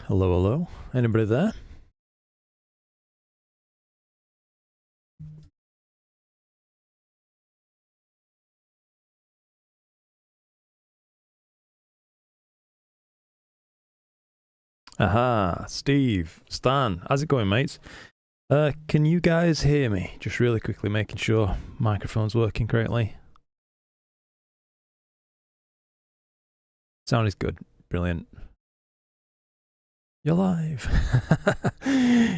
Hello, hello. Anybody there? Aha, Steve, Stan, how's it going, mates? Can you guys hear me? Just really quickly making sure microphone's working correctly. Sound is good. Brilliant. You're live.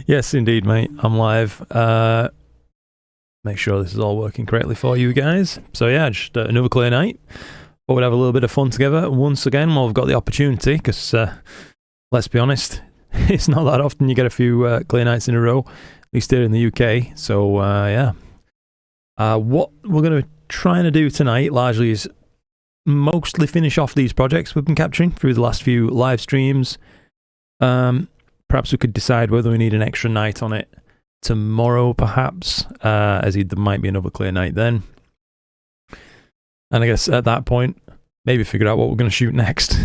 Yes, indeed, mate. I'm live. Make sure this is all working correctly for you guys. So yeah, just another clear night. But we'll have a little bit of fun together once again while we've got the opportunity, because let's be honest, it's not that often you get a few clear nights in a row, at least here in the UK. So yeah. What we're going to try to do tonight largely is mostly finish off these projects we've been capturing through the last few live streams. Perhaps we could decide whether we need an extra night on it tomorrow, perhaps, as there might be another clear night then. And I guess at that point, maybe figure out what we're going to shoot next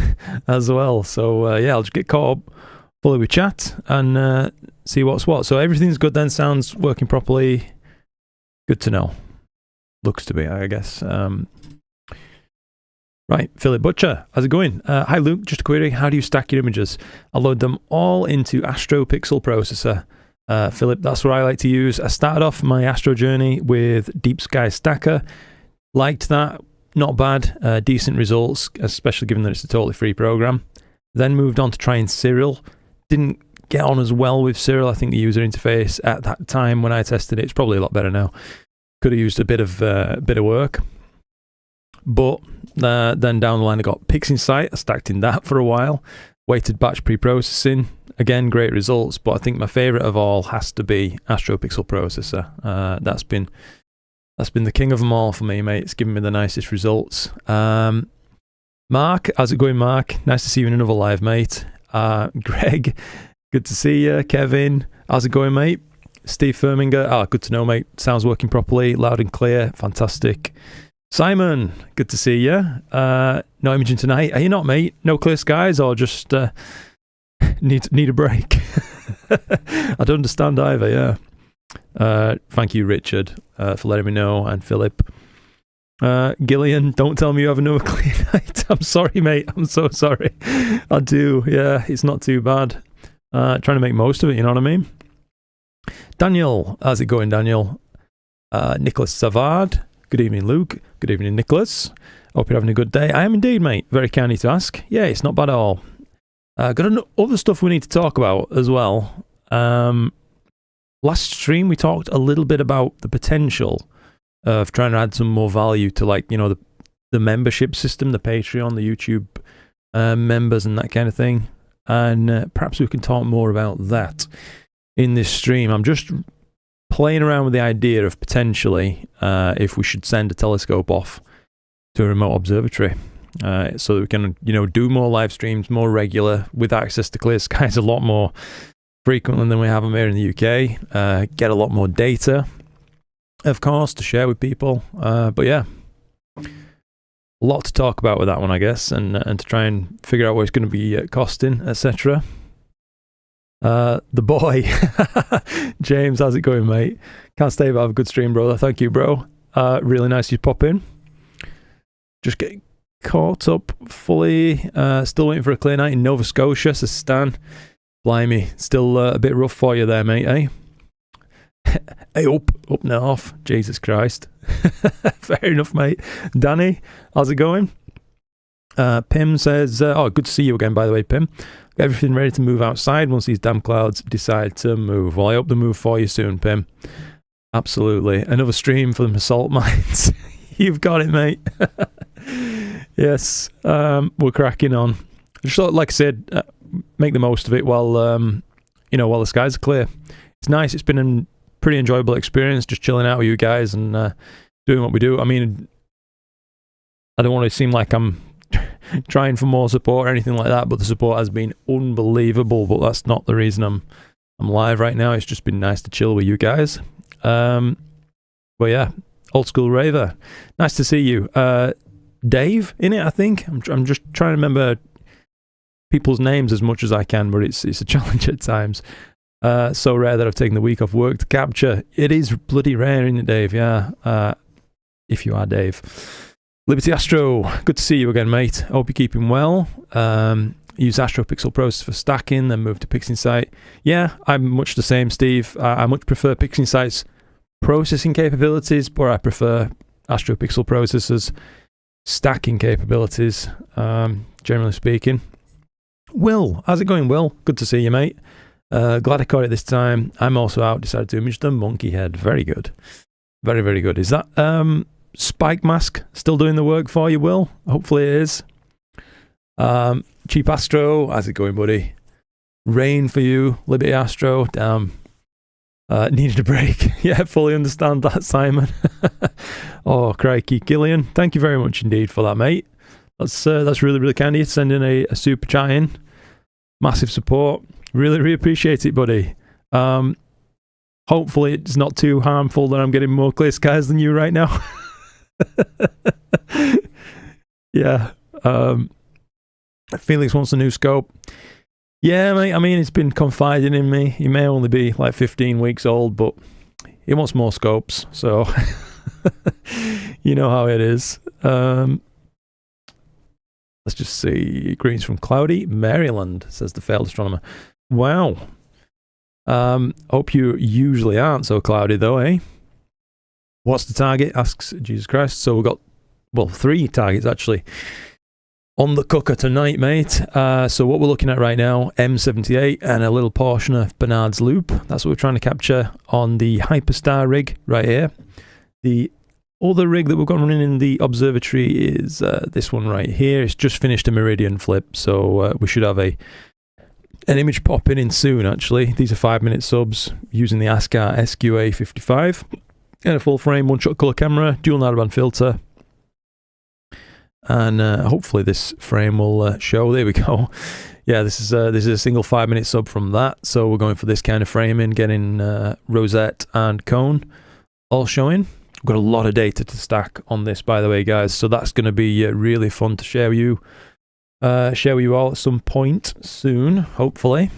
as well. So yeah, I'll just get caught up fully with chat and see what's what. So everything's good then, sounds working properly. Good to know. Looks to be, I guess. Right, Philip Butcher, how's it going? Hi Luke, just a query. How do you stack your images? I load them all into Astro Pixel Processor. Philip, that's what I like to use. I started off my Astro journey with Deep Sky Stacker. Liked that, not bad, decent results, especially given that it's a totally free program. Then moved on to trying Cyril. Didn't get on as well with Cyril. I think the user interface at that time when I tested it's probably a lot better now. Could have used a bit of work. But then down the line I got PixInsight. I stacked in that for a while. Weighted batch pre-processing. Again, great results, but I think my favourite of all has to be Astro Pixel Processor. That's been the king of them all for me, mate. It's given me the nicest results. Mark, how's it going, Mark? Nice to see you in another live, mate. Greg, good to see you. Kevin, how's it going, mate? Steve Firminger, good to know, mate. Sounds working properly, loud and clear, fantastic. Simon, good to see you. No imaging tonight. Are you not, mate? No clear skies, or just need a break? I don't understand either, yeah. Thank you, Richard, for letting me know, and Philip. Gillian, don't tell me you have another clear night. I'm sorry, mate. I'm so sorry. I do, yeah. It's not too bad. Trying to make most of it, you know what I mean? Daniel, how's it going, Daniel? Nicholas Savard. Good evening, Luke. Good evening, Nicholas. Hope you're having a good day. I am indeed, mate. Very kind of you to ask. Yeah, it's not bad at all. Got other stuff we need to talk about as well. Last stream, we talked a little bit about the potential of trying to add some more value to, like, you know, the membership system, the Patreon, the YouTube members and that kind of thing. And perhaps we can talk more about that in this stream. I'm just playing around with the idea of potentially if we should send a telescope off to a remote observatory so that we can, you know, do more live streams more regular with access to clear skies a lot more frequently than we have them here in the UK. Get a lot more data, of course, to share with people. But yeah, a lot to talk about with that one, I guess, and to try and figure out what it's going to be costing, etc. The boy, James, how's it going, mate? Can't stay but have a good stream, brother. Thank you, bro. Really nice you pop in. Just getting caught up fully. Still waiting for a clear night in Nova Scotia, says Stan. Blimey, still a bit rough for you there, mate, eh? Hey, up north. Jesus Christ. Fair enough, mate. Danny, how's it going? Pim says, good to see you again, by the way, Pim. Everything ready to move outside once these damn clouds decide to move. Well, I hope they move for you soon, Pim. Absolutely. Another stream for the salt mines. You've got it, mate. Yes, we're cracking on. Just thought, like I said, make the most of it while while the skies are clear. It's nice. It's been a pretty enjoyable experience, just chilling out with you guys and doing what we do. I mean, I don't want to seem like I'm trying for more support or anything like that, but the support has been unbelievable. But that's not the reason I'm live right now. It's just been nice to chill with you guys. But yeah, old school raver, nice to see you. Dave in it, I think. I'm just trying to remember people's names as much as I can, but it's a challenge at times. So rare that I've taken the week off work to capture. It is bloody rare, isn't it, Dave? Yeah. If you are Dave. Liberty Astro, good to see you again, mate. Hope you're keeping well. Use Astro Pixel Process for stacking, then move to PixInsight. Yeah, I'm much the same, Steve. I much prefer PixInsight's processing capabilities, but I prefer Astro Pixel Processor's stacking capabilities, generally speaking. Will, how's it going, Will? Good to see you, mate. Glad I caught it this time. I'm also out, decided to image the monkey head. Very good. Very, very good. Is that Spike Mask still doing the work for you, Will? Hopefully it is. Cheap Astro, how's it going, buddy? Rain for you, Liberty Astro. Damn. Needed a break. Yeah, fully understand that, Simon. Oh, crikey. Gillian, thank you very much indeed for that, mate. That's really, really kind of you to send in a super chat in. Massive support. Really, really appreciate it, buddy. Hopefully it's not too harmful that I'm getting more clear skies than you right now. Yeah. Felix wants a new scope. Yeah, mate, I mean, it's been confiding in me. He may only be like 15 weeks old, but he wants more scopes, so you know how it is. Let's just see. Greens from Cloudy, Maryland, says the failed astronomer. Wow. Hope you usually aren't so cloudy, though, eh? What's the target? Asks Jesus Christ. So we've got, well, 3 targets, actually, on the cooker tonight, mate. So what we're looking at right now, M78 and a little portion of Bernard's Loop. That's what we're trying to capture on the Hyperstar rig right here. The other rig that we've got running in the observatory is this one right here. It's just finished a meridian flip, so we should have an image popping in soon, actually. These are 5-minute subs using the ASCAR SQA55 and a full frame one-shot color camera, dual narrowband filter. And hopefully this frame will show. There we go. Yeah, this is a single 5-minute sub from that. So we're going for this kind of framing, getting rosette and cone all showing. We've got a lot of data to stack on this, by the way, guys. So that's going to be really fun to share with you all at some point soon, hopefully.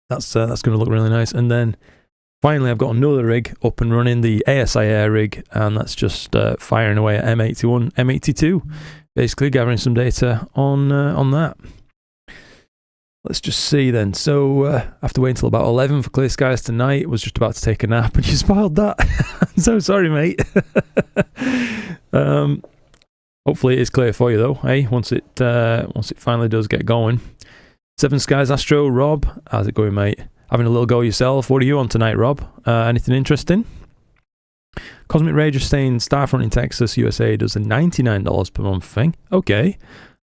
That's going to look really nice. And then finally, I've got another rig up and running, the ASI Air rig, and that's just firing away at M81, M82, basically gathering some data on that. Let's just see then. So I have to wait until about 11 for clear skies tonight. Was just about to take a nap and you spoiled that. I'm so sorry, mate. Hopefully it is clear for you though, hey? Once it finally does get going. Seven Skies Astro, Rob, how's it going, mate? Having a little go yourself. What are you on tonight, Rob? Anything interesting? Cosmic Ray just saying Starfront in Texas, USA does a $99 per month thing. Okay.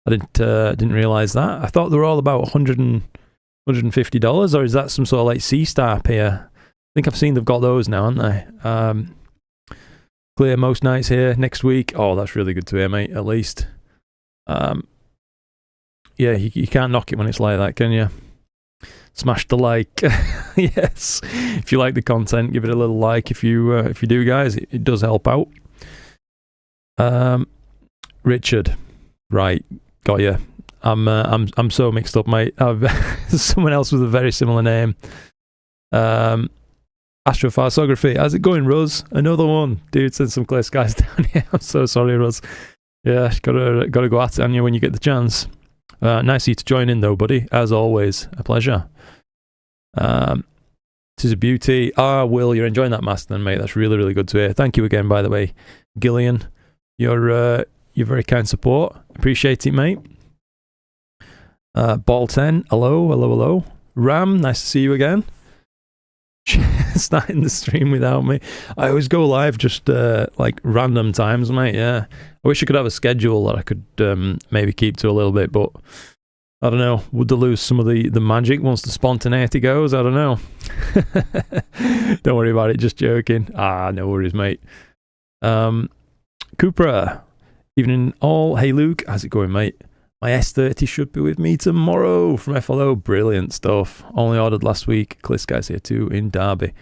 I didn't realize that. I thought they were all about $150, or is that some sort of like C-Star here? I think I've seen they've got those now, haven't they? Clear most nights here next week. Oh, that's really good to hear, mate, at least. Yeah, you can't knock it when it's like that, can you? Smash the like. Yes. If you like the content, give it a little like. If you do, guys, it does help out. Richard. Right. Got you. I'm so mixed up, mate. Someone else with a very similar name. Astrophotography. How's it going, Ruz? Another one. Dude, send some clear skies down here. I'm so sorry, Ruz. Yeah, gotta go at it on you when you get the chance. Nice of you to join in though, buddy. As always, a pleasure. It is a beauty. Will, you're enjoying that mask then, mate. That's really, really good to hear. Thank you again, by the way. Gillian, your very kind support. Appreciate it, mate. Ball 10, hello. Ram, nice to see you again. Starting the stream without me. I always go live just like random times, mate. Yeah, I wish I could have a schedule that I could maybe keep to a little bit, but I don't know. Would they lose some of the magic once the spontaneity goes? I don't know. Don't worry about it. Just joking. No worries, mate. Cupra, evening all. Hey Luke, how's it going, mate? My S30 should be with me tomorrow from FLO. Brilliant stuff. Only ordered last week. Clear skies here too in Derby.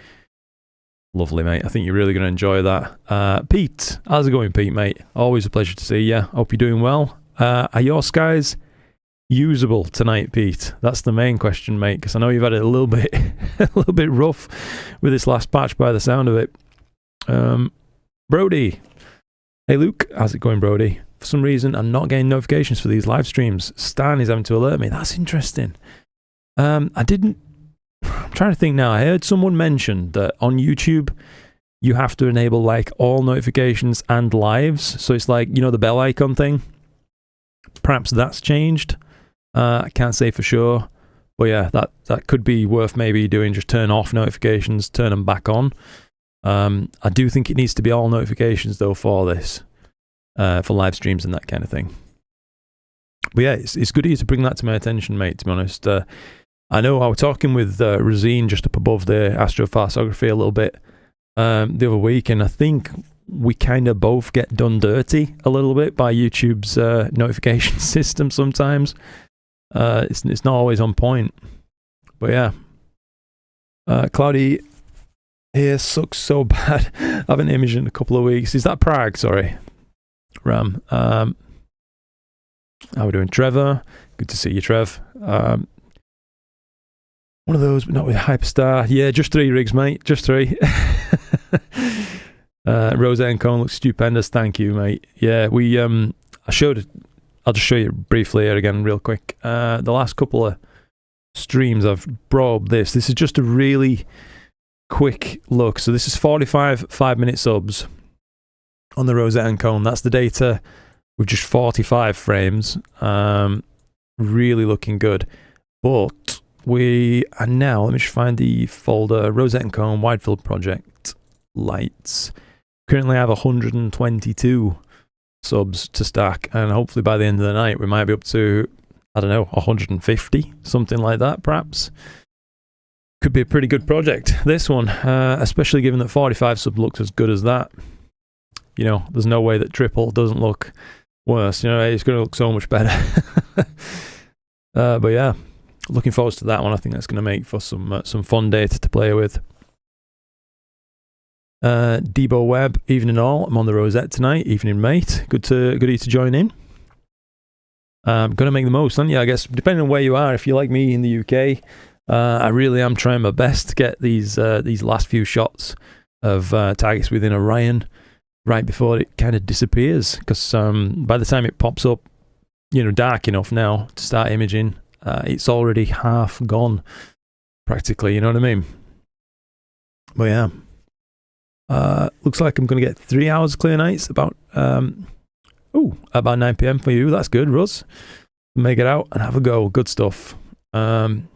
Lovely, mate. I think you're really going to enjoy that. Pete, how's it going, Pete, mate? Always a pleasure to see you. Hope you're doing well. Are your skies usable tonight, Pete? That's the main question, mate, because I know you've had it a little bit a little bit rough with this last patch by the sound of it. Brody. Hey Luke, how's it going, Brody? For some reason, I'm not getting notifications for these live streams. Stan is having to alert me. That's interesting. I'm trying to think now. I heard someone mention that on YouTube, you have to enable like all notifications and lives. So it's like, you know, the bell icon thing. Perhaps that's changed. I can't say for sure. But yeah, that could be worth maybe doing. Just turn off notifications, turn them back on. I do think it needs to be all notifications though for this. For live streams and that kind of thing. But yeah, it's good of you to bring that to my attention, mate, to be honest. I know I was talking with Razine just up above the astrophotography a little bit the other week, and I think we kind of both get done dirty a little bit by YouTube's notification system sometimes. It's not always on point. But yeah. Cloudy here sucks so bad. I haven't imaged in a couple of weeks. Is that Prague? Sorry. Ram. How we doing? Trevor. Good to see you, Trev. One of those, but not with Hyperstar. Yeah, just 3 rigs, mate. Just 3. Rosette and Cone looks stupendous. Thank you, mate. Yeah, I'll just show you briefly here again real quick. The last couple of streams I've brought up this. This is just a really quick look. So this is 45 5-minute subs on the Rosette and Cone. That's the data with just 45 frames. Really looking good. But we are now, let me just find the folder, Rosette and Cone wide field project lights. Currently I have 122 subs to stack, and hopefully by the end of the night we might be up to, I don't know, 150, something like that perhaps. Could be a pretty good project, this one, especially given that 45 sub looked as good as that. You know, there's no way that triple doesn't look worse. You know, it's going to look so much better. But yeah, looking forward to that one. I think that's going to make for some fun data to play with. Debo Webb, evening all. I'm on the Rosette tonight. Evening, mate. Good of you to join in. Going to make the most, aren't you? I guess depending on where you are. If you're like me in the UK, I really am trying my best to get these last few shots of targets within Orion right before it kind of disappears, because by the time it pops up, you know, dark enough now to start imaging, it's already half gone practically, you know what I mean? But yeah, looks like I'm going to get 3 hours clear nights about 9 PM for you. That's good, Russ. Make it out and have a go. Good stuff. Darren,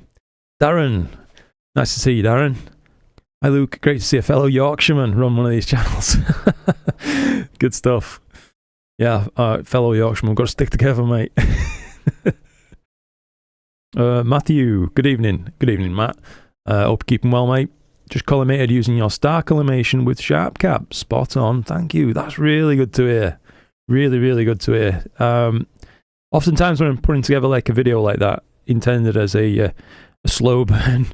nice to see you, Darren. Hi Luke, great to see a fellow Yorkshireman run one of these channels. Good stuff. Yeah, fellow Yorkshireman, got to stick together, mate. Matthew, good evening. Good evening, Matt. Hope you're keeping well, mate. Just collimated using your star collimation with sharp cap. Spot on, thank you. That's really good to hear. Really, really good to hear. Oftentimes when I'm putting together like a video like that, intended as a slow burn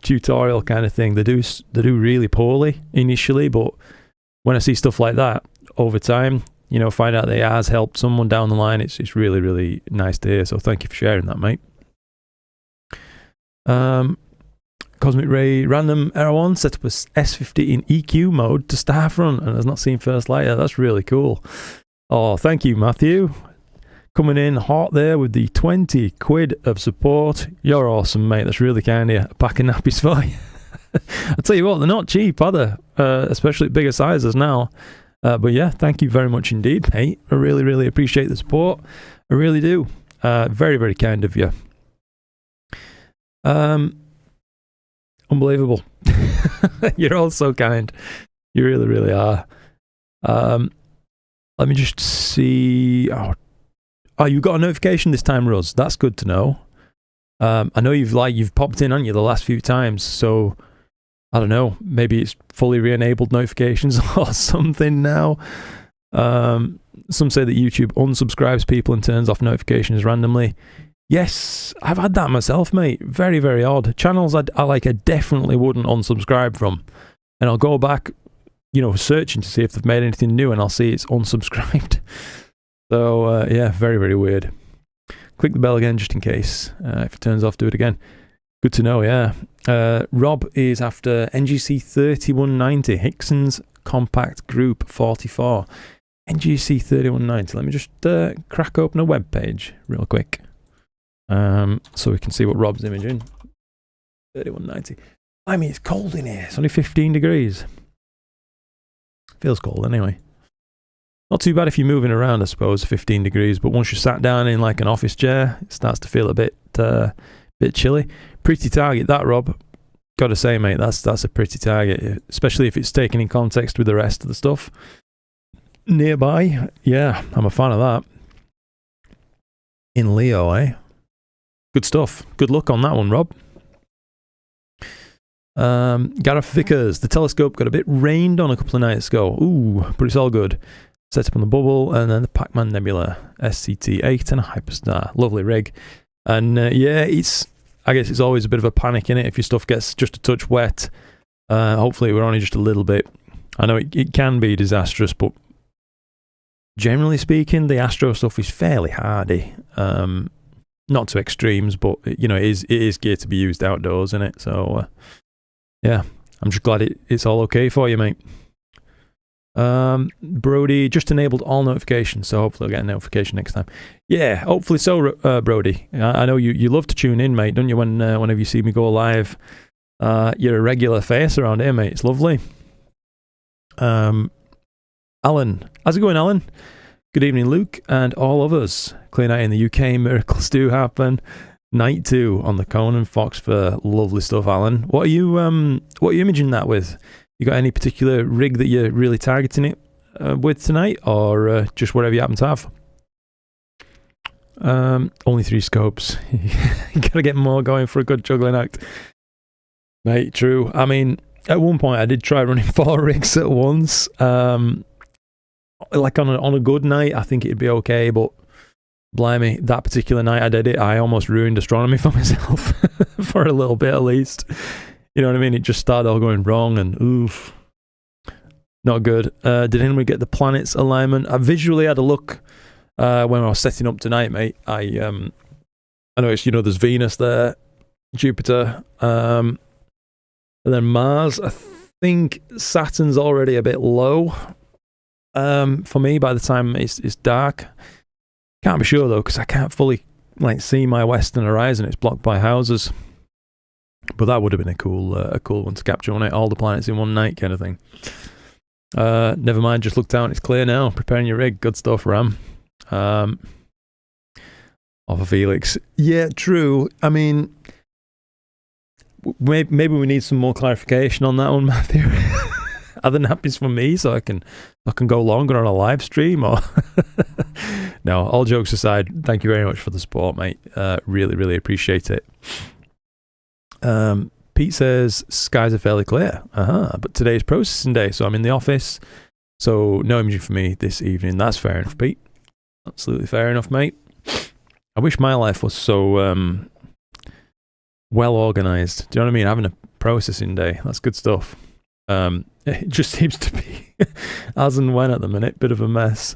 tutorial kind of thing, they do really poorly initially, but when I see stuff like that over time, you know, find out that it has helped someone down the line, it's really, really nice to hear. So thank you for sharing that, mate. Cosmic Ray Random Error 1 set up a S50 in EQ mode to Starfront and has not seen first light yet. That's really cool. Oh, thank you, Matthew. Coming in hot there with the 20 quid of support. You're awesome, mate. That's really kind of you. A pack of nappies for you. I'll tell you what, they're not cheap, are they? Especially at bigger sizes now. But yeah, thank you very much indeed, mate. I really, really appreciate the support. I really do. Very, very kind of you. Unbelievable. You're all so kind. You really, really are. Let me just see. Oh, you got a notification this time, Ruz. That's good to know. I know you've popped in, haven't you, the last few times, so I don't know, maybe it's fully re-enabled notifications or something now. Some say that YouTube unsubscribes people and turns off notifications randomly. Yes, I've had that myself, mate. Very, very odd. Channels I definitely wouldn't unsubscribe from. And I'll go back, you know, searching to see if they've made anything new, and I'll see it's unsubscribed. So, yeah, very, very weird. Click the bell again just in case. If it turns off, do it again. Good to know, yeah. Rob is after NGC 3190, Hickson's Compact Group 44. NGC 3190. Let me just crack open a web page real quick. So we can see what Rob's imaging. 3190. I mean, it's cold in here. It's only 15 degrees. Feels cold anyway. Not too bad if you're moving around, I suppose, 15 degrees. But once you're sat down in like an office chair, it starts to feel a bit chilly. Pretty target that, Rob. Gotta say, mate, that's a pretty target, especially if it's taken in context with the rest of the stuff nearby. Yeah, I'm a fan of that. In Leo, eh? Good stuff. Good luck on that one, Rob. Gareth Vickers, the telescope got a bit rained on a couple of nights ago. Ooh, but it's all good. Set up on the bubble, and then the Pac-Man Nebula SCT-8 and a Hyperstar. Lovely rig. And yeah, I guess it's always a bit of a panic in it if your stuff gets just a touch wet. Hopefully we're only just a little bit. I know it can be disastrous, but generally speaking, the Astro stuff is fairly hardy. Not to extremes, but you know, it is geared to be used outdoors, isn't it? So yeah, I'm just glad it's all okay for you, mate. Brody just enabled all notifications, so hopefully I'll get a notification next time. Yeah, hopefully so, Brody. I know you love to tune in, mate, don't you? Whenever you see me go live, you're a regular face around here, mate. It's lovely. Alan, how's it going, Alan? Good evening, Luke, and all of us. Clear night in the UK, miracles do happen. Night 2 on the Conan Fox for lovely stuff, Alan. What are you imaging that with? You got any particular rig that you're really targeting it with tonight, or just whatever you happen to have? Only 3 scopes. You gotta get more going for a good juggling act, mate. True. I mean, at one point I did try running 4 rigs at once. Like on a good night, I think it'd be okay, but blimey, that particular night I did it, I almost ruined astronomy for myself for a little bit at least. You know what I mean? It just started all going wrong, and oof, not good. Did anyone get the planets alignment? I visually had a look when I was setting up tonight, mate. I noticed, you know, there's Venus there, Jupiter, and then Mars. I think Saturn's already a bit low for me by the time it's dark. Can't be sure though, because I can't fully like see my western horizon. It's blocked by houses. But that would have been a cool one to capture on it. All the planets in one night kind of thing. Never mind, just looked out. It's clear now. Preparing your rig. Good stuff, Ram. Off of Felix. Yeah, true. I mean, maybe we need some more clarification on that one, Matthew. Other than happens for me, so I can go longer on a live stream. Or no, all jokes aside, thank you very much for the support, mate. Really, really appreciate it. Pete says skies are fairly clear. But today's processing day, so I'm in the office, so no imaging for me this evening. That's fair enough, Pete. Absolutely fair enough, mate. I wish my life was so well organized. Do you know what I mean? Having a processing day, that's good stuff. It just seems to be as and when at the minute, bit of a mess.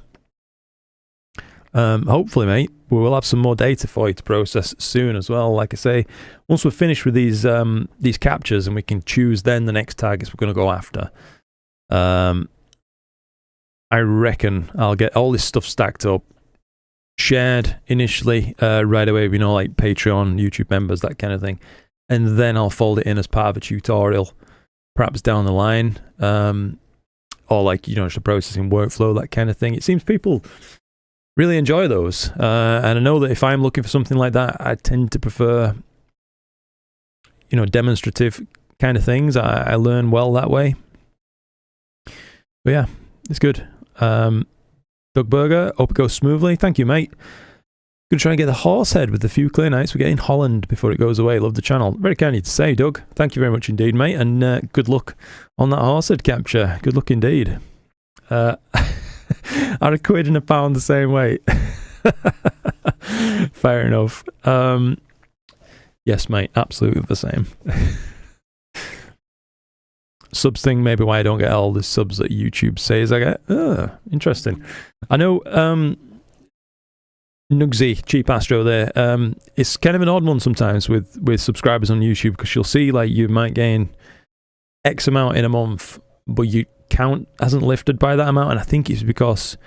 Hopefully, mate, we will have some more data for you to process soon as well. Like I say, once we're finished with these captures and we can choose then the next targets we're going to go after, I reckon I'll get all this stuff stacked up, shared initially right away, you know, like Patreon, YouTube members, that kind of thing, and then I'll fold it in as part of a tutorial, perhaps down the line, or like, you know, just a processing workflow, that kind of thing. It seems people really enjoy those, and I know that if I'm looking for something like that, I tend to prefer, you know, demonstrative kind of things. I learn well that way. But yeah, it's good. Doug Berger, hope it goes smoothly. Thank you, mate. Gonna try and get the horse head with the few clear nights we get in Holland before it goes away. Love the channel. Very kind of you to say, Doug. Thank you very much indeed, mate, and good luck on that horse head capture. Good luck indeed. At a quid and a pound the same way. Fair enough. Yes, mate, absolutely the same. Subs thing, maybe why I don't get all the subs that YouTube says I get. Interesting. I know Nugsy, Cheap Astro there. It's kind of an odd one sometimes with subscribers on YouTube, because you'll see like you might gain X amount in a month, but your count hasn't lifted by that amount, and I think it's because,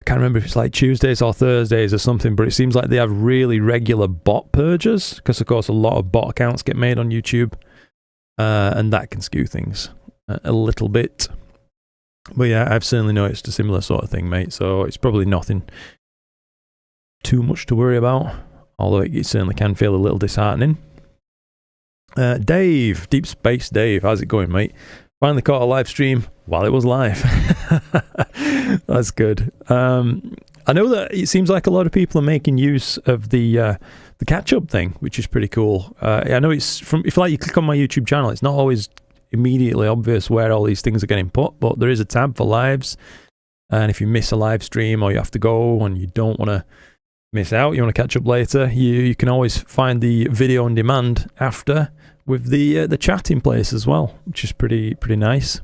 I can't remember if it's like Tuesdays or Thursdays or something, but it seems like they have really regular bot purges, because of course a lot of bot accounts get made on YouTube, and that can skew things a little bit. But yeah, I've certainly noticed a similar sort of thing, mate, so it's probably nothing too much to worry about, although it certainly can feel a little disheartening. Dave, Deep Space Dave, how's it going, mate? Finally caught a live stream while it was live. That's good. I know that it seems like a lot of people are making use of the catch-up thing, which is pretty cool. I know it's from, if like you click on my YouTube channel, it's not always immediately obvious where all these things are getting put, but there is a tab for lives, and if you miss a live stream or you have to go and you don't want to miss out, you want to catch up later, you can always find the video on demand after, with the chat in place as well, which is pretty nice.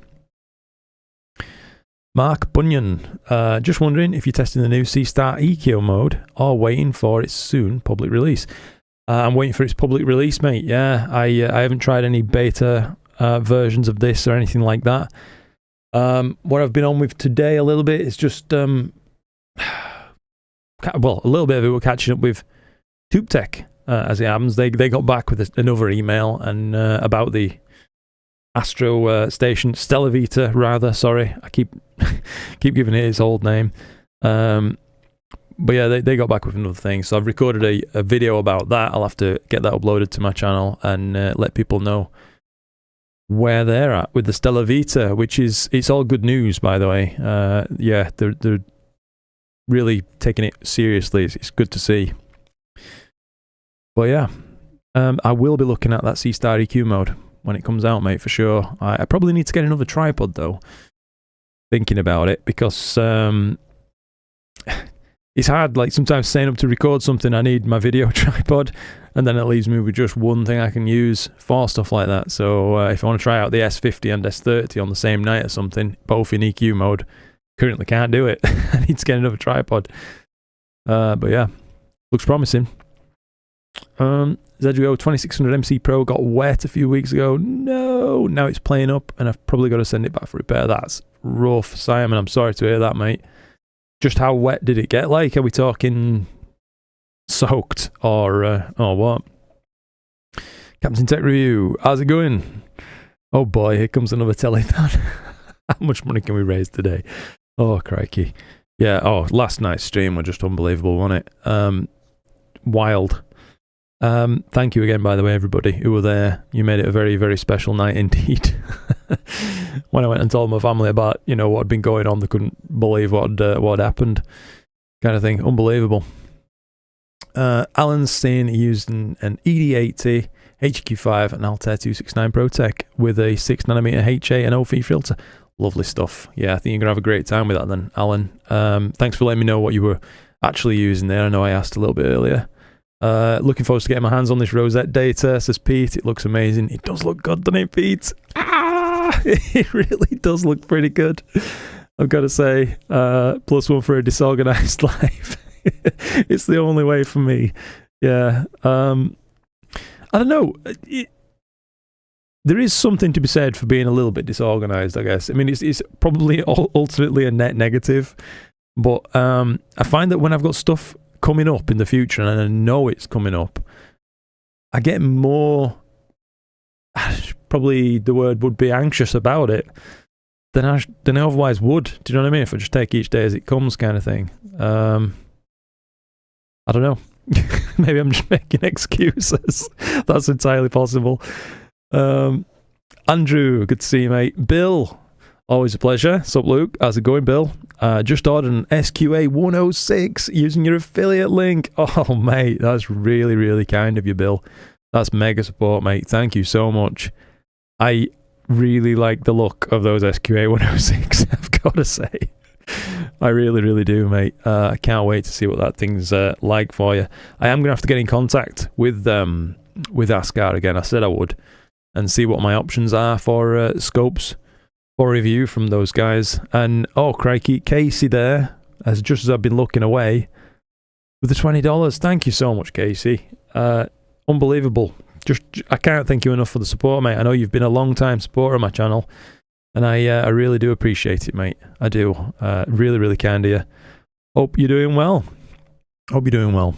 Mark Bunyan, just wondering if you're testing the new C-Star EQ mode or waiting for its soon public release. I'm waiting for its public release, mate. Yeah, I haven't tried any beta versions of this or anything like that. What I've been on with today a little bit is just well, a little bit of it we're catching up with TubeTech, as it happens. They got back with another email and about the Astro station, Stellavita rather, sorry. I keep giving it its old name. But yeah, they got back with another thing. So I've recorded a video about that. I'll have to get that uploaded to my channel and let people know where they're at with the Stellavita, which is, it's all good news, by the way. Yeah, they're really taking it seriously. It's good to see. But yeah, I will be looking at that C-Star EQ mode when it comes out, mate, for sure. I probably need to get another tripod, though, thinking about it, because it's hard, like, sometimes setting up to record something, I need my video tripod, and then it leaves me with just one thing I can use for stuff like that. So if I want to try out the S50 and S30 on the same night or something, both in EQ mode, currently can't do it. I need to get another tripod. But yeah, looks promising. ZWO 2600 MC Pro got wet a few weeks ago. No, now it's playing up, and I've probably got to send it back for repair. That's rough, Simon. I'm sorry to hear that, mate. Just how wet did it get? Like, are we talking soaked or what? Captain Tech Review, how's it going? Oh boy, here comes another telethon. How much money can we raise today? Oh, crikey. Yeah, oh, last night's stream was just unbelievable, wasn't it? Wild. Thank you again, by the way, everybody who were there. You made it a very, very special night indeed. When I went and told my family about, you know, what had been going on, they couldn't believe what had happened, kind of thing. Unbelievable. Alan's saying he used an ED80, HQ5 and Altair 269 ProTech with a 6nm HA and OFI filter. Lovely stuff. Yeah, I think you're going to have a great time with that then, Alan. Thanks for letting me know what you were actually using there. I know I asked a little bit earlier. Looking forward to getting my hands on this Rosette data, says Pete. It looks amazing. It does look good, doesn't it, Pete? It really does look pretty good, I've got to say. +1 for a disorganized life. It's the only way for me. Yeah. I don't know. There is something to be said for being a little bit disorganized, I guess. I mean, it's probably ultimately a net negative, but I find that when I've got stuff coming up in the future, and I know it's coming up, I get more, probably the word would be anxious about it than I otherwise would. Do you know what I mean? If I just take each day as it comes, kind of thing. I don't know. Maybe I'm just making excuses. That's entirely possible. Andrew, good to see you, mate. Bill, always a pleasure. Sup, Luke? How's it going, Bill? Just ordered an SQA 106 using your affiliate link. Oh, mate, that's really, really kind of you, Bill. That's mega support, mate. Thank you so much. I really like the look of those SQA 106, I've got to say. I really, really do, mate. I can't wait to see what that thing's like for you. I am going to have to get in contact with Ascar again. I said I would, and see what my options are for scopes for review from those guys. And oh crikey, Casey there, just as I've been looking away, with the $20. Thank you so much, Casey. Unbelievable. I can't thank you enough for the support, mate. I know you've been a long time supporter of my channel, and I really do appreciate it, mate. I do. Really, really kind of you. Hope you're doing well. Hope you're doing well.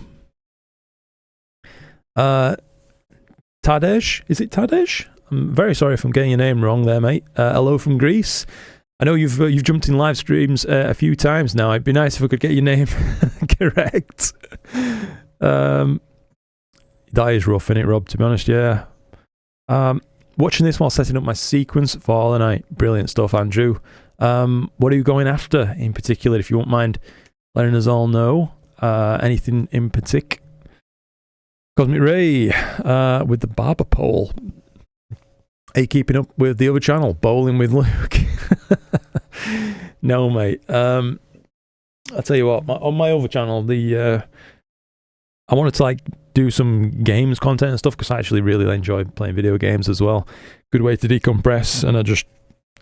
Tadej, is it Tadej? I'm very sorry if I'm getting your name wrong there, mate. Hello from Greece. I know you've jumped in live streams a few times now. It'd be nice if I could get your name correct. That is rough, isn't it, Rob? To be honest, yeah. Watching this while setting up my sequence for all the night. Brilliant stuff, Andrew. What are you going after in particular, if you won't mind letting us all know? Anything in particular? Cosmic Ray with the barber pole. Are you keeping up with the other channel, Bowling with Luke? No, mate. I'll tell you what, on my other channel, I wanted to like do some games content and stuff because I actually really enjoy playing video games as well. Good way to decompress, and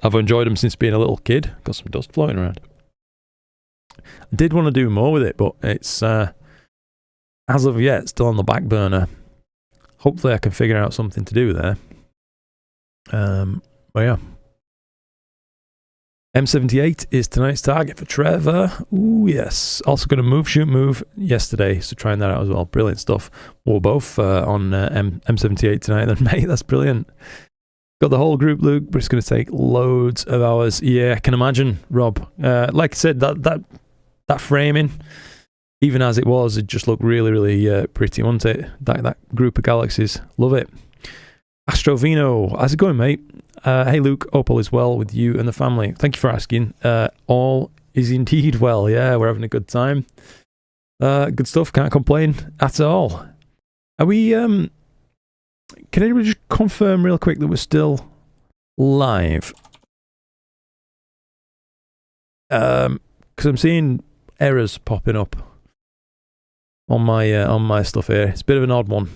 I've enjoyed them since being a little kid. Got some dust floating around. I did want to do more with it, but it's as of yet still on the back burner. Hopefully I can figure out something to do there. But yeah. M78 is tonight's target for Trevor. Ooh, yes. Also going to move, shoot, move yesterday, so trying that out as well. Brilliant stuff. We're both on M78 tonight then, mate. That's brilliant. Got the whole group, Luke, but it's going to take loads of hours. Yeah, I can imagine, Rob. Like I said, that framing, even as it was, it just looked really, really pretty, wasn't it? That group of galaxies. Love it. Astrovino, how's it going, mate? Hey Luke, hope all is well with you and the family. Thank you for asking. All is indeed well. Yeah, we're having a good time. Good stuff. Can't complain at all. Are we? Can anybody just confirm real quick that we're still live? Because I'm seeing errors popping up on my stuff here. It's a bit of an odd one.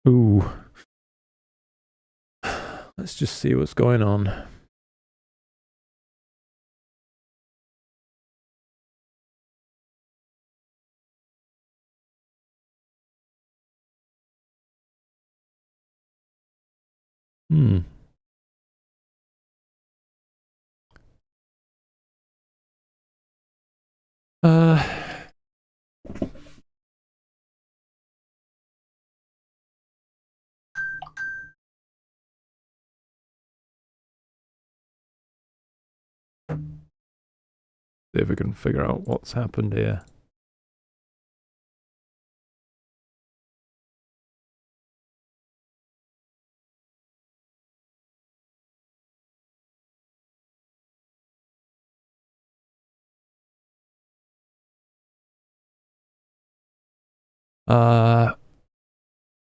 Ooh. Let's just see what's going on. See if we can figure out what's happened here.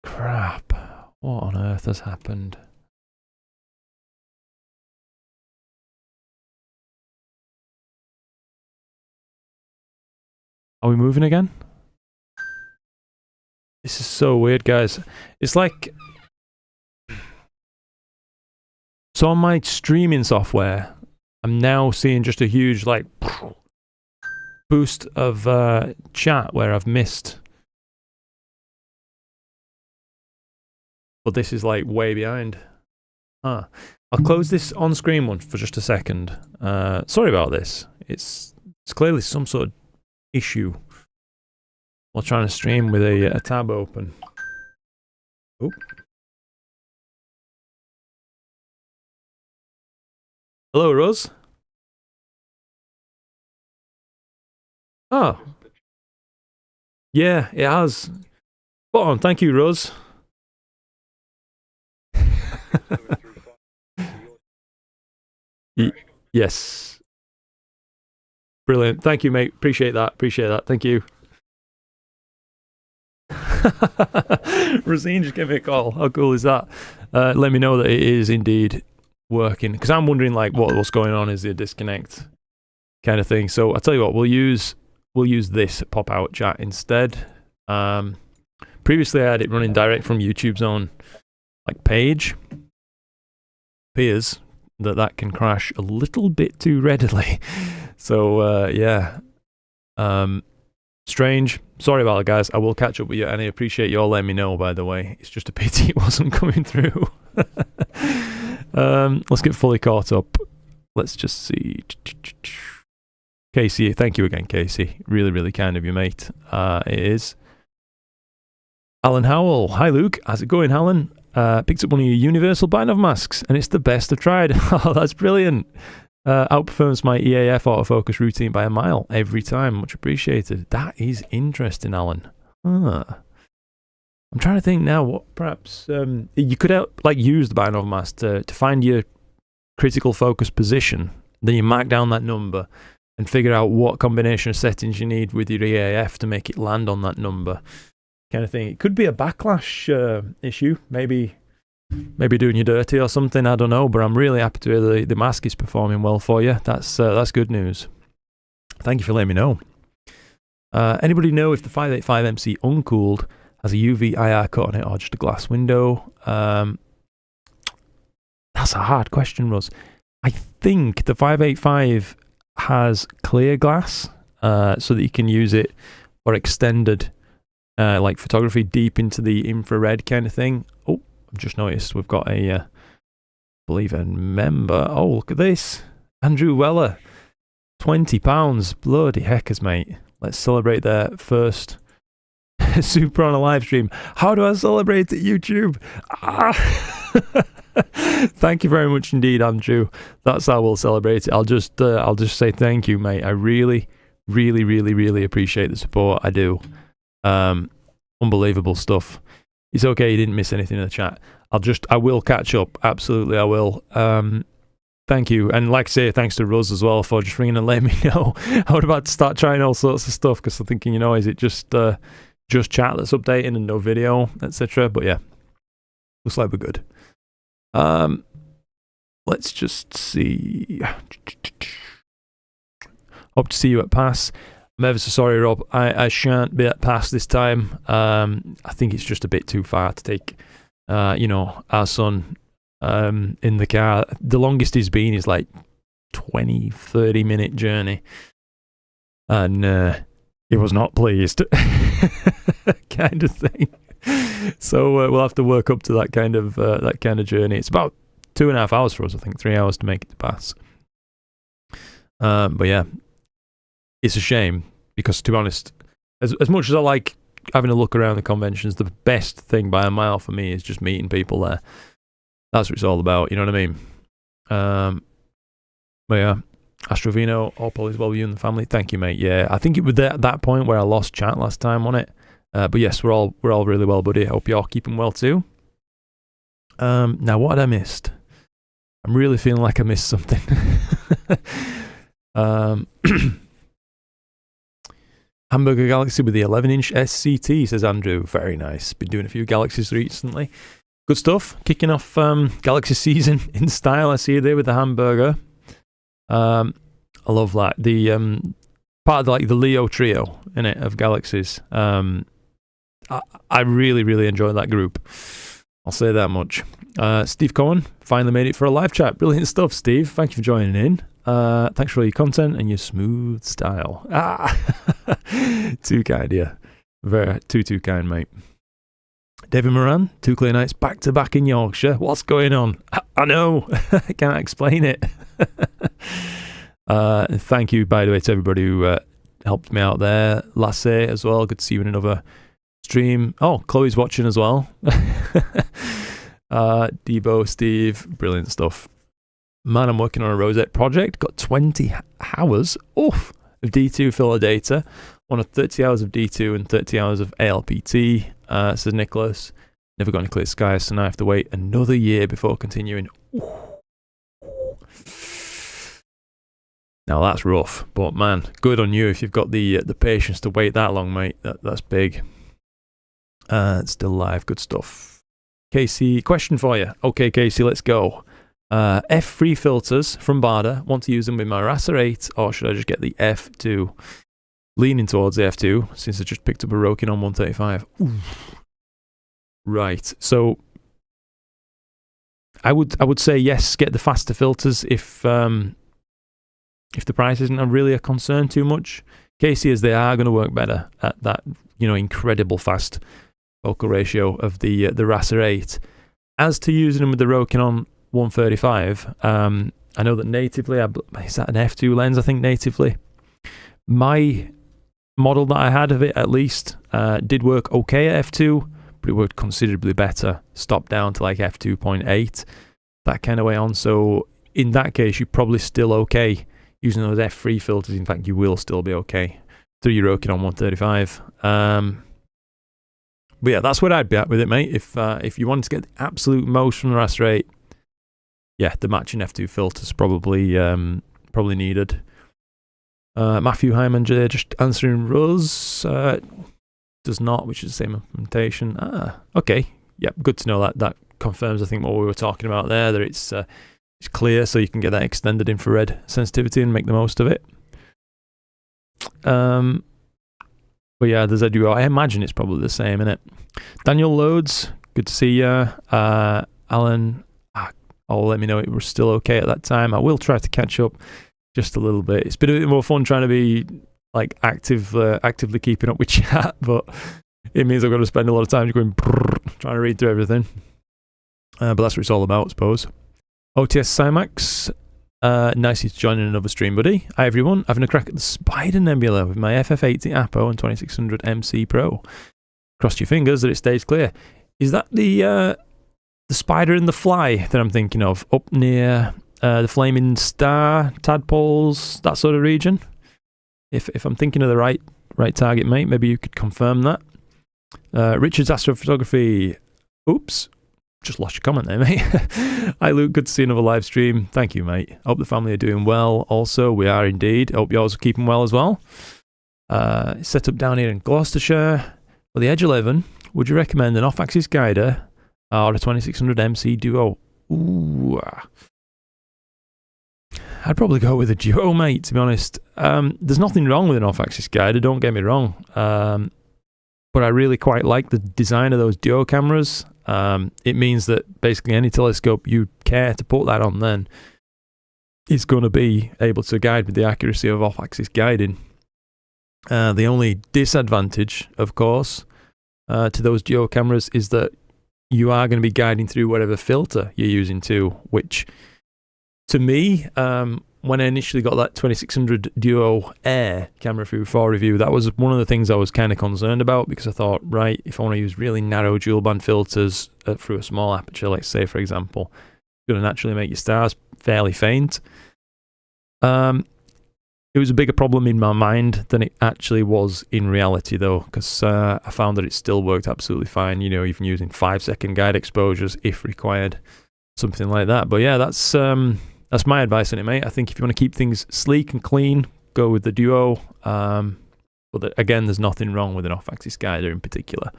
Crap. What on earth has happened? Are we moving again? This is so weird, guys. It's like... So on my streaming software, I'm now seeing just a huge, like, boost of chat where I've missed. But this is, like, way behind. I'll close this on-screen one for just a second. Sorry about this. It's clearly some sort of issue while trying to stream with a tab open. Oh. Hello, Rose. Oh. Yeah, it has. Spot on. Thank you, Rose. Yes. Brilliant. Thank you, mate. Appreciate that. Appreciate that. Thank you. Rosine just gave me a call. How cool is that? Let me know that it is indeed working. Because I'm wondering, like, what's going on. Is it a disconnect kind of thing? So I'll tell you what. We'll use this pop-out chat instead. Previously, I had it running direct from YouTube's own like page, appears that can crash a little bit too readily. So yeah, strange. Sorry about it, guys. I will catch up with you, and I appreciate you all letting me know, by the way. It's just a pity it wasn't coming through. Let's get fully caught up. Let's just see. Casey, thank you again, Casey. Really, really kind of you, mate. It is. Alan Howell. Hi, Luke. How's it going, Alan? Picked up one of your universal bind-off masks, and it's the best I've tried. Oh, that's brilliant. Outperforms my EAF autofocus routine by a mile every time. Much appreciated. That is interesting, Alan. I'm trying to think now what perhaps you could use the bind-off mask to find your critical focus position. Then you mark down that number and figure out what combination of settings you need with your EAF to make it land on that number. Kind of thing. It could be a backlash issue. Maybe doing you dirty or something. I don't know. But I'm really happy to hear the mask is performing well for you. That's good news. Thank you for letting me know. Anybody know if the 585MC uncooled has a UV IR cut on it or just a glass window? That's a hard question, Russ. I think the 585 has clear glass, so that you can use it for extended like photography deep into the infrared kind of thing. Oh, I've just noticed we've got I believe a member. Oh, look at this. Andrew Weller. £20. Bloody heckers, mate. Let's celebrate their first super on a live stream. How do I celebrate at YouTube? Thank you very much indeed, Andrew. That's how we'll celebrate it. I'll just say thank you, mate. I really, really, really, really appreciate the support. I do. Unbelievable stuff. It's okay, you didn't miss anything in the chat. I will catch up. Absolutely, I will. Thank you. And like I say, thanks to Ruz as well for just ringing and letting me know. I was about to start trying all sorts of stuff because I'm thinking, is it just chat that's updating and no video, etc. But yeah, looks like we're good. Let's just see. Hope to see you at PASS. I'm ever so sorry, Rob. I shan't be at PASS this time. I think it's just a bit too far to take, our son in the car. The longest he's been is like 20-30 minute journey, and he was not pleased. Kind of thing. So we'll have to work up to that kind of journey. It's about 2.5 hours for us, I think, 3 hours to make it to PASS. But yeah, it's a shame because, to be honest, as much as I like having a look around the conventions, the best thing by a mile for me is just meeting people there. That's what it's all about, you know what I mean? But yeah, Astrovino, all is well with you and the family. Thank you, mate. Yeah, I think it was at that point where I lost chat last time on it. But yes, we're all really well, buddy. I hope you're keeping well too. Now, what had I missed? I'm really feeling like I missed something. Hamburger Galaxy with the 11-inch SCT, says Andrew. Very nice. Been doing a few Galaxies recently. Good stuff. Kicking off Galaxy season in style. I see you there with the hamburger. I love that. The part of the Leo trio in it of Galaxies. I really, really enjoy that group. I'll say that much. Steve Cohen finally made it for a live chat. Brilliant stuff, Steve. Thank you for joining in. Thanks for all your content and your smooth style. Too kind, yeah. Very too kind, mate. David Moran, 2 clear nights back to back in Yorkshire. What's going on? I know. I can't explain it. Thank you, by the way, to everybody who helped me out there. Lasse as well. Good to see you in another stream. Oh, Chloe's watching as well. Debo, Steve, brilliant stuff. Man, I'm working on a Rosette project. Got 20 hours of D2 filler data. One of 30 hours of D2 and 30 hours of ALPT, says Nicholas. Never got any clear skies, so now I have to wait another year before continuing. Ooh. Now that's rough, but man, good on you if you've got the patience to wait that long, mate. That's big. It's still live, good stuff. Casey, question for you. Okay, Casey, let's go. F3 filters from Barda. Want to use them with my Rasa 8, or should I just get the F2? Leaning towards the F2, since I just picked up a Rokin on 135. Ooh. Right, so I would say yes, get the faster filters if the price isn't really a concern too much. Casey, as they are going to work better at that, incredible fast focal ratio of the RASA 8. As to using them with the Rokinon 135, I know that natively, is that an f2 lens? I think natively. My model that I had of it, at least, did work okay at f2, but it worked considerably better. Stopped down to like f2.8, that kind of way on. So in that case, you're probably still okay using those f3 filters. In fact, you will still be okay through your Rokinon 135. But yeah, that's where I'd be at with it, mate. If you wanted to get the absolute most from the RASA 8, yeah, the matching f2 filters probably needed. Matthew Hyman just answering Rose. Does not, which is the same implementation. Okay. Yep, good to know that. That confirms, I think, what we were talking about there, that it's clear, so you can get that extended infrared sensitivity and make the most of it. But yeah, there's a duo. I imagine it's probably the same, innit? Daniel Loads, good to see you. Alan, let me know it was still okay at that time. I will try to catch up just a little bit. It's been a bit more fun trying to be like actively keeping up with chat, but it means I've got to spend a lot of time going trying to read through everything. But that's what it's all about, I suppose. OTS Cymax, nice to join in another stream, buddy. Hi everyone, having a crack at the Spider Nebula with my FF80 Apo and 2600 MC Pro. Cross your fingers that it stays clear. Is that the spider and the fly that I'm thinking of, up near the Flaming Star, Tadpoles, that sort of region? If I'm thinking of the right target, mate, maybe you could confirm that. Richard's Astrophotography. Oops, just lost your comment there, mate. Hi Luke, good to see another live stream. Thank you, mate. Hope the family are doing well. Also, we are indeed. Hope yours are keeping well as well. Set up down here in Gloucestershire. For the Edge 11, would you recommend an off-axis guider or a 2600 MC Duo? Ooh. I'd probably go with a Duo, mate, to be honest. There's nothing wrong with an off-axis guider, don't get me wrong. But I really quite like the design of those Duo cameras. It means that basically any telescope you care to put that on then is going to be able to guide with the accuracy of off-axis guiding. The only disadvantage, of course, to those Duo cameras is that you are going to be guiding through whatever filter you're using too, which to me, when I initially got that 2600 Duo Air camera through for review, that was one of the things I was kind of concerned about, because I thought, right, if I want to use really narrow dual band filters through a small aperture, let's say, for example, it's going to naturally make your stars fairly faint. It was a bigger problem in my mind than it actually was in reality, though, because I found that it still worked absolutely fine, even using 5-second guide exposures if required, something like that. But yeah, that's my advice on it, mate. I think if you want to keep things sleek and clean, go with the Duo. But again, there's nothing wrong with an off-axis guider in particular.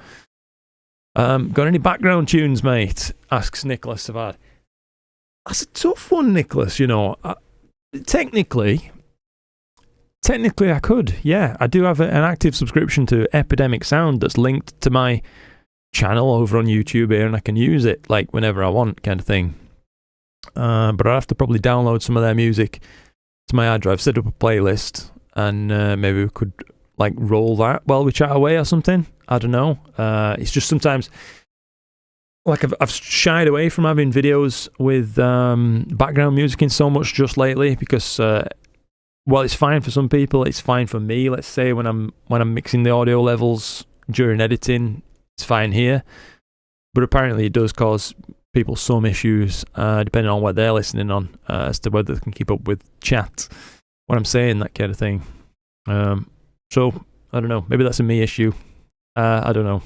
Got any background tunes, mate? Asks Nicholas Savad. That's a tough one, Nicholas. Technically, I could. Yeah, I do have an active subscription to Epidemic Sound that's linked to my channel over on YouTube here, and I can use it like whenever I want, kind of thing. But I'd have to probably download some of their music to my hard drive, set up a playlist, and maybe we could like roll that while we chat away or something. I don't know. It's just sometimes like I've shied away from having videos with background music in so much just lately, because while it's fine for some people, it's fine for me. Let's say when I'm mixing the audio levels during editing, it's fine here. But apparently it does cause people some issues, depending on what they're listening on, as to whether they can keep up with chat, what I'm saying, that kind of thing. So, I don't know. Maybe that's a me issue. I don't know.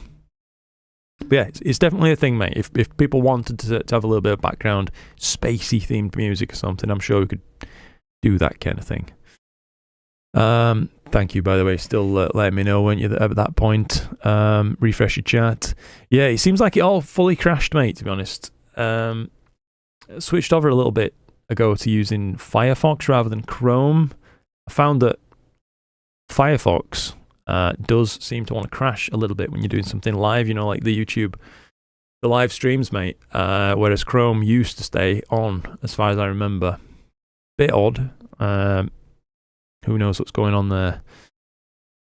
But yeah, it's definitely a thing, mate. If people wanted to have a little bit of background, spacey themed music or something, I'm sure we could do that kind of thing. Thank you, by the way. Still letting me know when you're at that point. Refresh your chat. Yeah, it seems like it all fully crashed, mate, to be honest. Switched over a little bit ago to using Firefox rather than Chrome. I found that Firefox does seem to want to crash a little bit when you're doing something live, like the YouTube the live streams, mate. Whereas Chrome used to stay on, as far as I remember. Bit odd. Who knows what's going on there?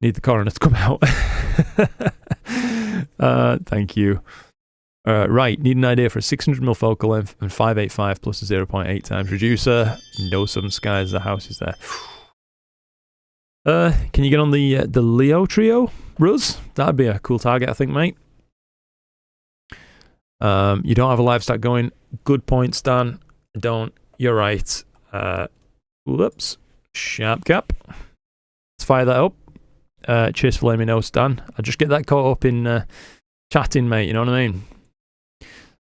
Need the coroner to come out. Thank you. Right, need an idea for a 600mm focal length and 585 plus a 0.8 times reducer. No Southern Skies, the house is there. Can you get on the Leo trio, Ruz? That'd be a cool target, I think, mate. You don't have a live stack going. Good point, Stan. I don't. You're right. Whoops. Sharp cap. Let's fire that up. Cheers for letting me know, Stan. I just get that caught up in chatting, mate. You know what I mean?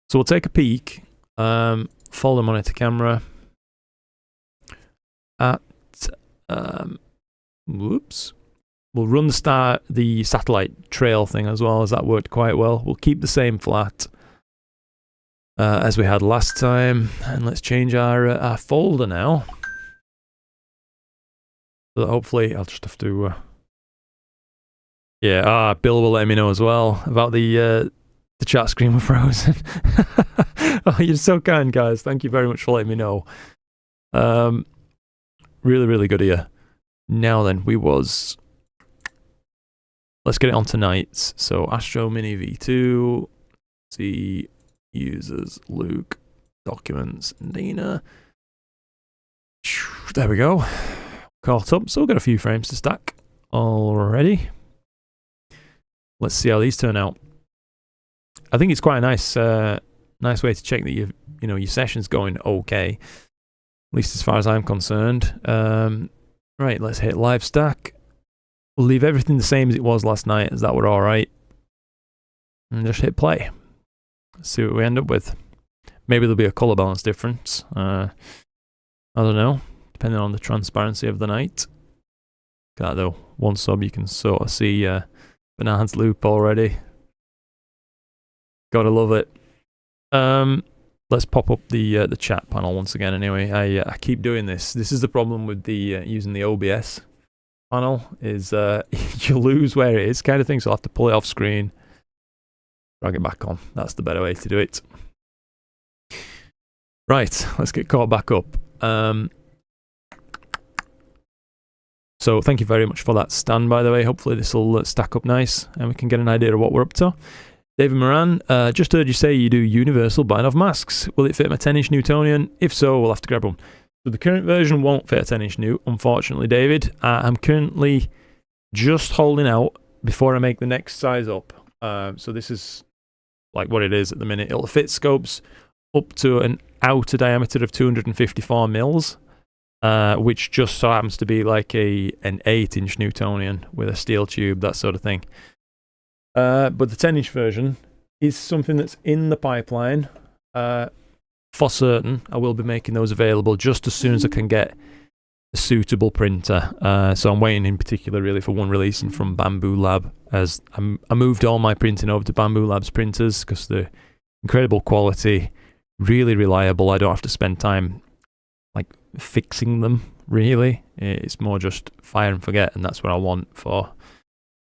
So we'll take a peek. Follow the monitor camera. At whoops. We'll run the satellite trail thing as well, as that worked quite well. We'll keep the same flat as we had last time, and let's change our folder now. So that hopefully I'll just have to. Yeah, Bill will let me know as well about the chat screen was frozen. Oh, you're so kind, guys. Thank you very much for letting me know. Really, really good of you. Now then, let's get it on tonight. So Astro Mini V2, see users, Luke, documents, Nina. There we go. Caught up. So we've got a few frames to stack already. Let's see how these turn out. I think it's quite a nice way to check that your session's going okay. At least as far as I'm concerned. Right, let's hit live stack. We'll leave everything the same as it was last night, as that were alright. And just hit play. Let's see what we end up with. Maybe there'll be a colour balance difference. I don't know, depending on the transparency of the night. Look at that though, one sub you can sort of see Bernard's loop already. Gotta love it. Let's pop up the chat panel once again. Anyway, I keep doing this. This is the problem with the using the OBS panel, is you lose where it is, kind of thing. So I'll have to pull it off screen, drag it back on. That's the better way to do it. Right, let's get caught back up. So thank you very much for that, Stan, by the way. Hopefully this will stack up nice and we can get an idea of what we're up to. David Moran, just heard you say you do universal bind-off masks. Will it fit my 10-inch Newtonian? If so, we'll have to grab one. So the current version won't fit a 10-inch Newt, unfortunately, David. I'm currently just holding out before I make the next size up. So this is like what it is at the minute. It'll fit scopes up to an outer diameter of 254 mils, which just so happens to be like an 8-inch Newtonian with a steel tube, that sort of thing. But the 10-inch version is something that's in the pipeline. For certain, I will be making those available just as soon as I can get a suitable printer. So I'm waiting in particular really for one releasing from Bamboo Lab, as I moved all my printing over to Bamboo Lab's printers because they're incredible quality, really reliable. I don't have to spend time like fixing them really. It's more just fire and forget, and that's what I want for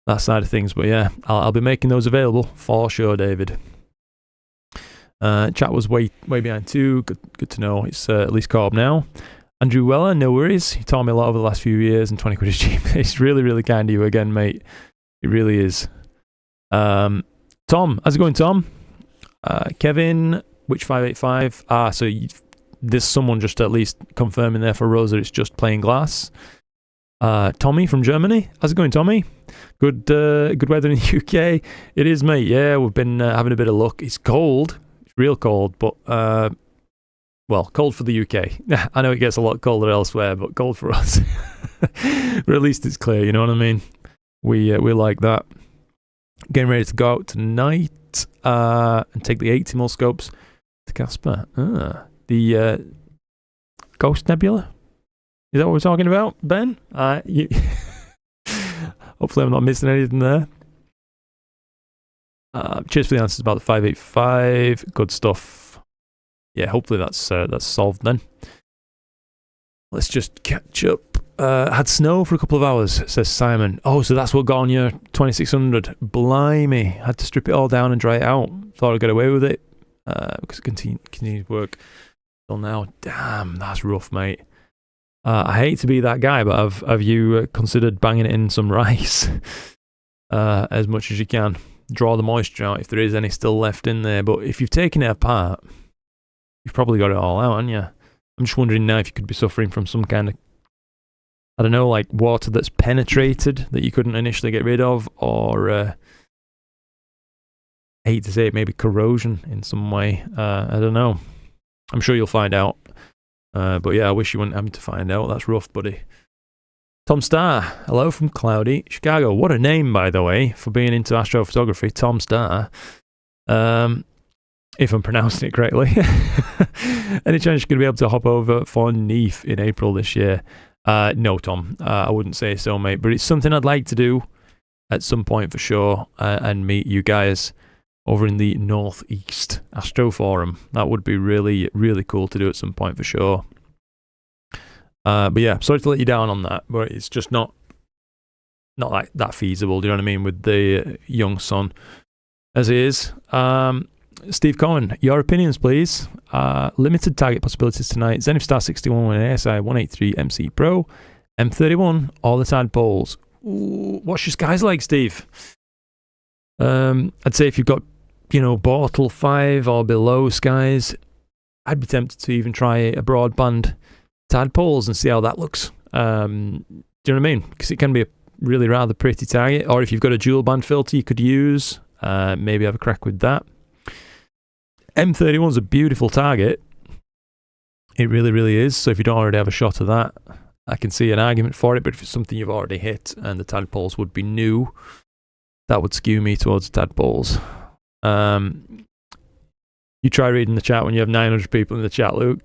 that side of things. But yeah, I'll be making those available for sure, David. Chat was way behind too. Good to know. It's at least caught up now. Andrew Weller, no worries. He taught me a lot over the last few years, and 20 quid is cheap. It's really, really kind of you again, mate. It really is. Tom, how's it going, Tom? Kevin, which 585? So there's someone just at least confirming there for Rosa. It's just plain glass. Tommy from Germany. How's it going, Tommy? Good weather in the UK. It is, mate. Yeah, we've been having a bit of luck. It's cold. It's real cold, but well, cold for the UK. I know it gets a lot colder elsewhere, but cold for us. But at least it's clear. You know what I mean? We like that. Getting ready to go out tonight and take the 80mm scopes to Casper. The Ghost Nebula. Is that what we're talking about, Ben? Hopefully I'm not missing anything there. Cheers for the answers about the 585. Good stuff. Yeah, hopefully that's solved then. Let's just catch up Had snow for a couple of hours, says Simon. Oh, so that's what got on your 2600. Blimey. Had to strip it all down and dry it out. Thought I'd get away with it. Because it continued to work till now. Damn, that's rough, mate. I hate to be that guy, but have you considered banging it in some rice as much as you can? Draw the moisture out if there is any still left in there. But if you've taken it apart, you've probably got it all out, haven't you? I'm just wondering now if you could be suffering from some kind of, I don't know, like water that's penetrated that you couldn't initially get rid of, or I hate to say it, maybe corrosion in some way. I don't know. I'm sure you'll find out. But yeah, I wish you wouldn't have to find out. That's rough, buddy. Tom Starr, hello from cloudy Chicago. What a name, by the way, for being into astrophotography. Tom Starr. If I'm pronouncing it correctly. Any chance you're going to be able to hop over for Neef in April this year? No, Tom. I wouldn't say so, mate. But it's something I'd like to do at some point for sure, and meet you guys over in the Northeast Astro Forum. That would be really, really cool to do at some point for sure. But yeah, sorry to let you down on that, but it's just not like that feasible. Do you know what I mean? With the young son as it is. Steve Cohen, your opinions, please. Limited target possibilities tonight. Zenith Star 61 with an ASI 183 MC Pro, M31, all the tadpoles. Ooh, what's your skies like, Steve? I'd say if you've got, Bortle 5 or below skies, I'd be tempted to even try a broadband tadpoles and see how that looks. Do you know what I mean? Because it can be a really rather pretty target. Or if you've got a dual band filter you could use, maybe have a crack with that. M31's a beautiful target. It really, really is. So if you don't already have a shot of that, I can see an argument for it. But if it's something you've already hit and the tadpoles would be new, that would skew me towards tadpoles. You try reading the chat when you have 900 people in the chat, Luke.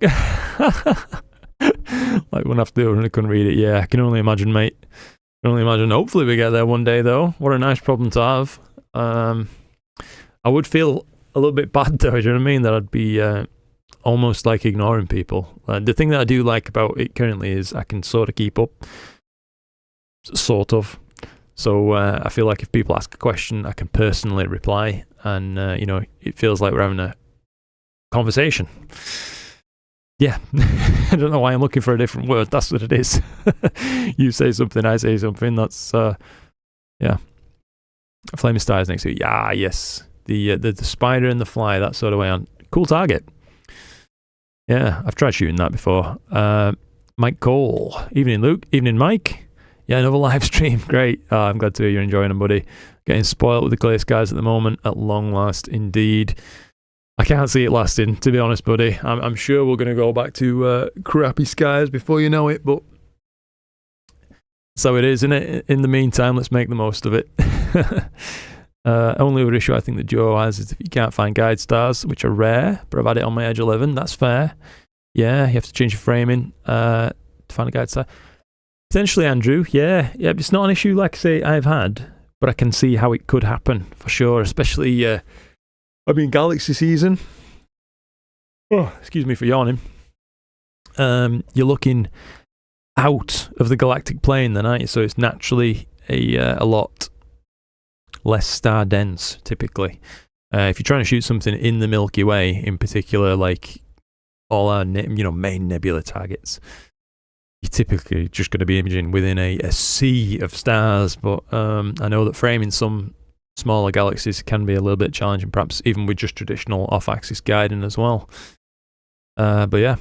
Like one after I couldn't read it. Yeah, I can only imagine, mate. I can only imagine. Hopefully we get there one day, though. What a nice problem to have. I would feel a little bit bad, though. Do you know what I mean? That I'd be almost like ignoring people. The thing that I do like about it currently is I can sort of keep up. Sort of. So I feel like if people ask a question, I can personally reply. And, it feels like we're having a conversation. Yeah. I don't know why I'm looking for a different word. That's what it is. You say something, I say something. That's, yeah. Flaming Stars next to you. Yeah, yes. The spider and the fly, that sort of way on. Cool target. Yeah, I've tried shooting that before. Mike Cole. Evening, Luke. Evening, Mike. Yeah, another live stream. Great. I'm glad to hear you're enjoying them, buddy. Getting spoiled with the clear skies at the moment, at long last, indeed. I can't see it lasting, to be honest, buddy. I'm sure we're going to go back to crappy skies before you know it, but so it is, isn't it? In the meantime, let's make the most of it. Only other issue I think that Joe has is if you can't find guide stars, which are rare, but I've had it on my Edge 11. That's fair. Yeah, you have to change your framing to find a guide star. Potentially, Andrew. Yeah, it's not an issue like I say I've had, but I can see how it could happen for sure, especially, Galaxy season. Oh, excuse me for yawning. You're looking out of the galactic plane then, aren't you? So it's naturally a lot less star dense, typically. If you're trying to shoot something in the Milky Way, in particular, like all our main nebula targets, you're typically just going to be imaging within a sea of stars. But I know that framing some smaller galaxies can be a little bit challenging, perhaps even with just traditional off-axis guiding as well. But yeah,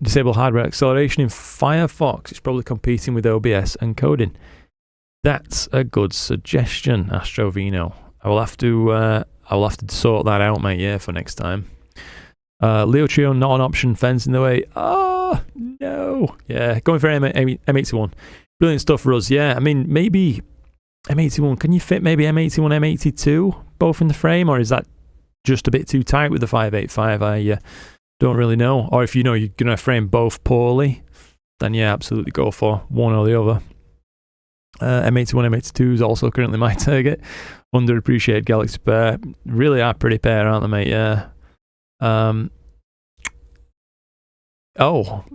disable hardware acceleration in Firefox. It's probably competing with OBS and coding. That's a good suggestion, Astrovino. I will have to sort that out, mate. Yeah, for next time. Leo Trio, not an option. Fence in the way. Oh no. Yeah, going for M81. Brilliant stuff, Ruz. Yeah, I mean maybe M81. Can you fit maybe M81, M82 both in the frame, or is that just a bit too tight with the 585? I don't really know. Or if you're gonna frame both poorly, then yeah, absolutely go for one or the other. M81, M82 is also currently my target. Underappreciated Galaxy pair. Really are pretty pair, aren't they, mate? Yeah. Oh,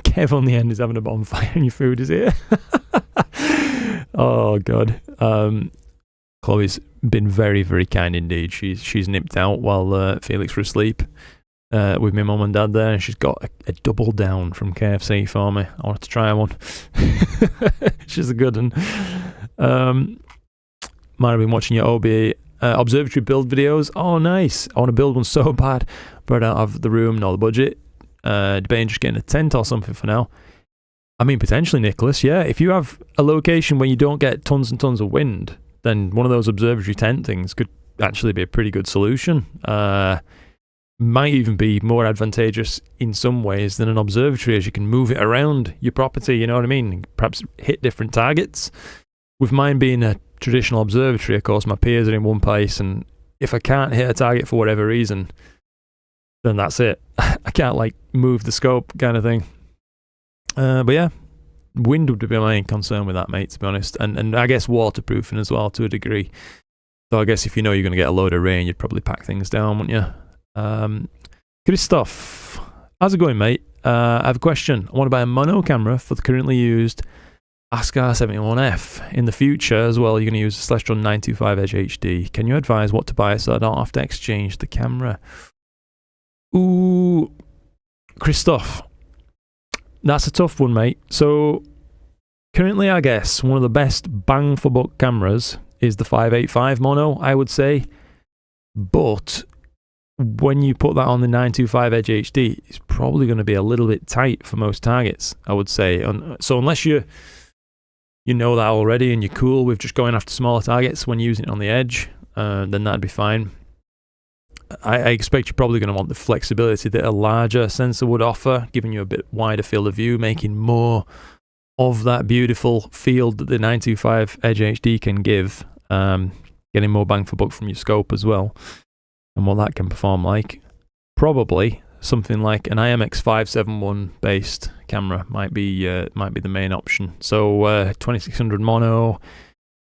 Kev on the end is having a bonfire and your food is here. Kev on the end is having a bonfire and your food is here. Oh, God. Chloe's been very, very kind indeed. She's nipped out while Felix was asleep with my mum and dad there, and she's got a double down from KFC for me. I wanted to try one. She's a good one. Might have been watching your OBA observatory build videos. Oh, nice. I want to build one so bad, but I don't have the room nor the budget. Debating just getting a tent or something for now. I mean, potentially, Nicholas, yeah. If you have a location where you don't get tons and tons of wind, then one of those observatory tent things could actually be a pretty good solution. Might even be more advantageous in some ways than an observatory, as you can move it around your property, you know what I mean? Perhaps hit different targets. With mine being a traditional observatory, of course, my peers are in one place, and if I can't hit a target for whatever reason, then that's it. I can't, like, move the scope kind of thing. But yeah, wind would be my main concern with that, mate, to be honest. And I guess waterproofing as well, to a degree. So I guess if you know you're going to get a load of rain, you'd probably pack things down, wouldn't you? Good stuff. How's it going, mate? I have a question. I want to buy a mono camera for the currently used Ascar 71F. In the future as well, you're going to use the Celestron 925 Edge HD. Can you advise what to buy so I don't have to exchange the camera? Ooh, Christoph. That's a tough one, mate. So, currently, I guess, one of the best bang for buck cameras is the 585 mono, I would say. But when you put that on the 925 Edge HD, it's probably going to be a little bit tight for most targets, I would say. So unless you know that already and you're cool with just going after smaller targets when using it on the Edge, then that'd be fine. I expect you're probably going to want the flexibility that a larger sensor would offer, giving you a bit wider field of view, making more of that beautiful field that the 925 Edge HD can give, getting more bang for buck from your scope as well, and what that can perform like. Probably something like an IMX571 based camera might be the main option. So 2600 mono,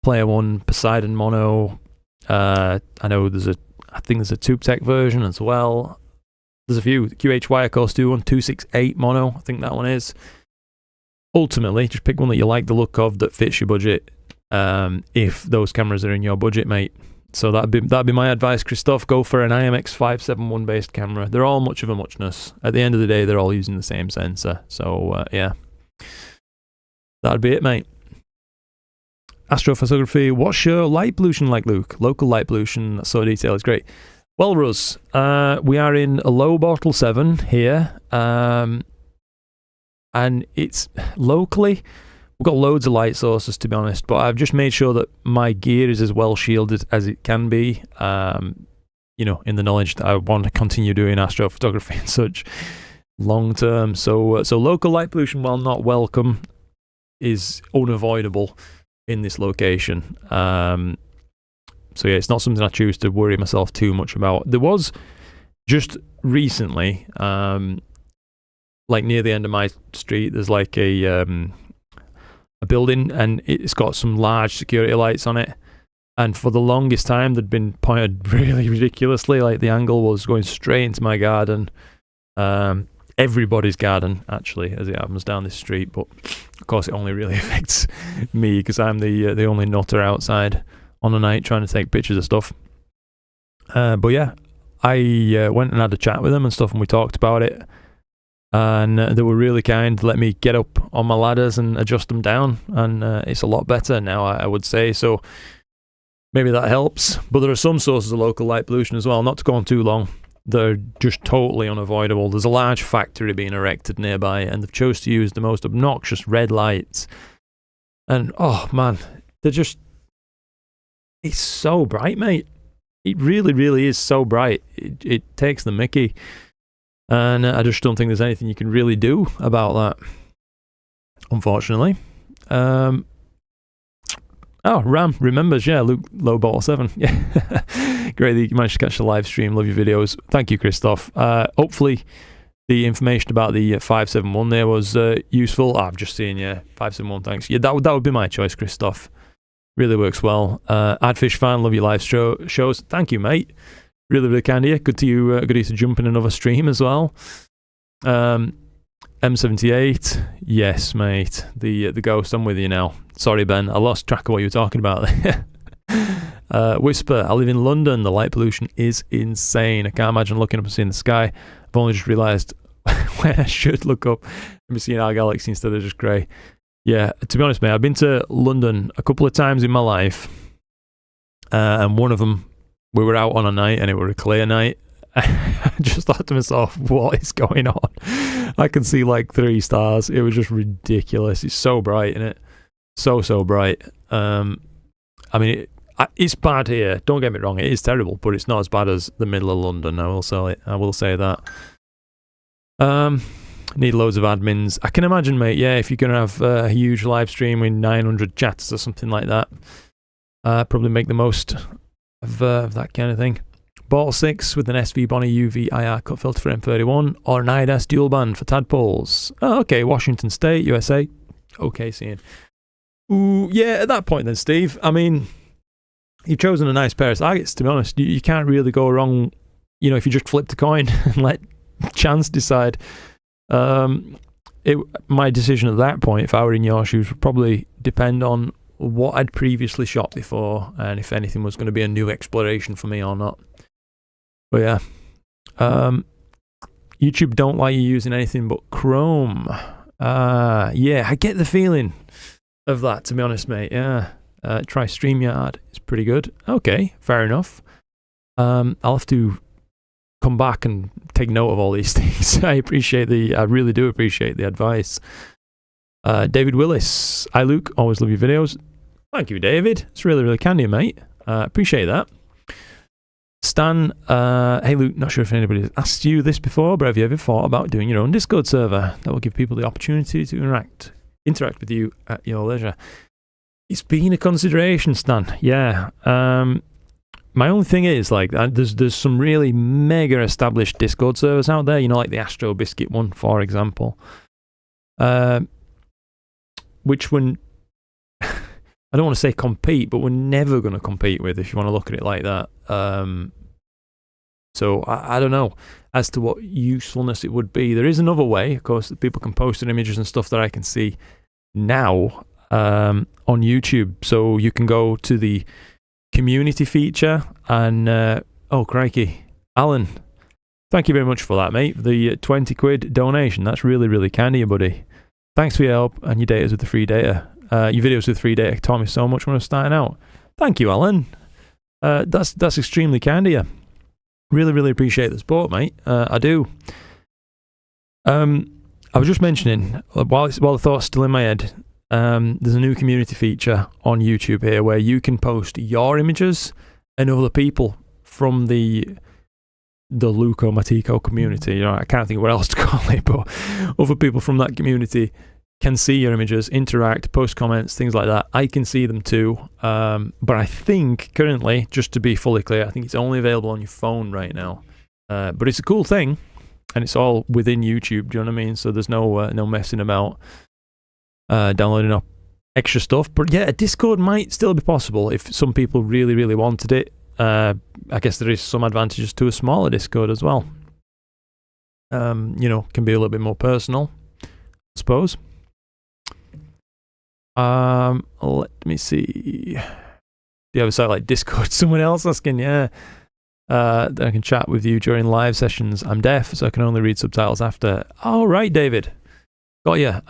Player One Poseidon mono. I know I think there's a TubeTech version as well. There's a few. QHY, of course, do one. 268 mono, I think that one is. Ultimately, just pick one that you like the look of that fits your budget, if those cameras are in your budget, mate. So that'd be my advice, Christoph. Go for an IMX571 based camera. They're all much of a muchness. At the end of the day, they're all using the same sensor. So, yeah. That'd be it, mate. Astrophotography, what's your light pollution like, Luke? Local light pollution, so detail is great. Well, Ruz, we are in a low bottle 7 here, and it's locally, we've got loads of light sources, to be honest, but I've just made sure that my gear is as well shielded as it can be, you know, in the knowledge that I want to continue doing astrophotography and such long term. So local light pollution, while not welcome, is unavoidable in this location. So yeah, it's not something I choose to worry myself too much about. There was just recently, like near the end of my street, there's like a building, and it's got some large security lights on it. And for the longest time, they'd been pointed really ridiculously. Like the angle was going straight into my garden, everybody's garden actually, as it happens down this street. But of course, it only really affects me because I'm the only nutter outside on a night trying to take pictures of stuff. But yeah, I went and had a chat with them and stuff, and we talked about it. And they were really kind to let me get up on my ladders and adjust them down, and it's a lot better now, I would say. So maybe that helps. But there are some sources of local light pollution as well, not to go on too long. They're just totally unavoidable. There's a large factory being erected nearby, and they've chose to use the most obnoxious red lights. And oh man, they're just, it's so bright, mate. It really, really is so bright. It takes the mickey. And I just don't think there's anything you can really do about that, unfortunately. Oh, Ram remembers, yeah, Luke, low bottle 7. Yeah, great that you managed to catch the live stream. Love your videos. Thank you, Christoph. Hopefully the information about the 571 there was useful. I've just seen, yeah, 571, thanks. Yeah, that would be my choice, Christoph. Really works well. Adfish fan, love your live shows. Thank you, mate. Really, really kind of you. Good to you to jump in another stream as well. M78, yes, mate. The Ghost, I'm with you now. Sorry, Ben, I lost track of what you were talking about there. Whisper, I live in London. The light pollution is insane. I can't imagine looking up and seeing the sky. I've only just realised when I should look up and be seeing our galaxy instead of just grey. Yeah, to be honest, mate, I've been to London a couple of times in my life, and one of them, we were out on a night and it was a clear night. I just thought to myself, what is going on? I can see like 3 stars. It was just ridiculous. It's so bright, isn't it? So bright. I mean, it's bad here. Don't get me wrong, it is terrible, but it's not as bad as the middle of London. I will say that. Need loads of admins. I can imagine, mate. Yeah, if you're gonna have a huge live stream with 900 chats or something like that, probably make the most of that kind of thing. Bottle 6 with an SV Bonnie UV IR cut filter for M31 or an IDAS dual band for tadpoles. Oh, okay, Washington State, USA. Okay, seeing. Ooh, yeah, at that point then, Steve, I mean, you've chosen a nice pair of targets, to be honest. You can't really go wrong, you know, if you just flipped a coin and let chance decide. My decision at that point, if I were in your shoes, would probably depend on what I'd previously shot before and if anything was going to be a new exploration for me or not. But yeah, YouTube don't like you using anything but Chrome. Yeah, I get the feeling of that, to be honest, mate. Yeah, try StreamYard. It's pretty good. Okay, fair enough. I'll have to come back and take note of all these things. I really do appreciate the advice. David Willis. Hi, Luke. Always love your videos. Thank you, David. It's really, really kind of you, mate. Appreciate that. Stan, hey Luke, not sure if anybody's asked you this before, but have you ever thought about doing your own Discord server that will give people the opportunity to interact with you at your leisure? It's been a consideration, Stan. Yeah. My only thing is, like, there's some really mega established Discord servers out there, you know, like the Astro Biscuit one, for example. Which when I don't want to say compete, but we're never going to compete with, if you want to look at it like that. So I don't know as to what usefulness it would be. There is another way, of course, that people can post images and stuff that I can see now on YouTube. So you can go to the community feature and, oh crikey, Alan, thank you very much for that, mate. The 20 quid donation. That's really, really kind of you, buddy. Thanks for your help and your datas with the free data. Your videos with free data taught me so much when I was starting out. Thank you, Alan. That's extremely kind of you. Really, really appreciate the support, mate. I do. I was just mentioning, while the thought's still in my head, there's a new community feature on YouTube here where you can post your images and other people from the Luco Matico community. You know, I can't think of what else to call it, but other people from that community can see your images, interact, post comments, things like that. I can see them too. But I think currently, just to be fully clear, I think it's only available on your phone right now. But it's a cool thing, and it's all within YouTube. Do you know what I mean? So there's no messing about downloading up extra stuff. But yeah, a Discord might still be possible if some people really, really wanted it. I guess there is some advantages to a smaller Discord as well. You know, can be a little bit more personal, I suppose. Let me see. Do you have a site like Discord? Someone else asking, yeah. Then I can chat with you during live sessions. I'm deaf, so I can only read subtitles after. Oh, right, David. Got you.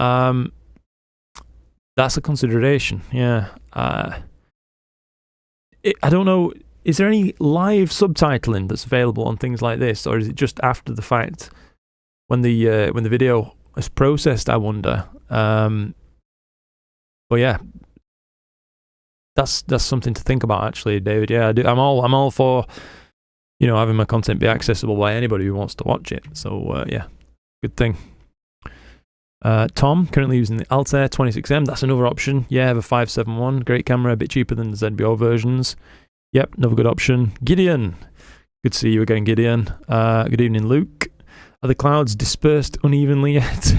That's a consideration, yeah. I don't know, is there any live subtitling that's available on things like this, or is it just after the fact when the video is processed, I wonder? But yeah, that's something to think about, actually, David. Yeah, I'm all for, you know, having my content be accessible by anybody who wants to watch it. So yeah, good thing. Tom, currently using the Altair 26M. That's another option. Yeah, I have a 571. Great camera, a bit cheaper than the ZBO versions. Yep, another good option. Gideon. Good to see you again, Gideon. Good evening, Luke. Are the clouds dispersed unevenly yet?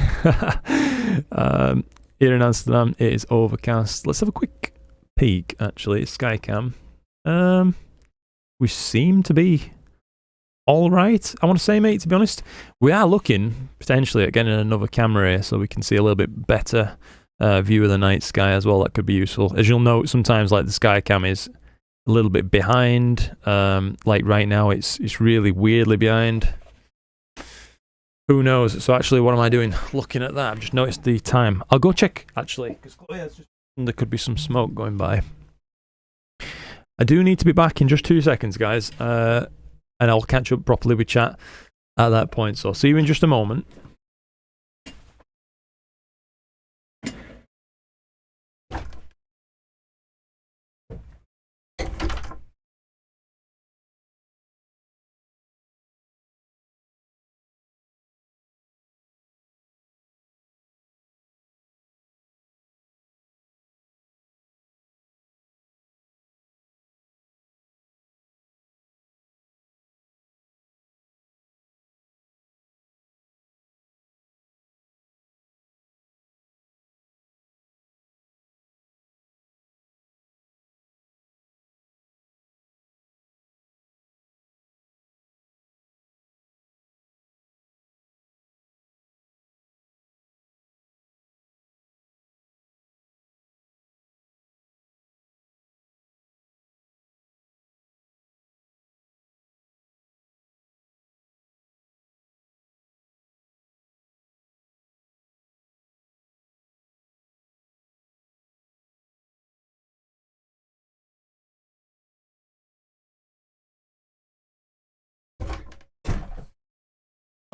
Here in Amsterdam, it is overcast. Let's have a quick peek, actually. Skycam. We seem to be all right, I want to say, mate, to be honest. We are looking potentially at getting another camera here so we can see a little bit better view of the night sky as well. That could be useful. As you'll note, sometimes like the sky cam is a little bit behind. Like right now, it's really weirdly behind. Who knows? So actually, what am I doing? Looking at that, I've just noticed the time. I'll go check, actually, because there could be some smoke going by. I do need to be back in just 2 seconds, guys. And I'll catch up properly with chat at that point. So see you in just a moment.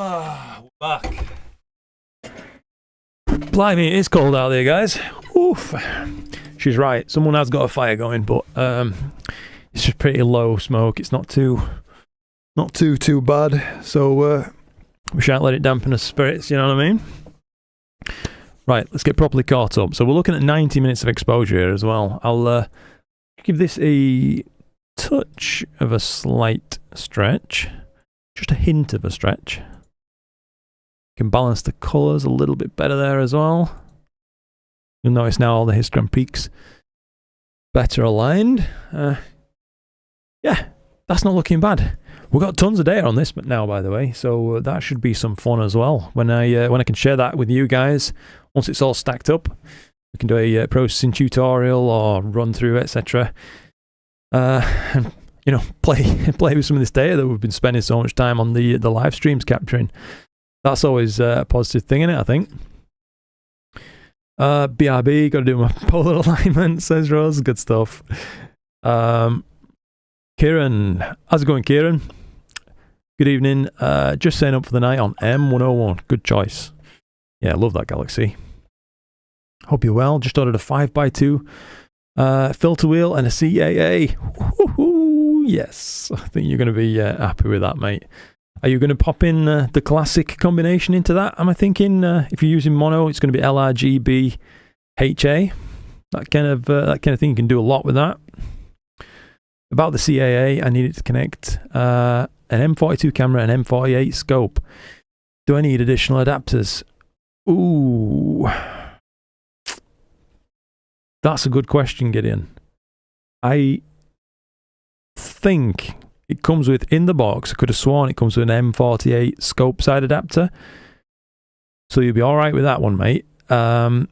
Ah, we're back. Blimey, it is cold out there, guys. Oof. She's right. Someone has got a fire going, but it's just pretty low smoke. It's not too bad. So we shan't let it dampen the spirits. You know what I mean? Right. Let's get properly caught up. So we're looking at 90 minutes of exposure here as well. I'll give this a touch of a slight stretch, just a hint of a stretch. Can balance the colours a little bit better there as well. You'll notice now all the histogram peaks better aligned. Yeah, that's not looking bad. We've got tons of data on this now, by the way, so that should be some fun as well. When I can share that with you guys, once it's all stacked up, we can do a processing tutorial or run through, etc. And you know, play with some of this data that we've been spending so much time on the live streams capturing. That's always a positive thing, isn't it, I think? BRB, got to do my polar alignment, says Rose. Good stuff. Kieran, how's it going, Kieran? Good evening. Just staying up for the night on M101. Good choice. Yeah, I love that galaxy. Hope you're well. Just ordered a 5x2 filter wheel and a CAA. Woo-hoo, yes, I think you're going to be happy with that, mate. Are you going to pop in the classic combination into that? Am I thinking if you're using mono, it's going to be LRGB HA. That kind of thing. You can do a lot with that. About the CAA, I need it to connect an M42 camera and M48 scope. Do I need additional adapters? Ooh, that's a good question, Gideon. I think it comes with, in the box, I could have sworn it comes with an M48 scope side adapter. So you'll be alright with that one, mate. I'm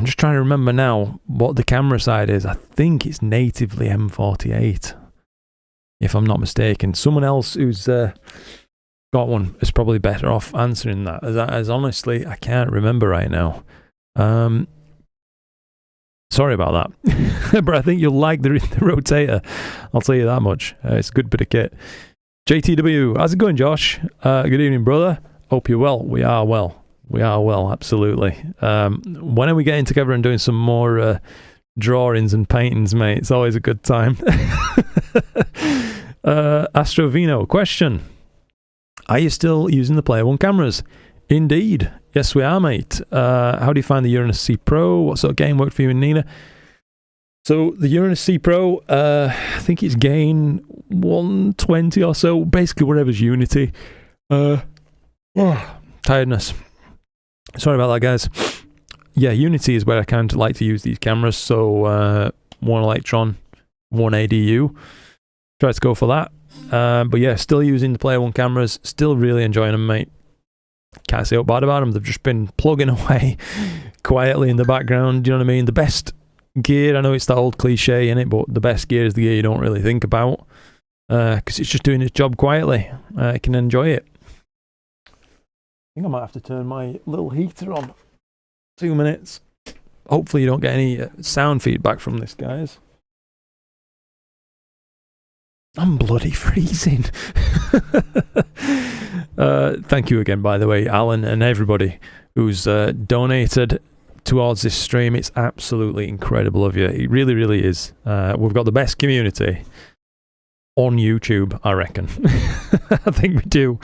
just trying to remember now what the camera side is. I think it's natively M48, if I'm not mistaken. Someone else who's got one is probably better off answering that, as honestly, I can't remember right now. Sorry about that. But I think you'll like the rotator. I'll tell you that much. It's a good bit of kit. JTW, how's it going, Josh? Good evening, brother. Hope you're well. We are well. We are well, absolutely. When are we getting together and doing some more drawings and paintings, mate? It's always a good time. Astrovino, question. Are you still using the Player One cameras? Indeed. Yes, we are, mate. How do you find the Uranus C Pro? What sort of game worked for you and Nina? So the Uranus C Pro, I think it's gain 120 or so. Basically, whatever's Unity. Tiredness. Sorry about that, guys. Yeah, Unity is where I kind of like to use these cameras. So one Electron, one ADU. try to go for that. But yeah, still using the Player One cameras, still really enjoying them, mate. Can't say out bad about them. They've just been plugging away quietly in the background. Do you know what I mean? The best gear, I know it's that old cliche in it, but the best gear is the gear you don't really think about, because it's just doing its job quietly. You can enjoy it. I think I might have to turn my little heater on. 2 minutes. Hopefully you don't get any sound feedback from this, guys. I'm bloody freezing. Thank you again, by the way, Alan, and everybody who's donated towards this stream. It's absolutely incredible of you. It really, really is. We've got the best community on YouTube, I reckon. I think we do.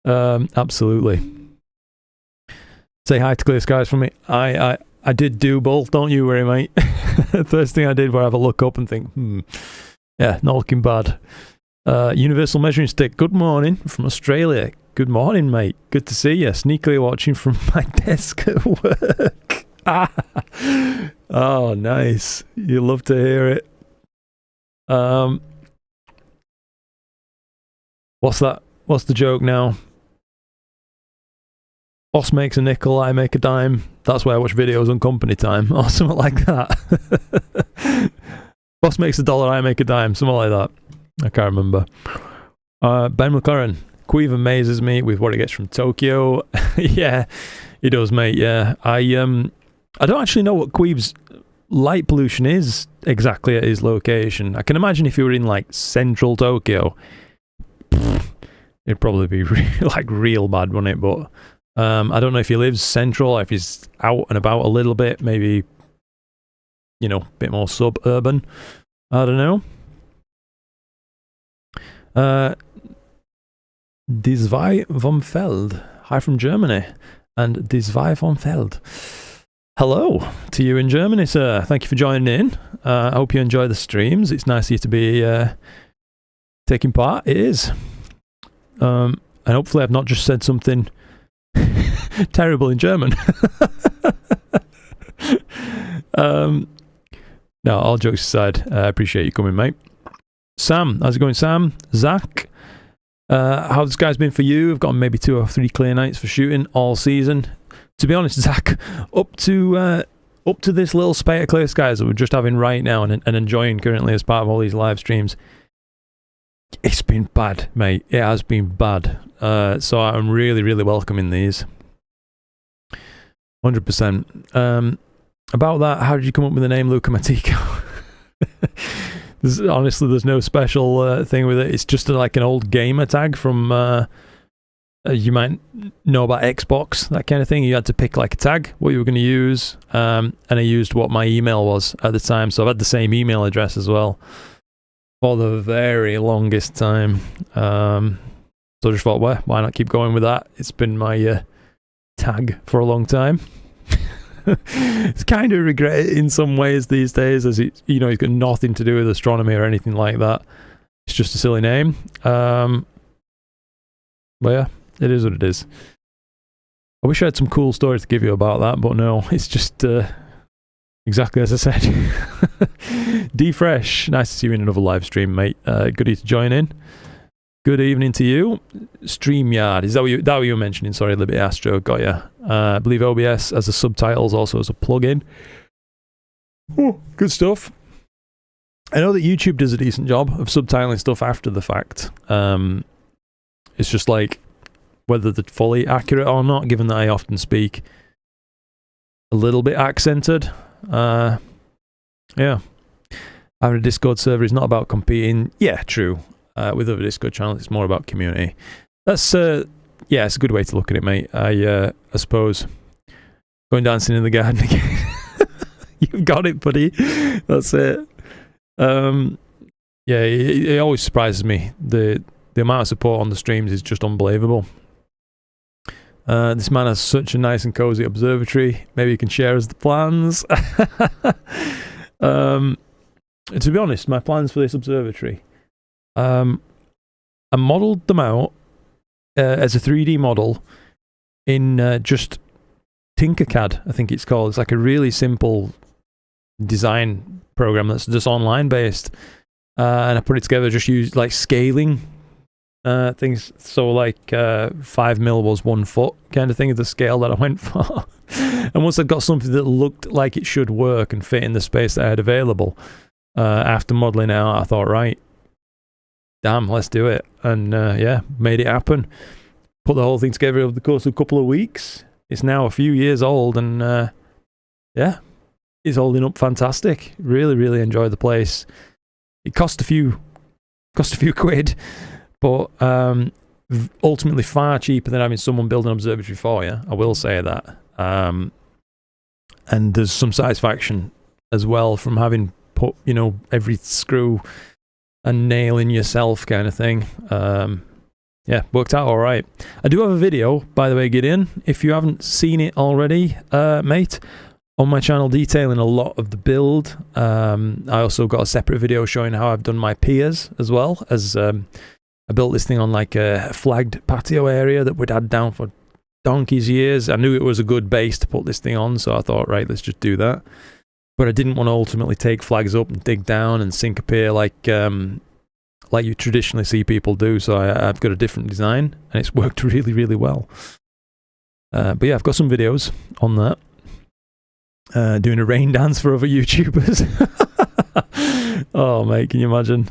Absolutely. Say hi to Clear Skies from me. I did do both, don't you worry, mate. First thing I did was have a look up and think, yeah, not looking bad. Universal Measuring Stick, good morning from Australia. Good morning, mate. Good to see you. Sneakily watching from my desk at work. Oh, nice. You love to hear it. What's that? What's the joke now? Boss makes a nickel, I make a dime. That's why I watch videos on company time, or something like that. Boss makes $1, I make a dime, something like that. I can't remember. Ben McLaren, Queeve amazes me with what he gets from Tokyo. Yeah, he does, mate. Yeah, I don't actually know what Queeve's light pollution is exactly at his location. I can imagine if you were in like central Tokyo, it'd probably be like real bad, wouldn't it? But I don't know if he lives central or if he's out and about a little bit, maybe, you know, a bit more suburban. I don't know. Disvai vom Feld. Hi from Germany. And Disvai vom Feld. Hello to you in Germany, sir. Thank you for joining in. I hope you enjoy the streams. It's nice of you to be taking part. It is. And hopefully I've not just said something terrible in German. No, all jokes aside, I appreciate you coming, mate. Sam, how's it going, Sam? Zach, how's this guy's been for you? I've got maybe 2 or 3 clear nights for shooting all season. To be honest, Zach, up to this little spate of clear skies that we're just having right now and enjoying currently as part of all these live streams, it's been bad, mate. It has been bad. So I'm really, really welcoming these. 100%. About that, how did you come up with the name Luca Matico? Honestly, there's no special thing with it. It's just like an old gamer tag from, you might know about Xbox, that kind of thing. You had to pick like a tag, what you were going to use, and I used what my email was at the time. So I've had the same email address as well for the very longest time. So I just thought, well, why not keep going with that? It's been my tag for a long time. It's kind of regret it in some ways these days, as it, you know, it's got nothing to do with astronomy or anything like that. It's just a silly name. But yeah, it is what it is. I wish I had some cool stories to give you about that, but no, it's just exactly as I said. D-Fresh, nice to see you in another live stream, mate. Goodie to join in. Good evening to you. StreamYard, is that what you were mentioning? Sorry, Liberty Astro, got ya. I believe OBS as the subtitles, also as a plugin. Oh, good stuff. I know that YouTube does a decent job of subtitling stuff after the fact. It's just like whether they're fully accurate or not, given that I often speak a little bit accented. Yeah. Having a Discord server is not about competing. Yeah, true. With other Discord channels, it's more about community. That's yeah, it's a good way to look at it, mate. I suppose going dancing in the garden again. You've got it, buddy. That's it. Yeah, it always surprises me. The amount of support on the streams is just unbelievable. This man has such a nice and cozy observatory. Maybe you can share us the plans. To be honest, my plans for this observatory, I modelled them out as a 3D model in just Tinkercad, I think it's called. It's like a really simple design program that's just online based. and I put it together, just used like scaling things. So like 5mm was 1 foot kind of thing of the scale that I went for. And once I got something that looked like it should work and fit in the space that I had available, after modeling out, I thought, right, damn, let's do it. And yeah, made it happen. Put the whole thing together over the course of a couple of weeks. It's now a few years old, and yeah, it's holding up fantastic. Really, really enjoy the place. It cost a few quid, but ultimately far cheaper than having someone build an observatory for you. I will say that. And there's some satisfaction as well from having put, you know, every screw and nail in yourself kind of thing. Yeah, worked out all right. I do have a video, by the way, Gideon, if you haven't seen it already, mate, on my channel detailing a lot of the build. I also got a separate video showing how I've done my piers as well, as I built this thing on like a flagged patio area that we'd had down for donkey's years. I knew it was a good base to put this thing on, so I thought, right, let's just do that. But I didn't want to ultimately take flags up and dig down and sink a pier like you traditionally see people do, so I've got a different design, and it's worked really, really well. But yeah, I've got some videos on that. Doing a rain dance for other YouTubers. Oh, mate, can you imagine?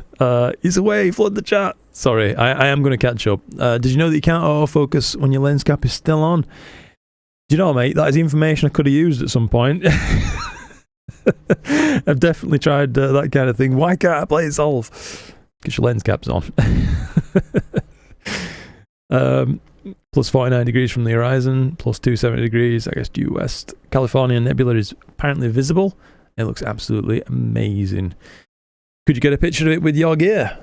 He's away, flood the chat. Sorry, I am going to catch up. Did you know that you can't autofocus when your lens cap is still on? Do you know, mate, that is information I could have used at some point. I've definitely tried that kind of thing. Why can't I play Solve? Because your lens cap's on. Plus 49 degrees from the horizon, plus 270 degrees, I guess, due west. California nebula is apparently visible. It looks absolutely amazing. Could you get a picture of it with your gear?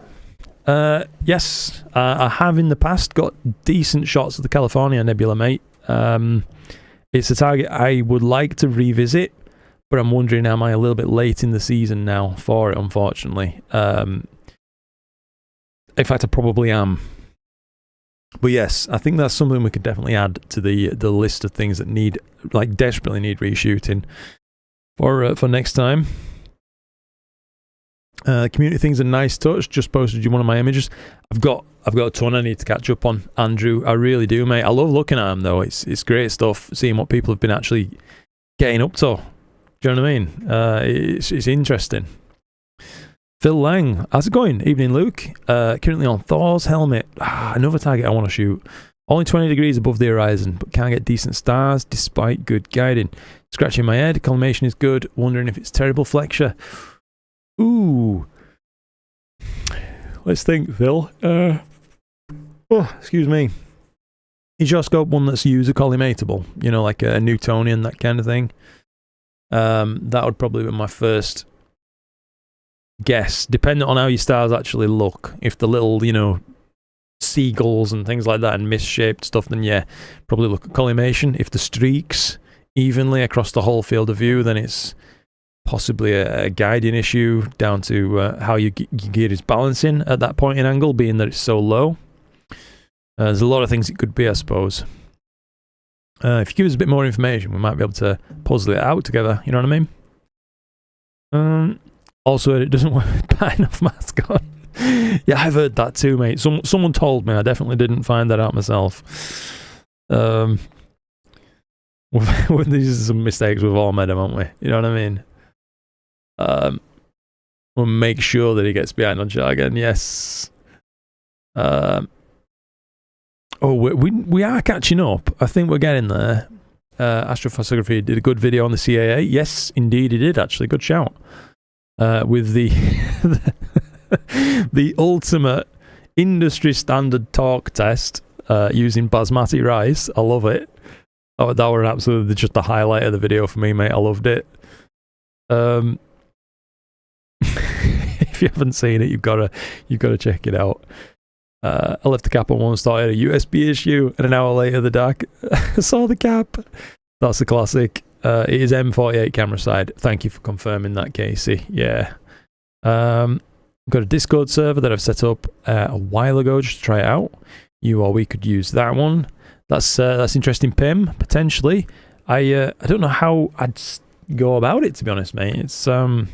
Yes, I have in the past got decent shots of the California nebula, mate. It's a target I would like to revisit, but I'm wondering, am I a little bit late in the season now for it, unfortunately. In fact, I probably am. But yes, I think that's something we could definitely add to the list of things that need, like, desperately need reshooting for next time. Community things a nice touch. Just posted you one of my images. I've got a ton I need to catch up on, Andrew. I really do, mate. I love looking at them though. It's great stuff. Seeing what people have been actually getting up to. Do you know what I mean? It's interesting. Phil Lang, how's it going? Evening, Luke. Currently on Thor's helmet. Another target I want to shoot. Only 20 degrees above the horizon, but can't get decent stars despite good guiding. Scratching my head. Collimation is good. Wondering if it's terrible flexure. Ooh. Let's think, Phil. Excuse me. Is your scope one that's user collimatable? You know, like a Newtonian, that kind of thing? That would probably be my first guess, depending on how your stars actually look. If the little, you know, seagulls and things like that and misshaped stuff, then yeah, probably look at collimation. If the streaks evenly across the whole field of view, then it's possibly a guiding issue down to how your gear is balancing at that point in angle, being that it's so low. There's a lot of things it could be, I suppose. If you give us a bit more information, we might be able to puzzle it out together, you know what I mean? Also, it doesn't work with bad enough mascot. Yeah, I've heard that too, mate. Someone told me. I definitely didn't find that out myself. These are some mistakes we've all made, haven't we? You know what I mean? We'll make sure that he gets behind on jargon. Yes. We are catching up. I think we're getting there. Astrophotography did a good video on the CAA. Yes, indeed, he did. Actually, good shout. With the the ultimate industry standard talk test using basmati rice. I love it. Oh, that were absolutely just the highlight of the video for me, mate. I loved it. If you haven't seen it, you've got to check it out. I left the cap on one, started a USB issue, and an hour later the DAC saw the cap. That's a classic. It is M48 camera side. Thank you for confirming that, Casey. Yeah. I've got a Discord server that I've set up a while ago just to try it out. You or we could use that one. That's interesting, Pim, potentially. I don't know how I'd go about it, to be honest, mate. It's probably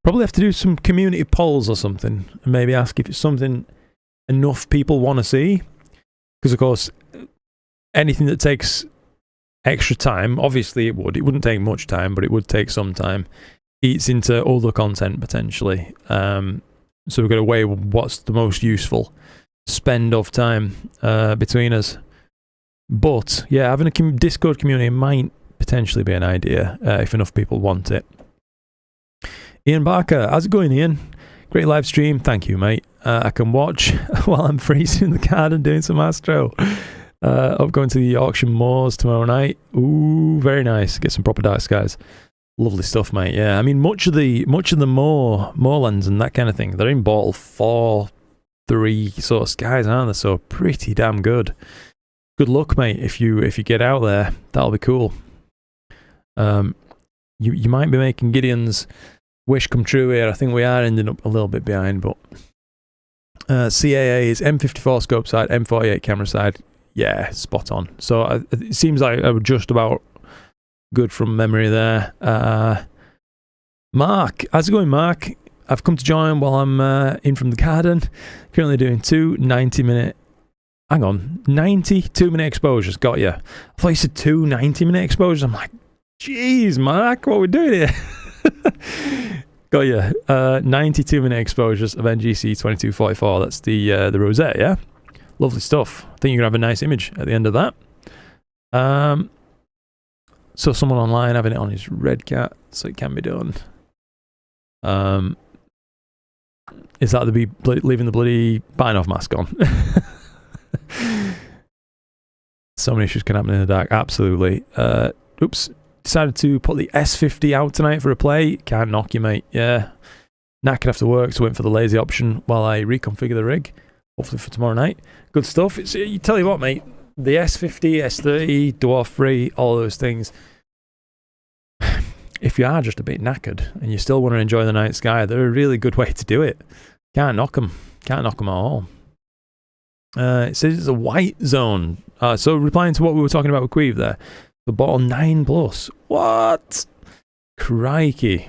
Probably have to do some community polls or something, and maybe ask if it's something enough people want to see. Because of course, anything that takes extra time, obviously it wouldn't take much time, but it would take some time, eats into other content potentially. So we've got to weigh what's the most useful spend of time between us. But yeah, having a Discord community might potentially be an idea if enough people want it. Ian Barker, how's it going, Ian? Great live stream, thank you, mate. I can watch while I'm freezing in the garden doing some Astro. Up going to the Yorkshire Moors tomorrow night. Ooh, very nice. Get some proper dark skies. Lovely stuff, mate. Yeah, I mean, much of the moorlands and that kind of thing, they're in bottle 4, 3 sort of skies, aren't they? So pretty damn good. Good luck, mate. If you get out there, that'll be cool. You might be making Gideon's wish come true here. I think we are ending up a little bit behind, but CAA is M54 scope side, M48 camera side. Yeah, spot on. So it seems like I was just about good from memory there. Mark, how's it going, Mark? I've come to join while I'm in from the garden. Currently doing 2 92-minute exposures. Got you. I thought you said 2 90-minute exposures. I'm like, jeez, Mark, what are we doing here? Got you. 92-minute exposures of NGC 2244. That's the rosette, yeah? Lovely stuff. I think you're going to have a nice image at the end of that. So someone online having it on his red cat, so it can be done. Is that leaving the bloody bind off mask on? So many issues can happen in the dark. Absolutely. Oops. Decided to put the S50 out tonight for a play. Can't knock you, mate. Yeah. Knackered after work, so went for the lazy option while I reconfigure the rig. Hopefully for tomorrow night. Good stuff. You tell you what, mate. The S50, S30, Dwarf 3, all those things. If you are just a bit knackered and you still want to enjoy the night sky, they're a really good way to do it. Can't knock them. Can't knock them at all. It says it's a white zone. So replying to what we were talking about with Queeve there. The bottle 9+. What? Crikey.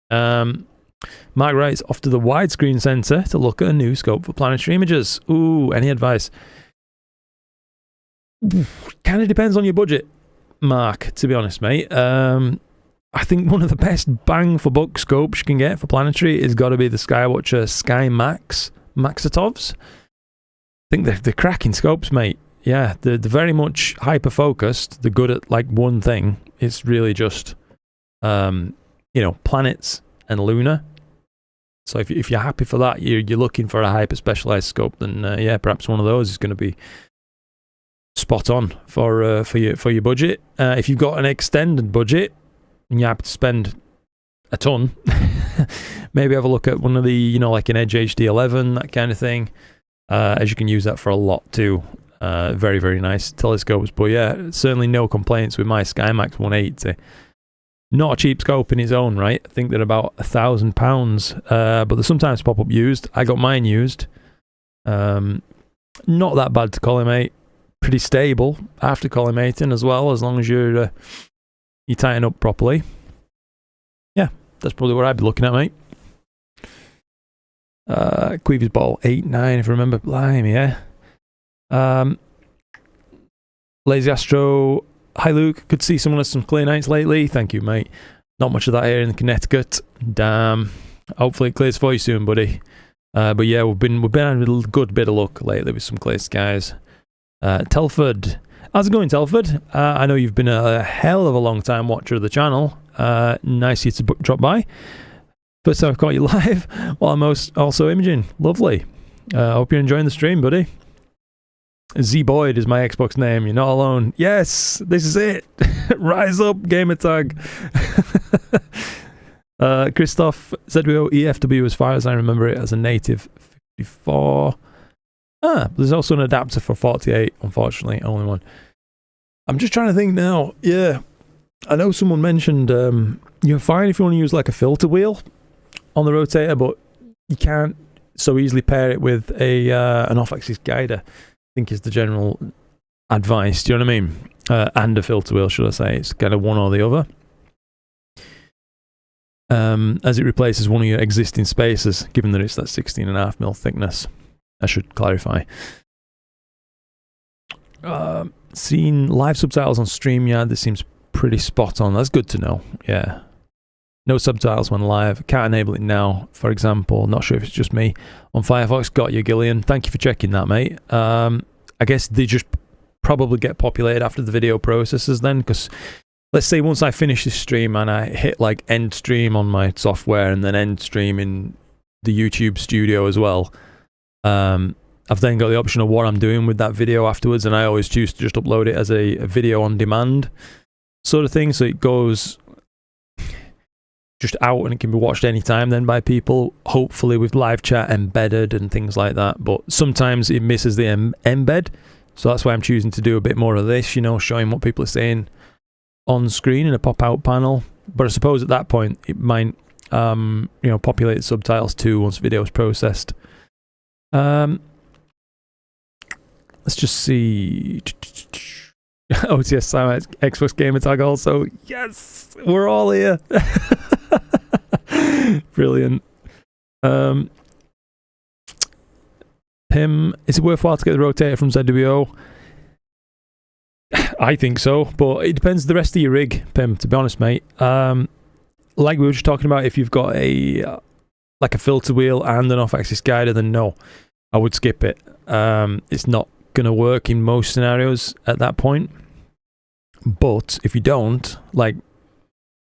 Mark writes, off to the widescreen centre to look at a new scope for planetary images. Ooh, any advice? Kind of depends on your budget, Mark, to be honest, mate. I think one of the best bang for buck scopes you can get for planetary is got to be the Skywatcher Sky Max Maxitovs. I think they're cracking scopes, mate. Yeah, they're very much hyper focused. They're good at like one thing. It's really just planets and lunar. So if you're happy for that, you're looking for a hyper specialized scope, then yeah, perhaps one of those is going to be spot on for your budget. If you've got an extended budget and you're happy to spend a ton, maybe have a look at one of the like an Edge HD11, that kind of thing, as you can use that for a lot too. Very, very nice telescopes. But yeah, certainly no complaints with my SkyMax 180. Not a cheap scope in its own right. I think they're about £1,000, but they sometimes pop up used. I got mine used. Not that bad to collimate. Pretty stable after collimating as well, as long as you tighten up properly. Yeah, that's probably what I'd be looking at, mate. Queevy's bottle 8.9, if I remember. Blimey, yeah. Lazy Astro, hi Luke, good to see someone has some clear nights lately. Thank you, mate. Not much of that here in Connecticut. Damn. Hopefully it clears for you soon, buddy. But yeah, we've been having a good bit of luck lately with some clear skies. Telford, how's it going, Telford? I know you've been a hell of a long time watcher of the channel. Nice of you to drop by. First time I've caught you live while I'm also imaging. Lovely. Hope you're enjoying the stream, buddy. Z Boyd is my Xbox name. You're not alone. Yes, this is it. Rise up, gamer tag. Christoph ZWO EFW, as far as I remember it, as a native 54. There's also an adapter for 48. Unfortunately, only one. I'm just trying to think now. Yeah, I know someone mentioned you're fine if you want to use like a filter wheel on the rotator, but you can't so easily pair it with an off-axis guider. I think is the general advice. Do you know what I mean? And a filter wheel, should I say? It's kind of one or the other. as it replaces one of your existing spacers, given that it's that 16.5mm thickness. I should clarify. Seeing live subtitles on StreamYard, this seems pretty spot on. That's good to know. Yeah. No subtitles when live. Can't enable it now, for example. Not sure if it's just me. On Firefox, got you, Gillian. Thank you for checking that, mate. I guess they just probably get populated after the video processes then, because let's say once I finish this stream and I hit like end stream on my software and then end stream in the YouTube studio as well, I've then got the option of what I'm doing with that video afterwards, and I always choose to just upload it as a video on demand sort of thing, so it goes just out and it can be watched anytime then by people, hopefully with live chat embedded and things like that. But sometimes it misses the embed, so that's why I'm choosing to do a bit more of this, you know, showing what people are saying on screen in a pop-out panel. But I suppose at that point it might you know, populate subtitles too once video is processed. Let's just see. OTS Simon Xbox Gamer Tag also. Yes, we're all here. Brilliant. Pim, is it worthwhile to get the rotator from ZWO? I think so, but it depends the rest of your rig, Pim, to be honest, mate. Like we were just talking about, if you've got a like a filter wheel and an off-axis guider, then no, I would skip it. It's not going to work in most scenarios at that point. But if you don't, like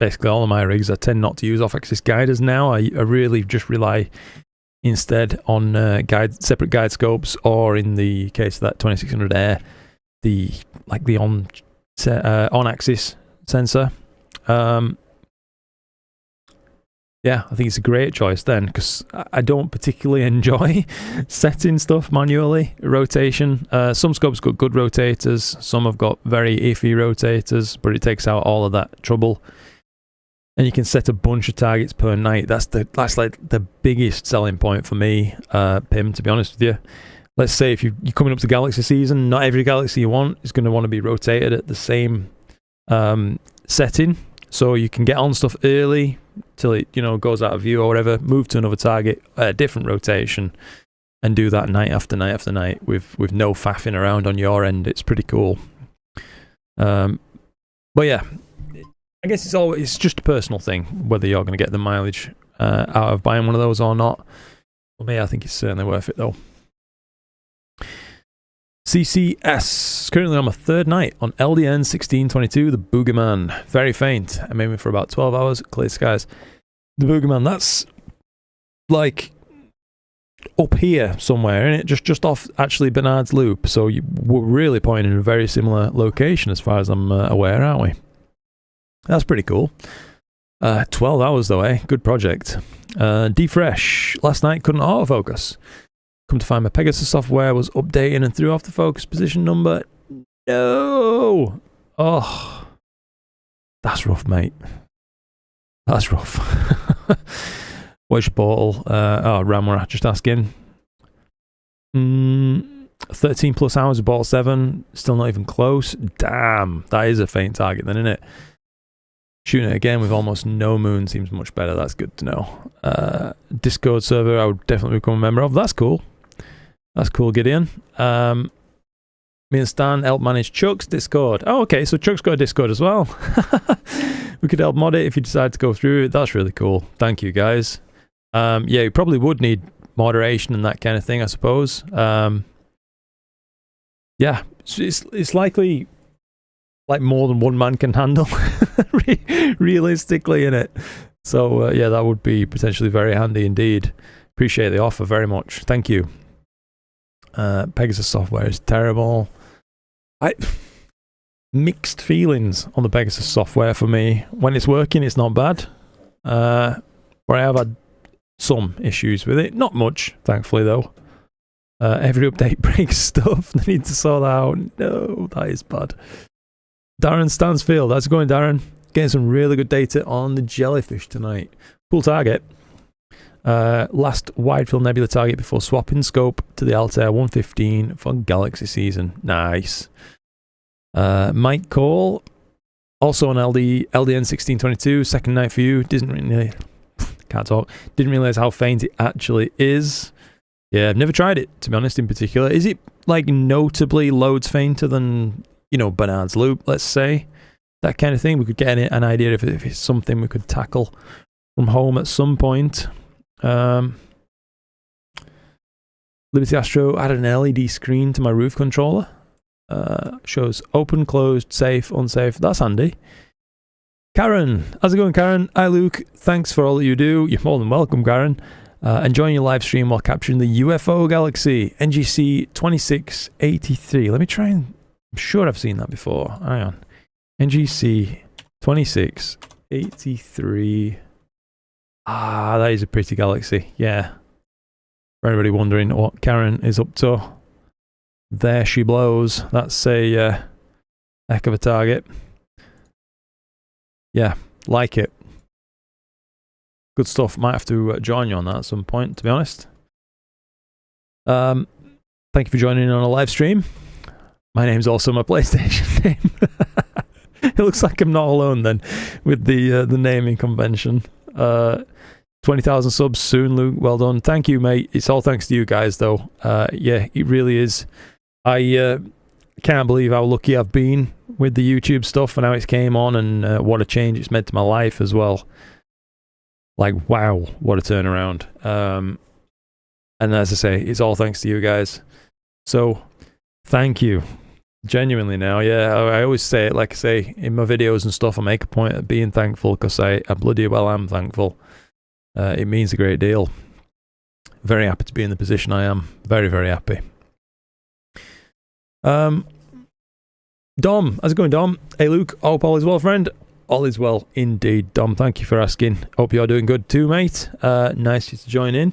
basically all of my rigs, I tend not to use off-axis guiders now. I really just rely instead on separate guide scopes, or in the case of that 2600 Air, the on-axis sensor. Yeah, I think it's a great choice then, because I don't particularly enjoy setting stuff manually. Rotation. Some scopes got good rotators, some have got very iffy rotators, but it takes out all of that trouble. And you can set a bunch of targets per night. That's like the biggest selling point for me, Pim, to be honest with you. Let's say if you're coming up to galaxy season, not every galaxy you want is going to want to be rotated at the same setting. So you can get on stuff early till it, you know, goes out of view or whatever, move to another target at a different rotation, and do that night after night after night with no faffing around on your end. It's pretty cool. But yeah, I guess it's just a personal thing whether you're going to get the mileage out of buying one of those or not. For me, I think it's certainly worth it though. CCS, currently on my third night on LDN 1622, the Boogeyman. Very faint. I'm aiming for about 12 hours, clear skies. The Boogeyman, that's like up here somewhere, isn't it? Just off actually Bernard's Loop. So we're really pointing in a very similar location as far as I'm aware, aren't we? That's pretty cool. 12 hours though, eh? Good project. Defresh. Last night couldn't autofocus. Come to find my Pegasus software was updating and threw off the focus position number. No! Oh. That's rough, mate. That's rough. Where's your portal? Ramwara just asking. 13 plus hours of ball 7. Still not even close. Damn. That is a faint target then, isn't it? Shooting it again with almost no moon seems much better. That's good to know. Discord server I would definitely become a member of. That's cool. That's cool, Gideon. Me and Stan help manage Chuck's Discord. Oh, okay, so Chuck's got a Discord as well. We could help mod it if you decide to go through it. That's really cool. Thank you, guys. Yeah, you probably would need moderation and that kind of thing, I suppose. Yeah, it's likely like more than one man can handle realistically in it. So yeah, that would be potentially very handy indeed. Appreciate the offer very much. Thank you. Pegasus software is terrible. Mixed feelings on the Pegasus software for me. When it's working, it's not bad. But I have had some issues with it. Not much, thankfully, though. Every update breaks stuff. They need to sort that out. No, that is bad. Darren Stansfield. How's it going, Darren? Getting some really good data on the jellyfish tonight. Cool target. Last wide field nebula target before swapping scope to the Altair 115 for galaxy season. Nice. Mike Cole, also on LDN 1622, second night for you. Didn't can't talk. Didn't realize how faint it actually is. Yeah, I've never tried it, to be honest, in particular. Is it, like, notably loads fainter than, you know, Bernard's Loop, let's say? That kind of thing. We could get an idea if it's something we could tackle from home at some point. Liberty Astro added an LED screen to my roof controller. Shows open, closed, safe, unsafe. That's handy. Karen, how's it going, Karen? Hi, Luke. Thanks for all that you do. You're more than welcome, Karen. Enjoying your live stream while capturing the UFO galaxy, NGC 2683. Let me try and... I'm sure I've seen that before. Hang on. NGC 2683. Ah, that is a pretty galaxy. Yeah. For anybody wondering what Karen is up to, there she blows. That's a heck of a target. Yeah, like it. Good stuff. Might have to join you on that at some point, to be honest. Thank you for joining in on a live stream. My name's also my PlayStation name. It looks like I'm not alone then with the naming convention. 20,000 subs soon, Luke. Well done. Thank you, mate. It's all thanks to you guys, though. Yeah, it really is. I can't believe how lucky I've been with the YouTube stuff and how it's came on, and what a change it's made to my life as well. Like, wow, what a turnaround. And as I say, it's all thanks to you guys. So, thank you. Genuinely now, yeah. I always say it, like I say, in my videos and stuff, I make a point of being thankful, because I bloody well am thankful. It means a great deal. Very happy to be in the position I am. Very, very happy. Dom, how's it going, Dom? Hey, Luke, hope all is well, friend. All is well indeed, Dom. Thank you for asking. Hope you're doing good too, mate. Nice to join in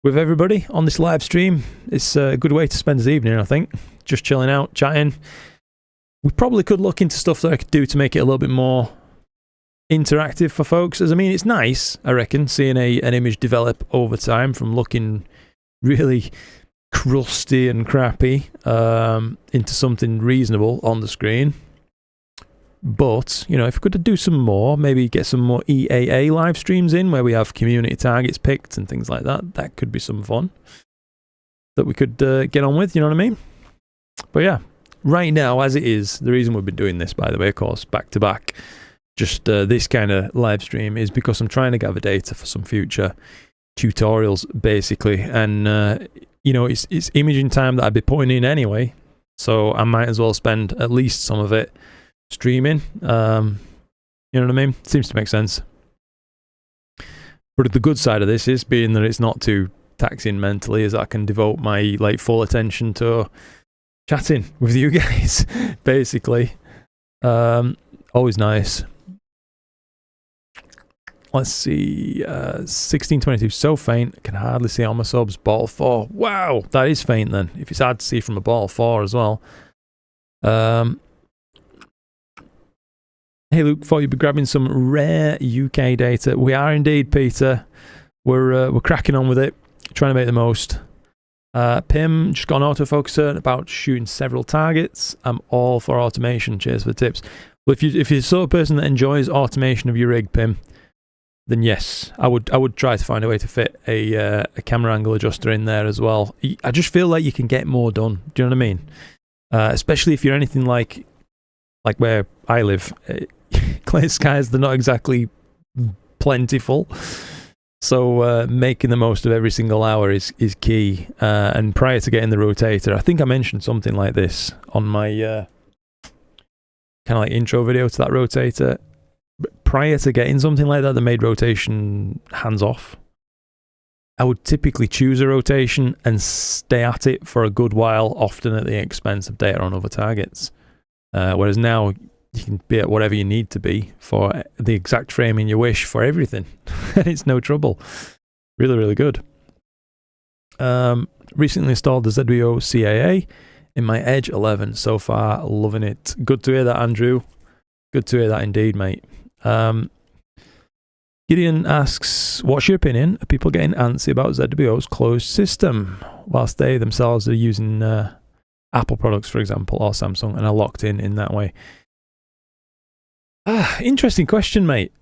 with everybody on this live stream. It's a good way to spend this evening, I think. Just chilling out, chatting. We probably could look into stuff that I could do to make it a little bit more interactive for folks. As I mean, it's nice, I reckon, seeing an image develop over time from looking really crusty and crappy into something reasonable on the screen. But, you know, if we could do some more, maybe get some more EAA live streams in where we have community targets picked and things like that, that could be some fun that we could get on with, you know what I mean? But yeah, right now, as it is, the reason we've been doing this, by the way, of course, back to back, just this kind of live stream, is because I'm trying to gather data for some future tutorials, basically. And, you know, it's imaging time that I'd be putting in anyway, so I might as well spend at least some of it streaming. You know what I mean? Seems to make sense. But the good side of this is, being that it's not too taxing mentally, is I can devote my full attention to chatting with you guys, basically. Always nice. Let's see. 1622, so faint, I can hardly see on my subs. Ball 4. Wow, that is faint then, if it's hard to see from a ball 4 as well. Hey Luke, thought you'd be grabbing some rare UK data. We are indeed, Peter. We're cracking on with it, trying to make the most. Pim just got an autofocuser about shooting several targets. I'm all for automation. Cheers for the tips. Well, if you're the sort of person that enjoys automation of your rig, Pim, then yes, I would try to find a way to fit a camera angle adjuster in there as well. I just feel like you can get more done. Do you know what I mean? Especially if you're anything like where I live. Clear skies, they're not exactly plentiful. So making the most of every single hour is key. And prior to getting the rotator, I think I mentioned something like this on my kind of like intro video to that rotator. Prior to getting something like that made rotation hands off, I would typically choose a rotation and stay at it for a good while, often at the expense of data on other targets. Whereas now you can be at whatever you need to be for the exact framing you wish for everything. It's no trouble. Really, really good. Recently installed the ZWO CAA in my Edge 11. So far, loving it. Good to hear that, Andrew. Good to hear that indeed, mate. Gideon asks, what's your opinion of people getting antsy about ZWO's closed system whilst they themselves are using Apple products, for example, or Samsung, and are locked in that way? Interesting question, mate.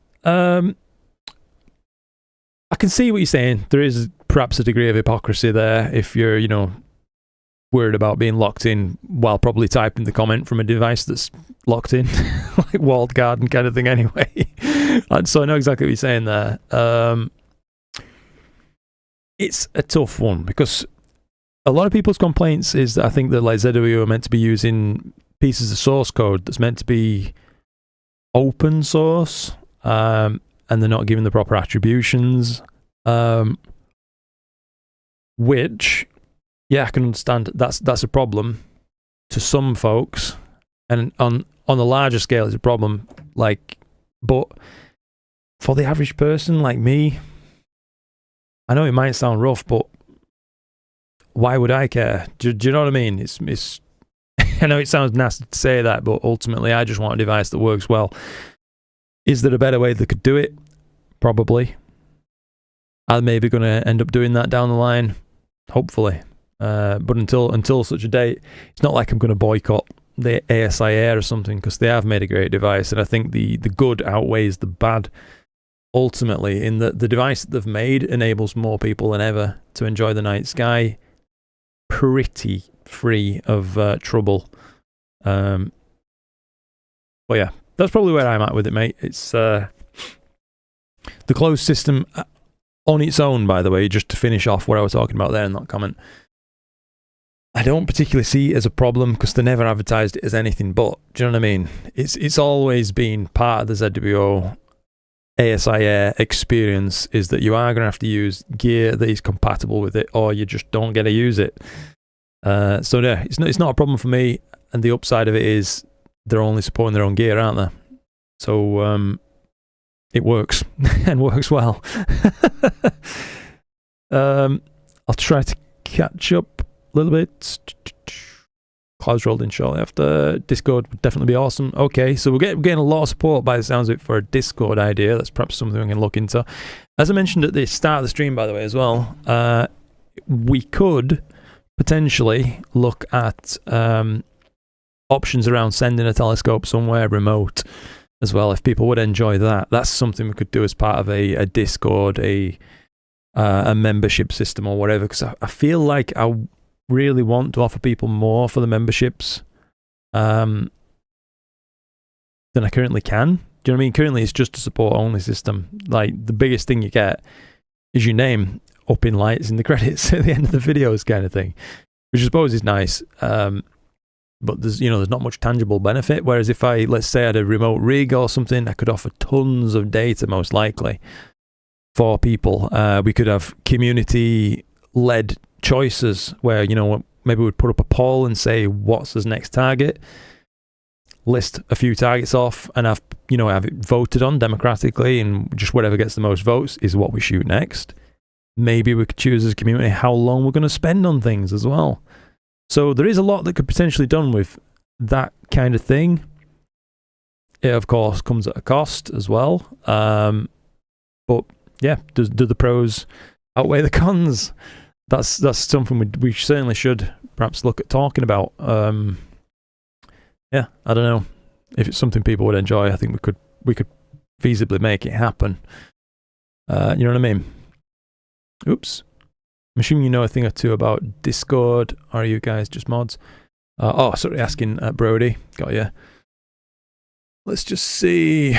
can see what you're saying. There is perhaps a degree of hypocrisy there if you're, you know, worried about being locked in while probably typing the comment from a device that's locked in, like walled garden kind of thing anyway. So I know exactly what you're saying there. It's a tough one because a lot of people's complaints is that I think that like ZWO are meant to be using pieces of source code that's meant to be open source, and they're not given the proper attributions, which, yeah, I can understand that's a problem to some folks, and on the larger scale it's a problem, like, but for the average person like me, I know it might sound rough, but why would I care? Do you know what I mean? It's I know it sounds nasty to say that, but ultimately I just want a device that works well. Is there a better way they could do it? Probably. I'm maybe going to end up doing that down the line, hopefully. But until such a date, it's not like I'm going to boycott the ASI Air or something, because they have made a great device, and I think the good outweighs the bad. Ultimately, in the device that they've made enables more people than ever to enjoy the night sky pretty free of trouble. But yeah, that's probably where I'm at with it, mate. It's the closed system on its own, by the way, just to finish off what I was talking about there in that comment. I don't particularly see it as a problem because they never advertised it as anything but. Do you know what I mean? It's always been part of the ZWO ASI Air experience, is that you are going to have to use gear that is compatible with it, or you just don't get to use it. So yeah, it's not a problem for me, and the upside of it is they're only supporting their own gear, aren't they? So it works and works well. I'll try to catch up a little bit. Clouds rolled in shortly after. Discord would definitely be awesome. Okay, so we're getting a lot of support by the sounds of it for a Discord idea. That's perhaps something we can look into. As I mentioned at the start of the stream, by the way, as well, we could potentially look at options around sending a telescope somewhere remote as well, if people would enjoy that. That's something we could do as part of a Discord, a membership system or whatever, because I feel like I really want to offer people more for the memberships than I currently can. Do you know what I mean? Currently it's just a support only system. Like, the biggest thing you get is your name up in lights in the credits at the end of the videos kind of thing, which I suppose is nice. But there's not much tangible benefit. Whereas if let's say I had a remote rig or something, I could offer tons of data, most likely, for people. We could have community-led choices where, maybe we'd put up a poll and say, what's his next target? List a few targets off and have it voted on democratically, and just whatever gets the most votes is what we shoot next. Maybe we could choose as a community how long we're going to spend on things as well. So there is a lot that could potentially be done with that kind of thing. It, of course, comes at a cost as well. But yeah, do the pros outweigh the cons? That's something we certainly should perhaps look at talking about. Yeah, I don't know if it's something people would enjoy. I think we could feasibly make it happen. You know what I mean? Oops. I'm assuming you know a thing or two about Discord. Are you guys just mods? Sorry, asking Brody. Got you. Let's just see.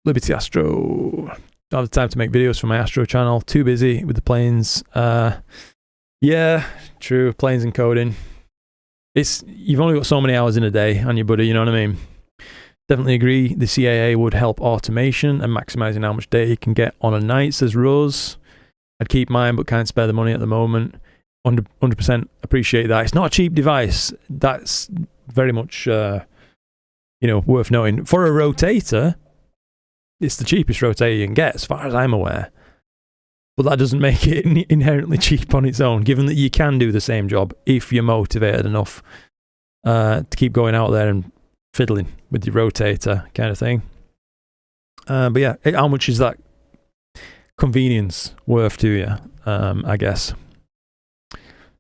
Liberty Astro. Don't have the time to make videos for my Astro channel. Too busy with the planes. Yeah, true. Planes and coding. You've only got so many hours in a day on your buddy, you know what I mean? Definitely agree. The CAA would help automation and maximizing how much data you can get on a night, says Rose. I'd keep mine, but can't spare the money at the moment. 100% appreciate that. It's not a cheap device. That's very much, worth noting. For a rotator, it's the cheapest rotator you can get, as far as I'm aware. But that doesn't make it inherently cheap on its own, given that you can do the same job if you're motivated enough to keep going out there and fiddling with your rotator kind of thing. But yeah, how much is that convenience worth to you, I guess?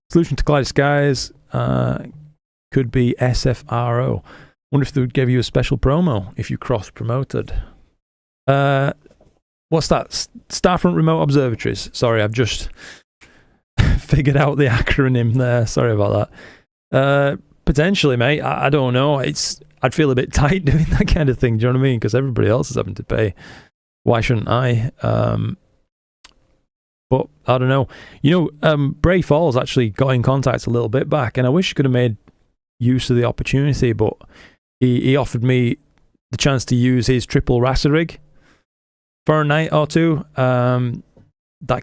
Solution to cloudy skies could be SFRO. Wonder if they would give you a special promo if you cross-promoted. What's that? Starfront Remote Observatories. Sorry, I've just figured out the acronym there. Sorry about that. Potentially, mate. I don't know. I'd feel a bit tight doing that kind of thing. Do you know what I mean? Because everybody else is having to pay. Why shouldn't I? But I don't know. You know, Bray Falls actually got in contact a little bit back, and I wish he could have made use of the opportunity, but he offered me the chance to use his triple Rasa rig for a night or two, that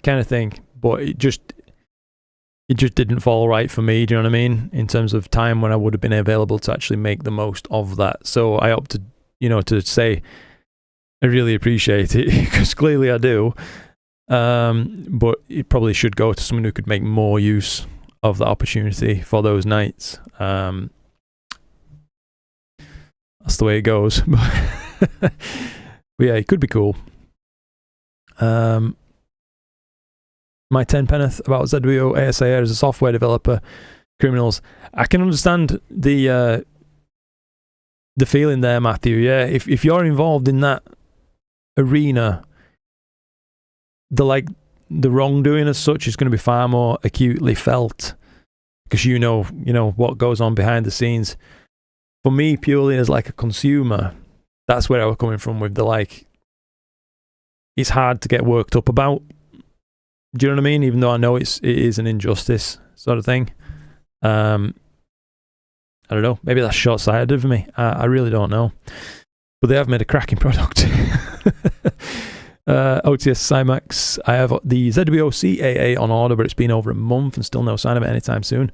kind of thing. But it just didn't fall right for me, do you know what I mean? In terms of time when I would have been available to actually make the most of that. So I opted, to say I really appreciate it, because clearly I do. But it probably should go to someone who could make more use of the opportunity for those nights. That's the way it goes. But yeah, it could be cool. My 10 penneth about ZWO ASAR as a software developer, criminals. I can understand the feeling there, Matthew. Yeah, if you're involved in that arena, the wrongdoing as such is going to be far more acutely felt, because you know what goes on behind the scenes. For me, purely as like a consumer, that's where I was coming from with the it's hard to get worked up about. Do you know what I mean? Even though I know it is an injustice sort of thing. I don't know. Maybe that's short-sighted of me. I really don't know. But they have made a cracking product. OTS Cymax. I have the ZWO CAA on order, but it's been over a month and still no sign of it anytime soon.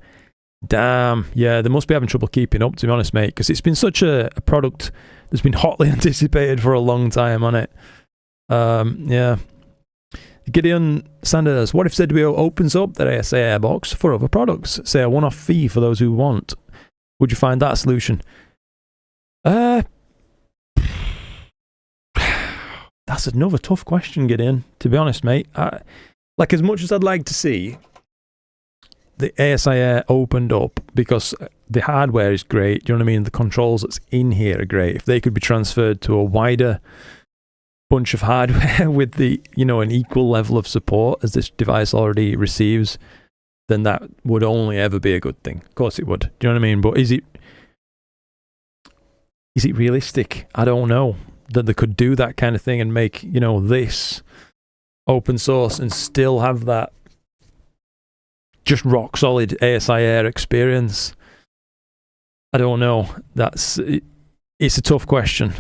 Damn. Yeah, they must be having trouble keeping up, to be honest, mate, because it's been such a product that's been hotly anticipated for a long time on it. Yeah. Gideon Sanders, what if ZWO opens up their ASAR box for other products? Say a one-off fee for those who want. Would you find that a solution? That's another tough question, Gideon, to be honest, mate. As much as I'd like to see the ASAR opened up, because the hardware is great, do you know what I mean? The controls that's in here are great. If they could be transferred to a wider bunch of hardware with the an equal level of support as this device already receives, then that would only ever be a good thing. Of course it would. Do you know what I mean? But is it realistic? I don't know that they could do that kind of thing and make this open source and still have that just rock solid ASIR experience. I don't know. It's a tough question.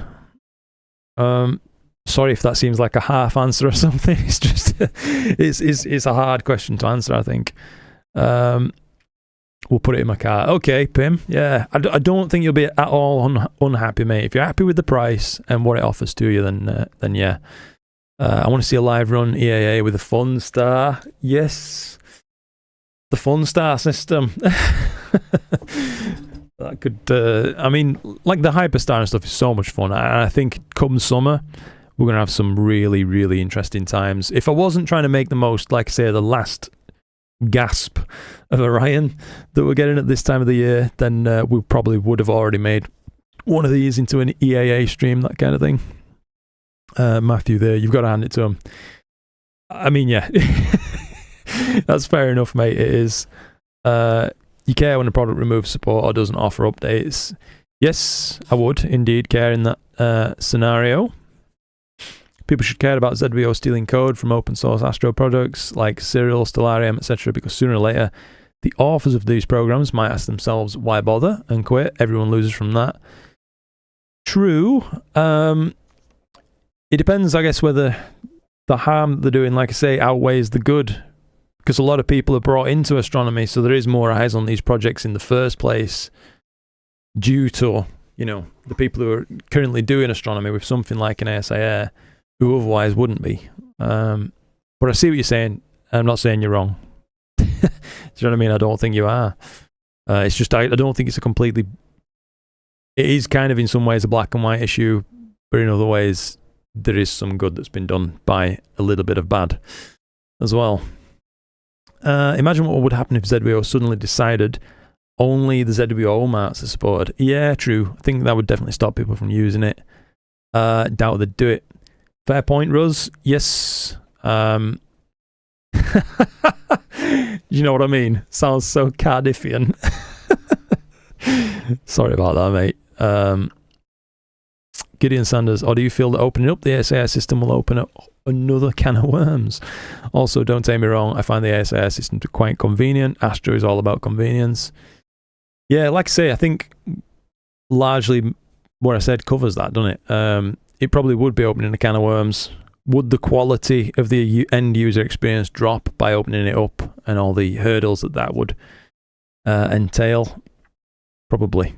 Sorry if that seems like a half answer or something. It's just it's a hard question to answer, I think. We'll put it in my car. Okay, Pim. Yeah, I don't think you'll be at all unhappy, mate. If you're happy with the price and what it offers to you, then yeah. I want to see a live run EAA with a Fun Star. Yes, the Fun Star system. That could. The Hyperstar and stuff is so much fun. I think come summer, we're going to have some really, really interesting times. If I wasn't trying to make the most, like I say, the last gasp of Orion that we're getting at this time of the year, then we probably would have already made one of these into an EAA stream, that kind of thing. Matthew there, you've got to hand it to him. I mean, yeah. That's fair enough, mate. It is. You care when a product removes support or doesn't offer updates. Yes, I would indeed care in that scenario. People should care about ZWO stealing code from open source Astro products like Serial, Stellarium, etc., because sooner or later the authors of these programs might ask themselves why bother and quit. Everyone loses from that. True. It depends, I guess, whether the harm that they're doing, like I say, outweighs the good, because a lot of people are brought into astronomy, so there is more eyes on these projects in the first place due to the people who are currently doing astronomy with something like an ASIR, who otherwise wouldn't be. But I see what you're saying. I'm not saying you're wrong. Do you know what I mean? I don't think you are. It's just I don't think it's a completely... It is kind of in some ways a black and white issue, but in other ways there is some good that's been done by a little bit of bad as well. Imagine what would happen if ZWO suddenly decided only the ZWO marks are supported. Yeah, true. I think that would definitely stop people from using it. Doubt they'd do it. Fair point, Ruz. Yes. You know what I mean? Sounds so Cardiffian. Sorry about that, mate. Gideon Sanders, or do you feel that opening up the ASAR system will open up another can of worms? Also, don't take me wrong, I find the ASAR system quite convenient. Astro is all about convenience. Yeah, like I say, I think largely what I said covers that, doesn't it? It probably would be opening a can of worms. Would the quality of the end user experience drop by opening it up and all the hurdles that would entail? Probably.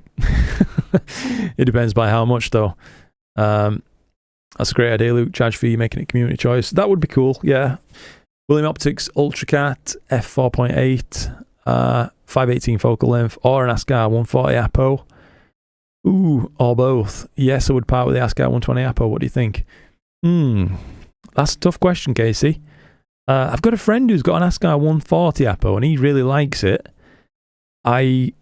It depends by how much, though. That's a great idea, Luke. Charge fee, making it community choice. That would be cool, yeah. William Optics UltraCat f4.8, 518 focal length, or an ASCAR 140 Apo. Ooh, or both. Yes, I would part with the ASCAR 120 Apo. What do you think? That's a tough question, Casey. I've got a friend who's got an ASCAR 140 Apo, and he really likes it. I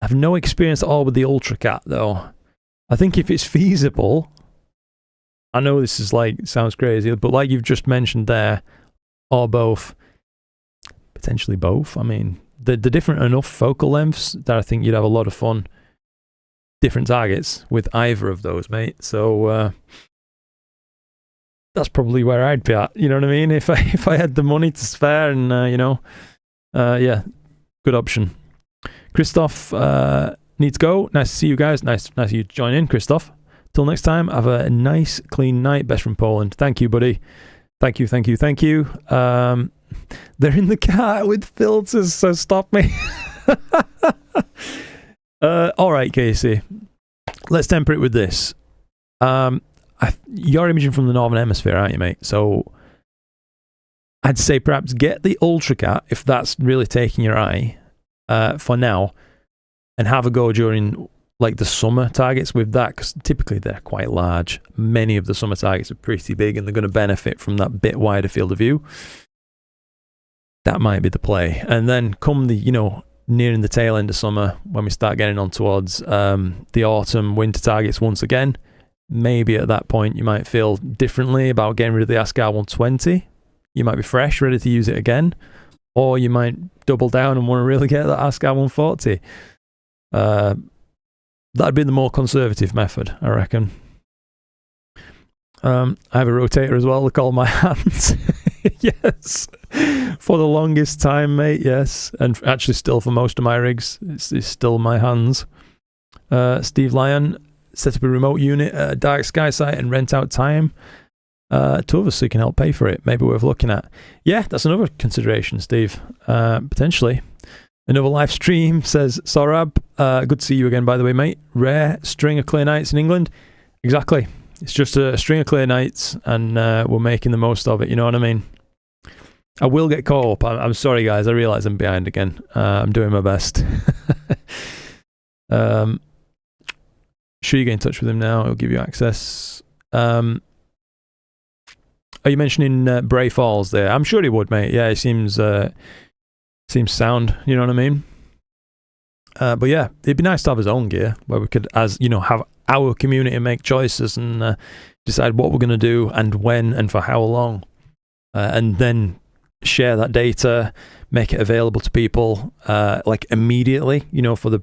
have no experience at all with the UltraCat, though. I think if it's feasible, I know this is sounds crazy, but like you've just mentioned there, or both, potentially both. I mean, the different enough focal lengths that I think you'd have a lot of fun. Different targets with either of those, mate. So that's probably where I'd be at. You know what I mean? If I had the money to spare, and yeah, good option. Christoph needs to go. Nice to see you guys. Nice you join in, Christoph. Till next time, have a nice, clean night. Best from Poland. Thank you, buddy. Thank you. They're in the car with filters, so stop me. All right, Casey. Let's temper it with this. You're imaging from the Northern Hemisphere, aren't you, mate? So I'd say perhaps get the UltraCat, if that's really taking your eye, for now, and have a go during the summer targets with that, because typically they're quite large. Many of the summer targets are pretty big, and they're going to benefit from that bit wider field of view. That might be the play. And then come the, nearing the tail end of summer, when we start getting on towards the autumn, winter targets once again, maybe at that point you might feel differently about getting rid of the ASCAR 120. You might be fresh, ready to use it again, or you might double down and want to really get that ASCAR 140. That'd be the more conservative method, I reckon. I have a rotator as well to call my hands. Yes, for the longest time, mate. Yes, and actually still for most of my rigs, it's still my hands. Steve Lyon, set up a remote unit at a dark sky site and rent out time to others so you can help pay for it. Maybe worth looking at. Yeah, that's another consideration, Steve. Potentially. Another live stream, says Sorab. Good to see you again, by the way, mate. Rare string of clear nights in England. Exactly. It's just a string of clear nights, and we're making the most of it. You know what I mean? I will get caught up. I'm sorry, guys. I realise I'm behind again. I'm doing my best. Sure, you get in touch with him now. He'll give you access. Are you mentioning Bray Falls there? I'm sure he would, mate. Yeah, he seems sound. You know what I mean? But yeah, it'd be nice to have his own gear where we could, have our community make choices and decide what we're going to do and when and for how long, and then share that data, make it available to people immediately, for the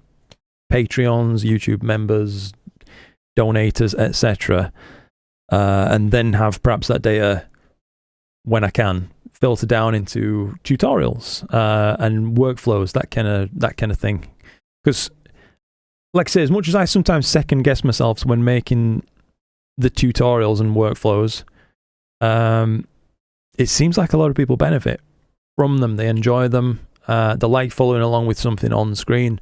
Patreons, YouTube members, donators, etc. And then have perhaps that data, when I can, filter down into tutorials and workflows, that kind of thing. Because, like I say, as much as I sometimes second guess myself when making the tutorials and workflows, it seems like a lot of people benefit from them. They enjoy them. They like following along with something on screen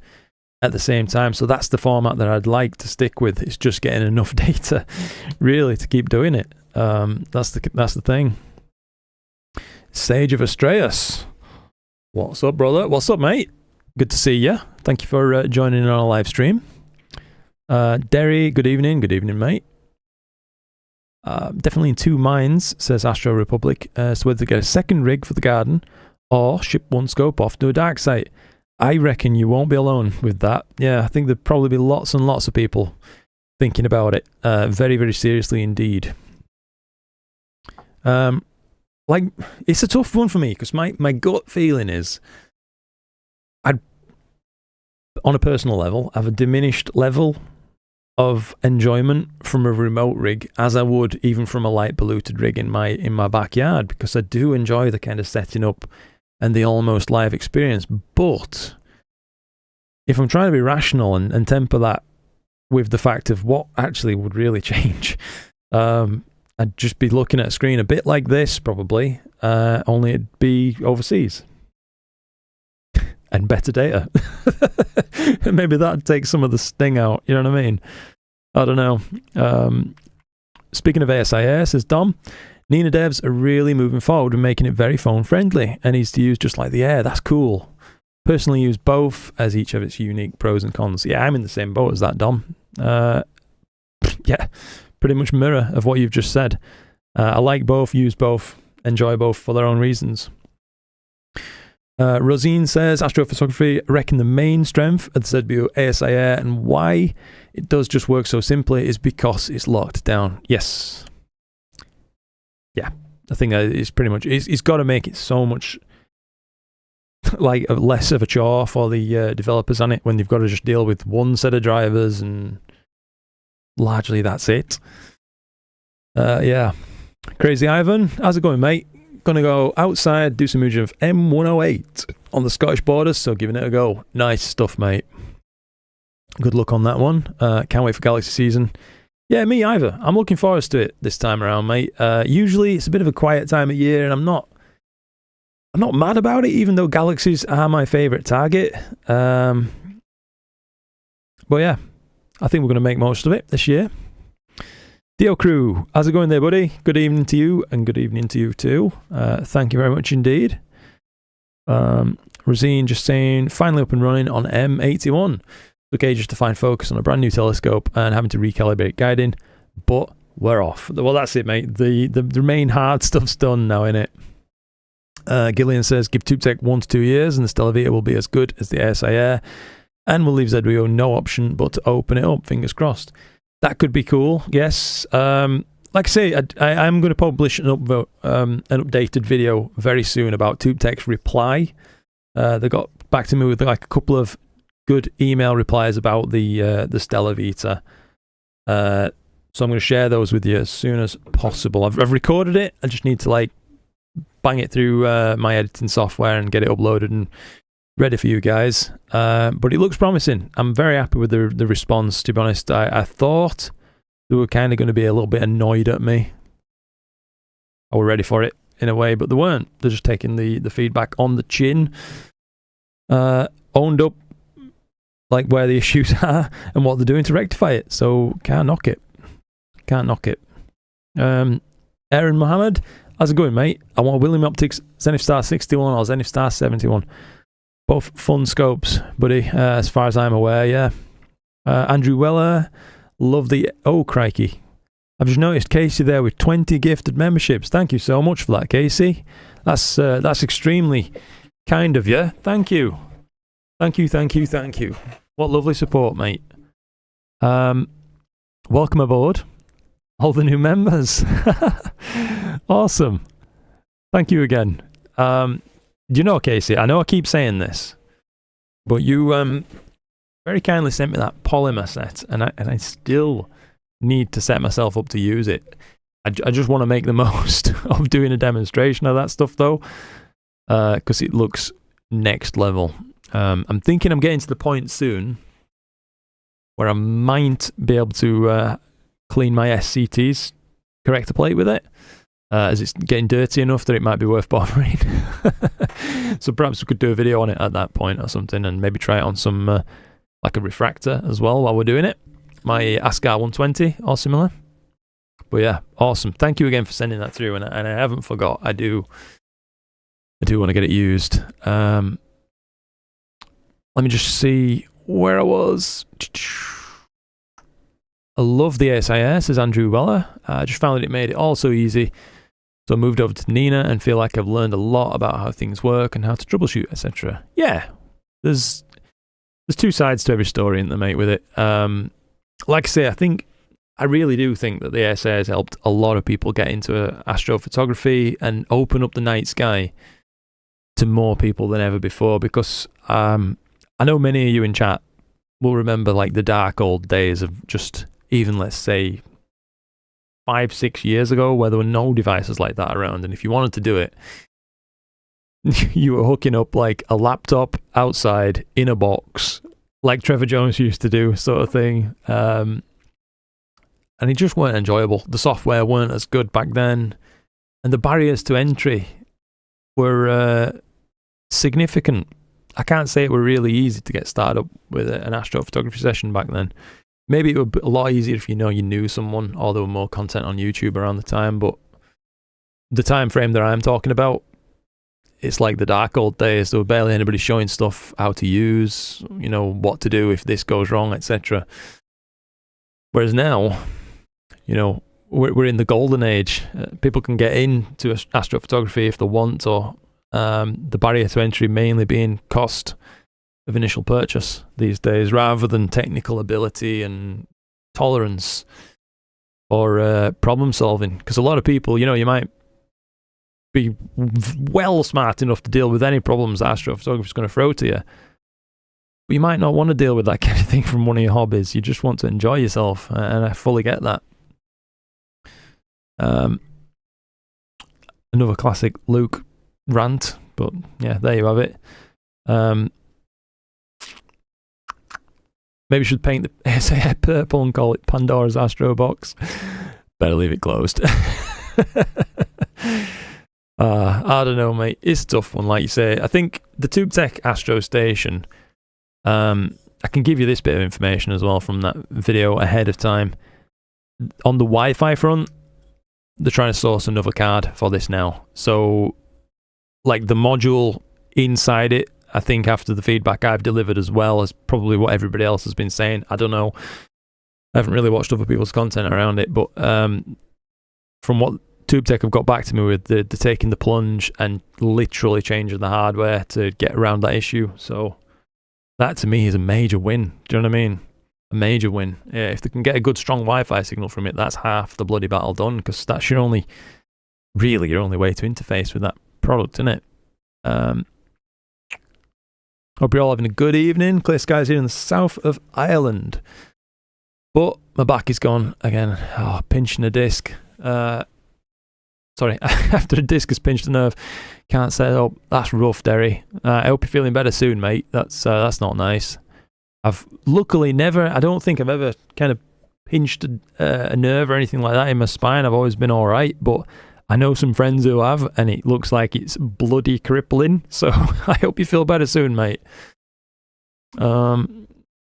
at the same time. So that's the format that I'd like to stick with. It's just getting enough data, really, to keep doing it. That's the thing. Sage of Astraeus. What's up, brother? What's up, mate? Good to see you. Thank you for joining in on our live stream. Derry, good evening. Good evening, mate. Definitely in two minds, says Astro Republic. So whether to get a second rig for the garden or ship one scope off to a dark site. I reckon you won't be alone with that. Yeah, I think there'd probably be lots and lots of people thinking about it very, very seriously indeed. Like, it's a tough one for me because my gut feeling is I'd, on a personal level, have a diminished level of enjoyment from a remote rig as I would even from a light polluted rig in my backyard, because I do enjoy the kind of setting up and the almost live experience. But if I'm trying to be rational and temper that with the fact of what actually would really change, I'd just be looking at a screen a bit like this probably, only it'd be overseas and better data. Maybe that'd take some of the sting out, you know what I mean? I don't know. Speaking of ASIR, says Dom, Nina devs are really moving forward and making it very phone friendly and easy to use, just like the Air. That's cool. Personally use both as each of its unique pros and cons. Yeah, I'm in the same boat as that, Dom. Yeah, pretty much mirror of what you've just said. I like both, use both, enjoy both for their own reasons. Rosine says, astrophotography, I reckon the main strength of the ZBO ASIR and why it does just work so simply is because it's locked down. Yes. Yeah, I think that is pretty much, it's got to make it so much like less of a chore for the developers on it when they've got to just deal with one set of drivers and largely that's it. Yeah. Crazy Ivan, how's it going, mate? Gonna go outside, do some imaging of M108 on the Scottish borders, so giving it a go. Nice stuff, mate. Good luck on that one. Can't wait for Galaxy season. Yeah, me either. I'm looking forward to it this time around, mate. Usually it's a bit of a quiet time of year, and I'm not mad about it, even though Galaxies are my favourite target. But yeah, I think we're going to make most of it this year. Dio Crew, how's it going there, buddy? Good evening to you, and good evening to you too. Thank you very much indeed. Rosine just saying, finally up and running on M81. Took ages to find focus on a brand new telescope and having to recalibrate guiding, but we're off. Well, that's it, mate. The main hard stuff's done now, innit? Gillian says, give TubeTech 1 to 2 years and the Stellar Vita will be as good as the ASIR, and we'll leave ZWO no option but to open it up, fingers crossed. That could be cool, yes. Like I say, I'm going to publish an updated video very soon about TubeTech's reply. They got back to me with like a couple of good email replies about the Stellar Vita. So I'm going to share those with you as soon as possible. I've recorded it. I just need to like bang it through my editing software and get it uploaded and ready for you guys. But it looks promising. I'm very happy with the response, to be honest. I thought they were kind of going to be a little bit annoyed at me. I was ready for it in a way, but they weren't. They're just taking the feedback on the chin. Owned up like where the issues are and what they're doing to rectify it. So can't knock it. Can't knock it. Aaron Mohammed, how's it going, mate? I want William Optics Zenith Star 61 or Zenith Star 71. Both fun scopes, buddy, as far as I'm aware, yeah. Andrew Weller, love the... Oh, crikey. I've just noticed Casey there with 20 gifted memberships. Thank you so much for that, Casey. That's extremely kind of you. Thank you. Thank you, thank you, thank you. What lovely support, mate. Welcome aboard, all the new members. Awesome. Thank you again. Do you know, Casey, I know I keep saying this, but you very kindly sent me that polymer set, and I still need to set myself up to use it. I just want to make the most of doing a demonstration of that stuff, though, because it looks next level. I'm thinking I'm getting to the point soon where I might be able to clean my SCT's corrector plate with it, as it's getting dirty enough that it might be worth bothering. So perhaps we could do a video on it at that point or something, and maybe try it on some like a refractor as well while we're doing it. My ASCAR 120 or similar. But yeah, awesome. Thank you again for sending that through, and I haven't forgot. I do want to get it used. Let me just see where I was. I love the ASIR, says Andrew Weller. I just found that it made it all so easy. So I moved over to Nina and feel like I've learned a lot about how things work and how to troubleshoot, etc. Yeah, there's two sides to every story, isn't there, mate, with it. Like I say, I think I really do think that the ASA has helped a lot of people get into astrophotography and open up the night sky to more people than ever before, because I know many of you in chat will remember like the dark old days of just even, let's say, 5-6 years ago, where there were no devices like that around, and if you wanted to do it, you were hooking up like a laptop outside in a box, like Trevor Jones used to do, sort of thing. And it just weren't enjoyable. The software weren't as good back then, and the barriers to entry were significant. I can't say it were really easy to get started up with an astrophotography session back then. Maybe it would be a lot easier if you knew someone, or there were more content on YouTube around the time, but the time frame that I'm talking about, it's like the dark old days. There were barely anybody showing stuff how to use, what to do if this goes wrong, etc. Whereas now, we're in the golden age. People can get into astrophotography if they want, or the barrier to entry mainly being cost of initial purchase these days, rather than technical ability and tolerance or problem solving. Because a lot of people, you might be well smart enough to deal with any problems that astrophotography is going to throw to you, but you might not want to deal with that kind of thing from one of your hobbies. You just want to enjoy yourself, and I fully get that. Another classic Luke rant, but yeah, there you have it. Maybe you should paint the ASA purple and call it Pandora's Astro Box. Better leave it closed. I don't know, mate. It's a tough one, like you say. I think the TubeTech Astro Station, I can give you this bit of information as well from that video ahead of time. On the Wi-Fi front, they're trying to source another card for this now. So, like the module inside it, I think after the feedback I've delivered as well as probably what everybody else has been saying. I don't know. I haven't really watched other people's content around it, but from what TubeTech have got back to me with, they're taking the plunge and literally changing the hardware to get around that issue. So that to me is a major win. Do you know what I mean? A major win. Yeah, if they can get a good strong Wi-Fi signal from it, that's half the bloody battle done, because that's your only way to interface with that product, isn't it? Hope you're all having a good evening. Clear skies here in the south of Ireland. But my back is gone again. Pinching a disc. Sorry, after a disc has pinched a nerve. Can't set up. That's rough, Derry. I hope you're feeling better soon, mate. That's not nice. I've luckily I don't think I've ever kind of pinched a nerve or anything like that in my spine. I've always been all right, but I know some friends who have, and it looks like it's bloody crippling. So I hope you feel better soon, mate.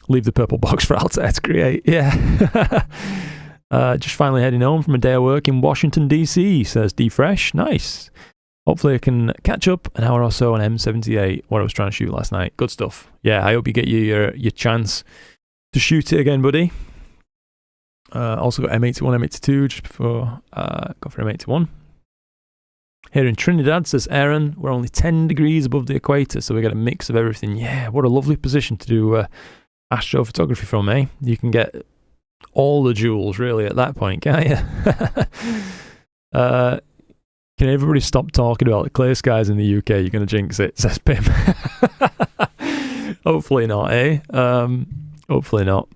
Leave the purple box for Altair to create. Yeah. Just finally heading home from a day of work in Washington, D.C., says D Fresh. Nice. Hopefully I can catch up an hour or so on M78, what I was trying to shoot last night. Good stuff. Yeah, I hope you get your chance to shoot it again, buddy. Also got M81, M82 just before got for M81. Here in Trinidad, says Aaron, we're only 10 degrees above the equator, so we get a mix of everything. Yeah, what a lovely position to do astrophotography from, eh? You can get all the jewels, really, at that point, can't you? Can everybody stop talking about the clear skies in the UK? You're going to jinx it, says Pim. Hopefully not, eh? Hopefully not.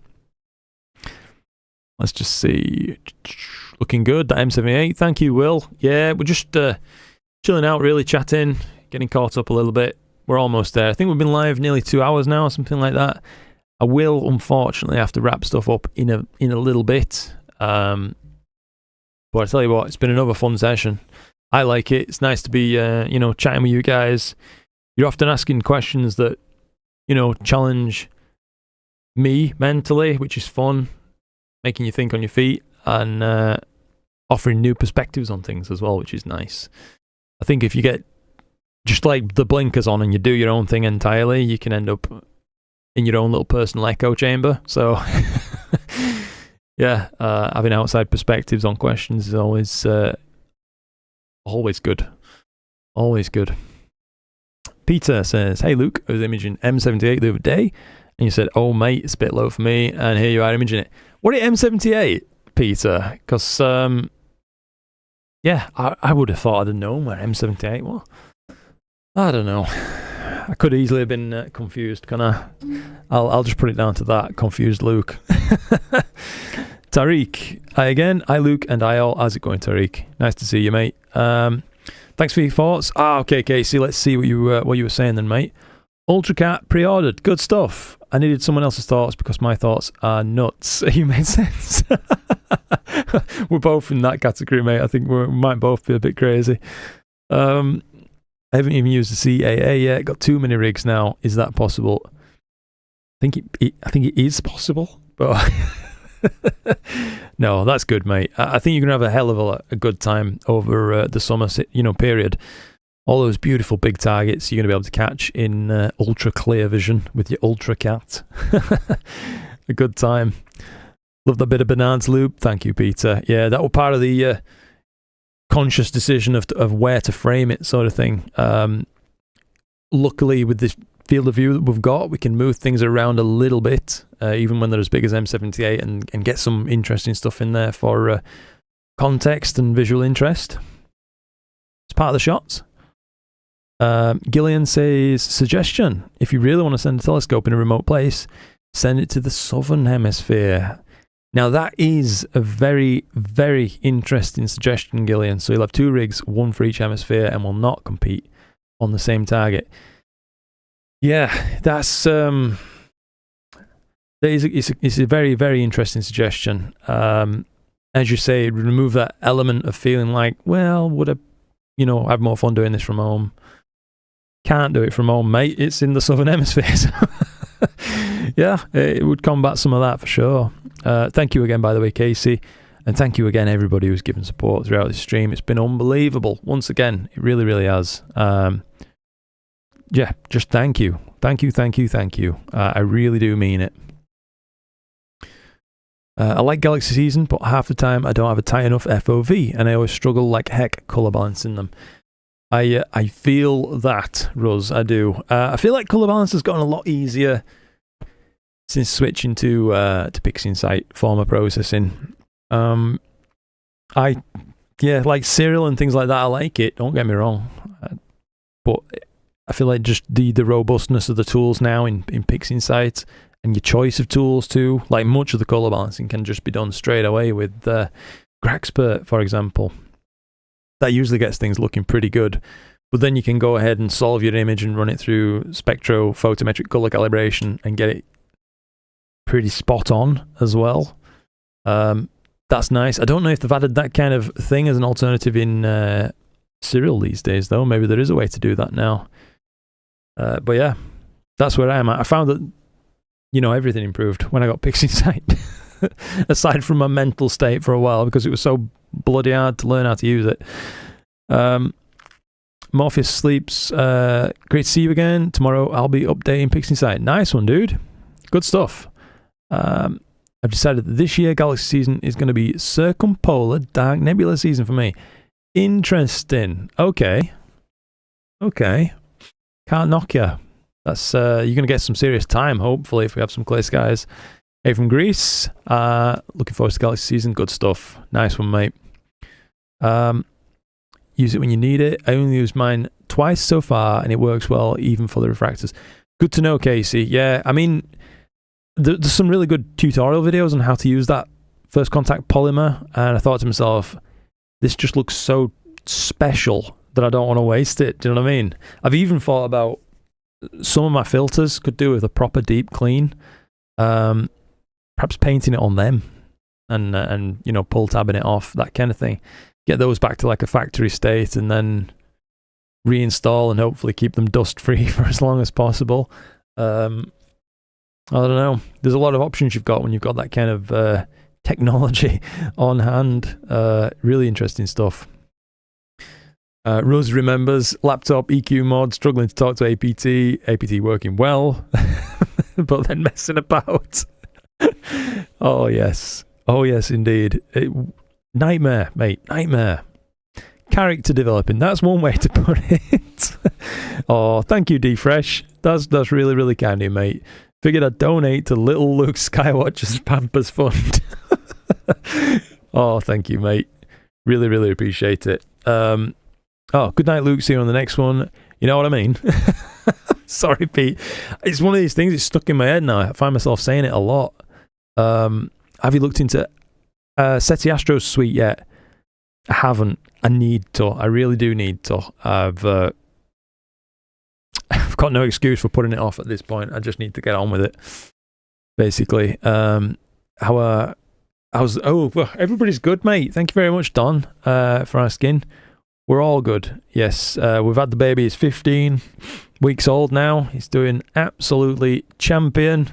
Let's just see. Looking good, that M78. Thank you, Will. Yeah, we're just chilling out, really chatting, getting caught up a little bit. We're almost there. I think we've been live nearly 2 hours now, or something like that. I will, unfortunately, have to wrap stuff up in a little bit. But I tell you what, it's been another fun session. I like it. It's nice to be, chatting with you guys. You're often asking questions that, challenge me mentally, which is fun, making you think on your feet, and offering new perspectives on things as well, which is nice. I think if you get just like the blinkers on and you do your own thing entirely, you can end up in your own little personal echo chamber. So yeah, having outside perspectives on questions is always good. Always good. Peter says, hey Luke, I was imaging M78 the other day, and you said, oh mate, it's a bit low for me, and here you are imaging it. What is M78? Peter, because yeah, I would have thought I'd have known where M78 was. I don't know. I could easily have been confused, can I? I'll just put it down to that. Confused Luke. Tariq. Hi again. Hi Luke and hi all. How's it going, Tariq? Nice to see you, mate. Thanks for your thoughts. Okay, Casey. Let's see what you were saying then, mate. Ultracat pre-ordered. Good stuff. I needed someone else's thoughts because my thoughts are nuts. You made sense. We're both in that category, mate. I think we might both be a bit crazy. I haven't even used the CAA yet. Got too many rigs now. Is that possible? I think it is possible, but no, that's good, mate. I think you're gonna have a hell of a good time over the summer, period. All those beautiful big targets you're gonna be able to catch in ultra clear vision with your Ultracat. A good time. Love that bit of bananas loop. Thank you, Peter. Yeah, that was part of the conscious decision of where to frame it, sort of thing. Luckily, with this field of view that we've got, we can move things around a little bit, even when they're as big as M78, and get some interesting stuff in there for context and visual interest. It's part of the shots. Gillian says, suggestion, if you really want to send a telescope in a remote place, send it to the southern hemisphere. Now that is a very, very interesting suggestion, Gillian. So you'll have 2 rigs, 1 for each hemisphere, and will not compete on the same target. Yeah, that's it's a very, very interesting suggestion. As you say, remove that element of feeling like, well, would I, have more fun doing this from home? Can't do it from home, mate. It's in the southern hemisphere. So yeah, it would combat some of that for sure. Thank you again, by the way, Casey. And thank you again, everybody who's given support throughout this stream. It's been unbelievable. Once again, it really, really has. Yeah, just thank you. Thank you, thank you, thank you. I really do mean it. I like Galaxy Season, but half the time I don't have a tight enough FOV, and I always struggle like heck colour balancing them. I feel that, Ruz, I do. I feel like colour balance has gotten a lot easier since switching to PixInsight former processing. Like Serial and things like that, I like it, don't get me wrong. But I feel like just the robustness of the tools now in PixInsight, and your choice of tools too, like much of the colour balancing can just be done straight away with GradientXpert, for example. That usually gets things looking pretty good. But then you can go ahead and solve your image and run it through spectrophotometric colour calibration and get it pretty spot on as well. That's nice. I don't know if they've added that kind of thing as an alternative in Serial these days, though. Maybe there is a way to do that now. But yeah, that's where I am at. I found that, everything improved when I got PixInsight. Aside from my mental state for a while, because it was so bloody hard to learn how to use it. Morpheus sleeps. Great to see you again. Tomorrow I'll be updating PixInsight. Nice one, dude. Good stuff. I've decided that this year Galaxy Season is going to be circumpolar dark nebula season for me. Interesting. Okay. Can't knock you. That's you're going to get some serious time, hopefully, if we have some clear skies. Hey from Greece. Looking forward to Galaxy Season. Good stuff. Nice one, mate. Use it when you need it. I only used mine twice so far, and it works well, even for the refractors. Good to know, Casey. Yeah, I mean, there's some really good tutorial videos on how to use that first contact polymer, and I thought to myself, this just looks so special that I don't want to waste it. Do you know what I mean? I've even thought about some of my filters could do with a proper deep clean. Perhaps painting it on them and pull tabbing it off, that kind of thing. Get those back to like a factory state and then reinstall and hopefully keep them dust free for as long as possible. I don't know. There's a lot of options you've got when you've got that kind of technology on hand. Really interesting stuff. Rose remembers laptop EQ mod, struggling to talk to APT working well, but then messing about. Oh yes indeed. Nightmare, mate, nightmare. Character developing, that's one way to put it. Oh, thank you, D-Fresh. That's really, really kind of you, mate. Figured I'd donate to little Luke Skywatcher's Pampers Fund. Oh, thank you, mate. Really, really appreciate it. Oh, good night, Luke. See you on the next one. You know what I mean? Sorry, Pete. It's one of these things. It's stuck in my head now. I find myself saying it a lot. Have you looked into SETI Astro's suite yet? I haven't. I need to. I really do need to. I've got no excuse for putting it off at this point. I just need to get on with it. Basically, everybody's good, mate. Thank you very much, Don, for asking. We're all good. Yes, we've had the baby. He's 15 weeks old now. He's doing absolutely champion.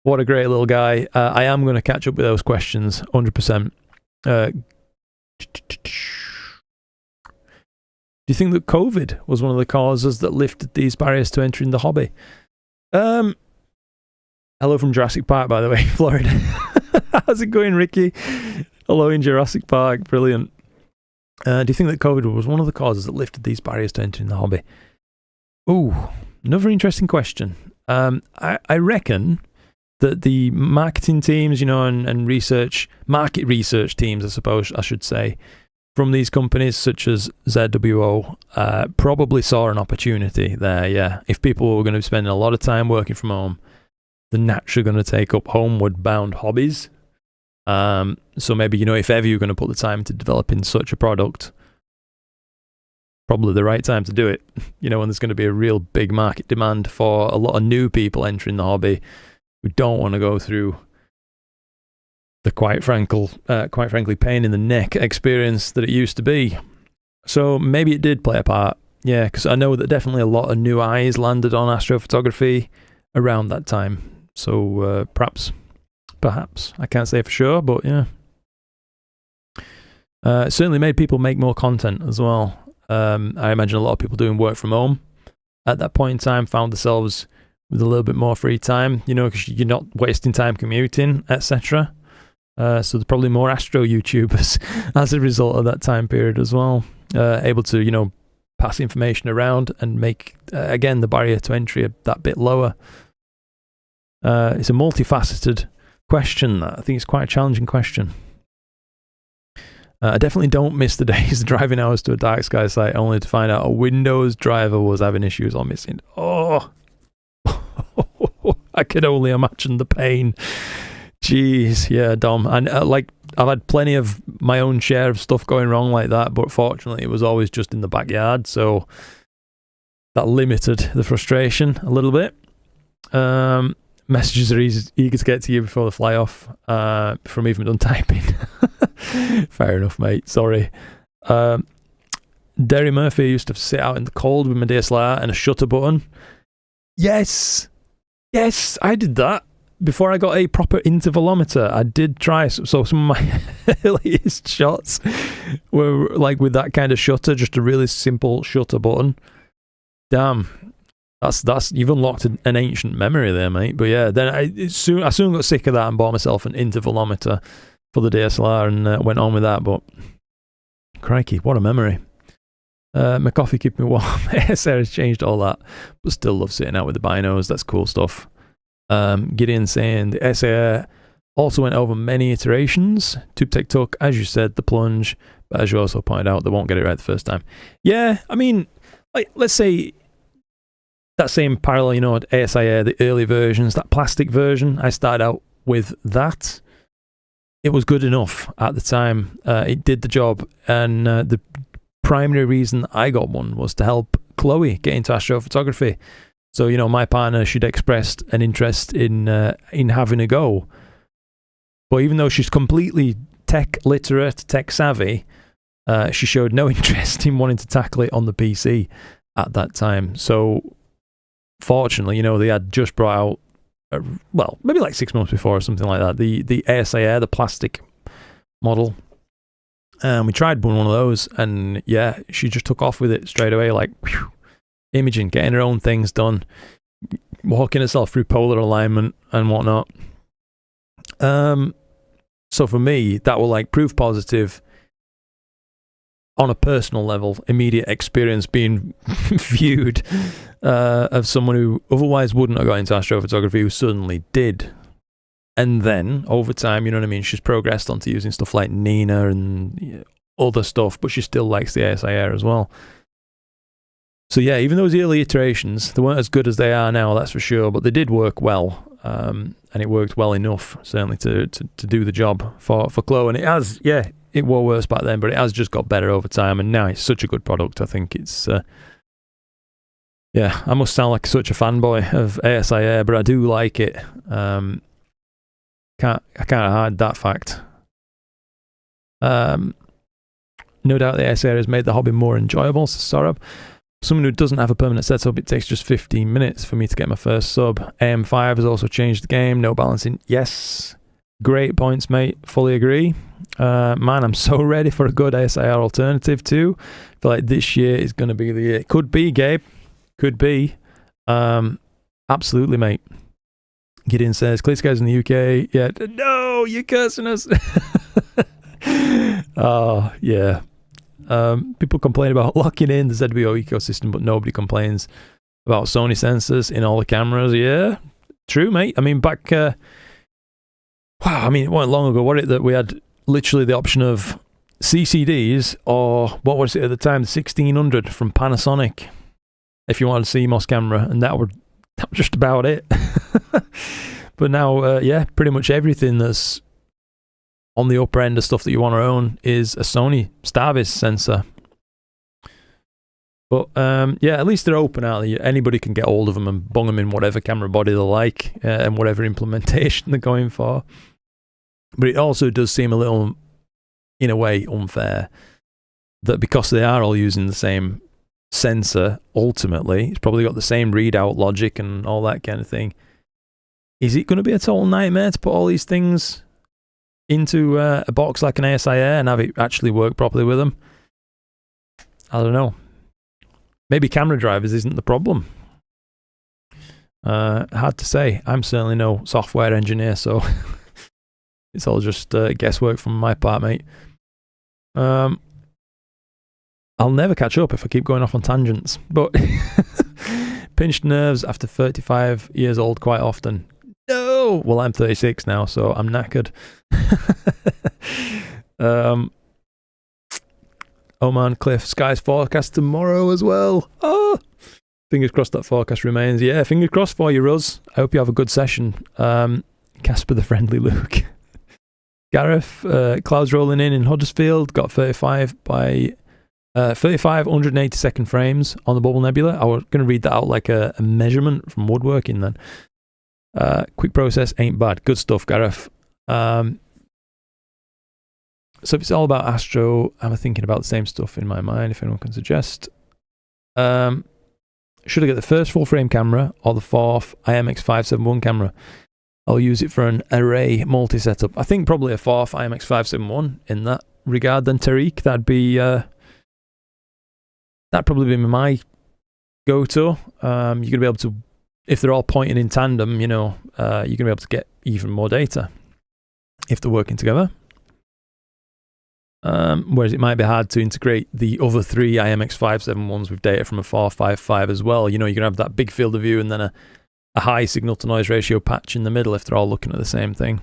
What a great little guy. I am going to catch up with those questions, 100%. Do you think that COVID was one of the causes that lifted these barriers to entering the hobby? Hello from Jurassic Park, by the way, Florida. How's it going, Ricky? Hello in Jurassic Park. Brilliant. Do you think that COVID was one of the causes that lifted these barriers to entering the hobby? Ooh, another interesting question. I reckon that the marketing teams, and market research teams, I suppose I should say, from these companies such as ZWO, probably saw an opportunity there, yeah. If people were going to be spending a lot of time working from home, they're naturally going to take up homeward bound hobbies. So maybe, if ever you're going to put the time into developing such a product, probably the right time to do it, when there's going to be a real big market demand for a lot of new people entering the hobby who don't want to go through the quite frankly pain in the neck experience that it used to be. So maybe it did play a part, yeah, because I know that definitely a lot of new eyes landed on astrophotography around that time. So perhaps, I can't say for sure, but yeah. It certainly made people make more content as well. I imagine a lot of people doing work from home at that point in time found themselves with a little bit more free time, because you're not wasting time commuting, etc. So there's probably more astro YouTubers as a result of that time period as well, able to, pass information around and make, again, the barrier to entry that bit lower. It's a multifaceted question. I think it's quite a challenging question. I definitely don't miss the days of driving hours to a dark sky site only to find out a Windows driver was having issues or missing. Oh, I could only imagine the pain. Jeez, yeah, Dom. And I've had plenty of my own share of stuff going wrong like that, but fortunately it was always just in the backyard, so that limited the frustration a little bit. Messages are eager to get to you before they fly off, from even done typing. Fair enough, mate. Sorry. Derry Murphy used to sit out in the cold with my DSLR and a shutter button. Yes, I did that. Before I got a proper intervalometer, I did try. So some of my earliest shots were like with that kind of shutter, just a really simple shutter button. Damn. That's you've unlocked an ancient memory there, mate. But yeah, then I soon got sick of that and bought myself an intervalometer for the DSLR and went on with that. But crikey, what a memory! My coffee kept me warm. ASA has changed all that, but still love sitting out with the binos. That's cool stuff. Gideon saying the SA also went over many iterations. TubeTech took, as you said, the plunge, but as you also pointed out, they won't get it right the first time. Yeah, I mean, like let's say that same parallel, ASIA, the early versions, that plastic version, I started out with that. It was good enough at the time. It did the job, and the primary reason I got one was to help Chloe get into astrophotography. So, my partner, she'd expressed an interest in having a go. But even though she's completely tech literate, tech savvy, she showed no interest in wanting to tackle it on the PC at that time. So, fortunately, they had just brought out, maybe like 6 months before or something like that, the ASIA, the plastic model. And we tried one of those, and yeah, she just took off with it straight away, like, whew, imaging, getting her own things done, walking herself through polar alignment and whatnot. So for me, that will like proof positive on a personal level, immediate experience being viewed of someone who otherwise wouldn't have got into astrophotography who suddenly did. And then over time, you know what I mean, she's progressed onto using stuff like Nina and other stuff, but she still likes the ASIR as well. So yeah, even those early iterations, they weren't as good as they are now, that's for sure, but they did work well. And it worked well enough, certainly, to do the job for Chloe. And it has, yeah, it was worse back then, but it has just got better over time. And now it's such a good product. I think it's, yeah, I must sound like such a fanboy of ASIR, but I do like it. I can't hide that fact. No doubt the ASIR has made the hobby more enjoyable, says Sorab. Someone who doesn't have a permanent setup, it takes just 15 minutes for me to get my first sub. AM5 has also changed the game. No balancing. Yes. Great points, mate. Fully agree. Man, I'm so ready for a good ASIR alternative too. I feel like this year is going to be the year. Could be, Gabe. Could be. Absolutely, mate. Gideon says, Clear Skies in the UK. Yeah. No, you're cursing us. Oh, yeah. People complain about locking in the ZBO ecosystem, but nobody complains about Sony sensors in all the cameras. Yeah, true, mate. I mean, back, wow, I mean, it wasn't long ago, was it, that we had literally the option of CCDs, or what was it at the time, the 1600 from Panasonic, if you wanted a CMOS camera, and that was just about it. But now, yeah, pretty much everything that's on the upper end of stuff that you want to own is a Sony Starvis sensor. But yeah, at least they're open out there. Anybody can get hold of them and bung them in whatever camera body they like and whatever implementation they're going for. But it also does seem a little, in a way, unfair that because they are all using the same sensor, ultimately, it's probably got the same readout logic and all that kind of thing. Is it going to be a total nightmare to put all these things into a box like an ASIR and have it actually work properly with them? I don't know. Maybe camera drivers isn't the problem. Hard to say. I'm certainly no software engineer, so it's all just guesswork from my part, mate. I'll never catch up if I keep going off on tangents, but pinched nerves after 35 years old quite often. No! Well, I'm 36 now, so I'm knackered. Oman Cliff, skies forecast tomorrow as well. Oh! Fingers crossed that forecast remains. Yeah, fingers crossed for you, Ruz. I hope you have a good session. Casper the Friendly Luke. Gareth, clouds rolling in Huddersfield, got 35 by 35 180-second frames on the Bubble Nebula. I was going to read that out like a measurement from woodworking then. Quick process ain't bad. Good stuff, Gareth. So if it's all about Astro, I'm thinking about the same stuff in my mind, if anyone can suggest. Should I get the first full frame camera or the fourth IMX571 camera? I'll use it for an array multi-setup. I think probably a fourth IMX571 in that regard then, Tariq. That'd probably be my go-to. You're going to be able to, if they're all pointing in tandem, you know, you're going to be able to get even more data if they're working together. Whereas it might be hard to integrate the other three IMX571s with data from a 455 as well. You know, you're going to have that big field of view and then a high signal to noise ratio patch in the middle if they're all looking at the same thing.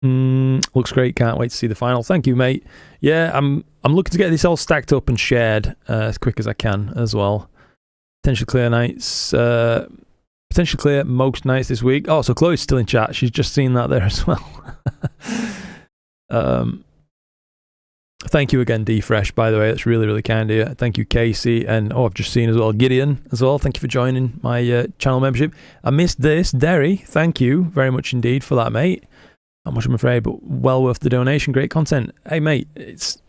Looks great. Can't wait to see the final. Thank you, mate. Yeah, I'm looking to get this all stacked up and shared as quick as I can as well. Potentially clear nights. Potentially clear most nights this week. Oh, so Chloe's still in chat. She's just seen that there as well. Thank you again, D-Fresh, by the way. That's really, really kind of you. Thank you, Casey. And, I've just seen as well, Gideon as well. Thank you for joining my channel membership. I missed this. Derry, thank you very much indeed for that, mate. Not much, I'm afraid, but well worth the donation. Great content. Hey, mate, it's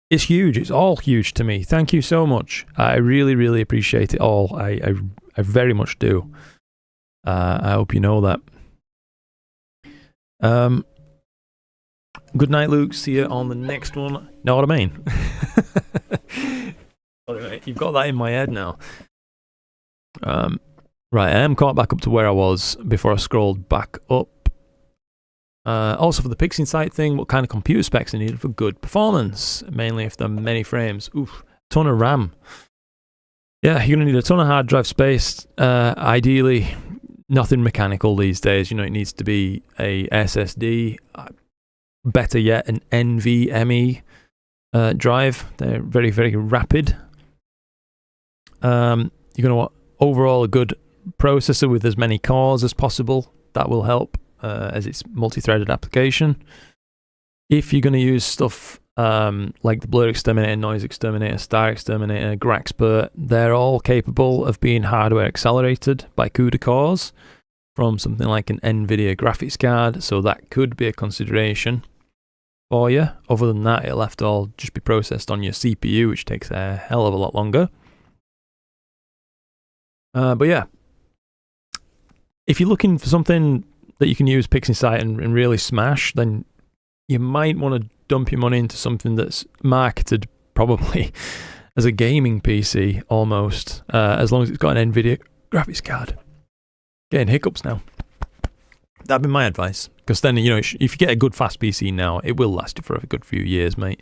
huge. It's all huge to me. Thank you so much. I really, really appreciate it all. I very much do. I hope you know that. Good night, Luke. See you on the next one. Know what I mean? Anyway, you've got that in my head now. Right, I am caught back up to where I was before I scrolled back up. Also for the PixInsight thing, what kind of computer specs are needed for good performance? Mainly if they're many frames. Oof, ton of RAM. Yeah, you're going to need a ton of hard drive space. Ideally, Nothing mechanical these days. You know, it needs to be a SSD. Better yet, an NVMe drive. They're very, very rapid. You're going to want overall a good processor with as many cores as possible. That will help as it's multi-threaded application. If you're going to use stuff like the BlurXTerminator, NoiseXTerminator, StarXTerminator, GradientXTerminator, they're all capable of being hardware accelerated by CUDA cores from something like an NVIDIA graphics card, so that could be a consideration for you. Other than that, it'll have to all just be processed on your CPU, which takes a hell of a lot longer. But yeah, if you're looking for something that you can use PixInsight and really smash, then you might want to dump your money into something that's marketed probably as a gaming PC almost, as long as it's got an NVIDIA graphics card. Getting hiccups now. That'd be my advice, because then, you know, if you get a good fast PC now, it will last you for a good few years, mate.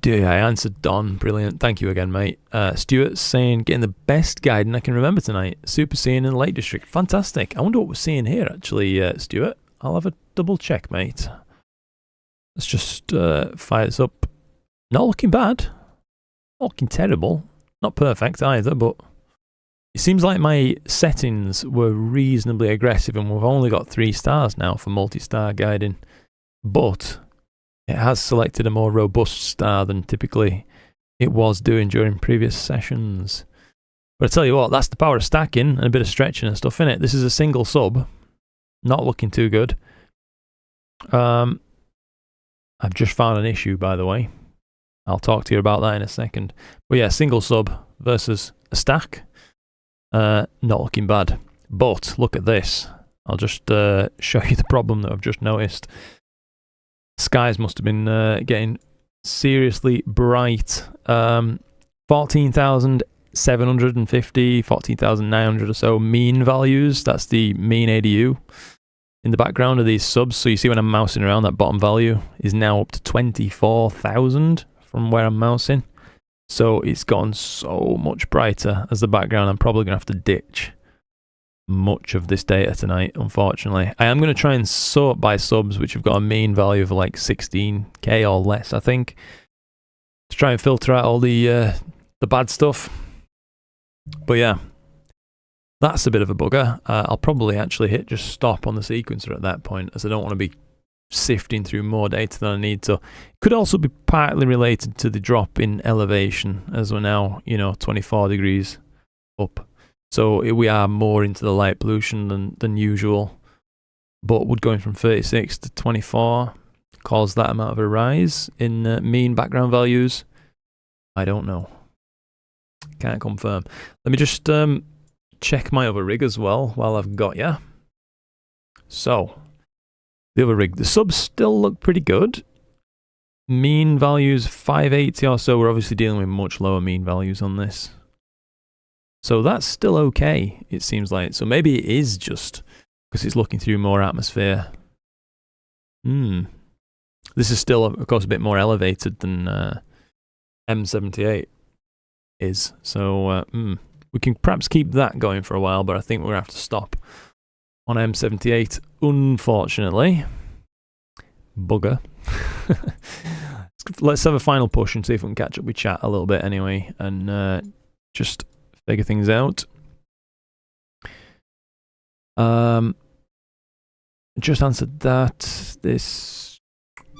Dear, I answered Don. Brilliant. Thank you again, mate. Stuart's saying, getting the best guiding I can remember tonight. Super seeing in the Lake District. Fantastic. I wonder what we're seeing here, actually, Stuart. I'll have a double check, mate. Let's just fire this up. Not looking bad. Not looking terrible. Not perfect either, but it seems like my settings were reasonably aggressive and we've only got 3 stars now for multi-star guiding. But it has selected a more robust star than typically it was doing during previous sessions. But I tell you what, that's the power of stacking and a bit of stretching and stuff, innit? This is a single sub. Not looking too good. I've just found an issue, by the way. I'll talk to you about that in a second. But yeah, single sub versus a stack. Not looking bad. But look at this. I'll just show you the problem that I've just noticed. Skies must have been getting seriously bright. 14,750, 14,900 or so mean values. That's the mean ADU in the background of these subs. So you see when I'm mousing around, that bottom value is now up to 24,000 from where I'm mousing. So it's gone so much brighter as the background. I'm probably going to have to ditch much of this data tonight, unfortunately. I am going to try and sort by subs which have got a mean value of like 16k or less, I think, to try and filter out all the bad stuff. But yeah, that's a bit of a bugger. I'll probably actually hit just stop on the sequencer at that point, as I don't want to be sifting through more data than I need to. Could also be partly related to the drop in elevation, as we're now, you know, 24 degrees up. So we are more into the light pollution than usual. But would going from 36 to 24 cause that amount of a rise in mean background values? I don't know. Can't confirm. Let me just check my other rig as well while I've got you. So, the other rig, the subs still look pretty good. Mean values 580 or so. We're obviously dealing with much lower mean values on this. So that's still okay, it seems like. So maybe it is just because it's looking through more atmosphere. This is still, of course, a bit more elevated than M78 is. So we can perhaps keep that going for a while, but I think we're going to have to stop on M78, unfortunately. Bugger. Let's have a final push and see if we can catch up with chat a little bit anyway, and just figure things out. Just answered that.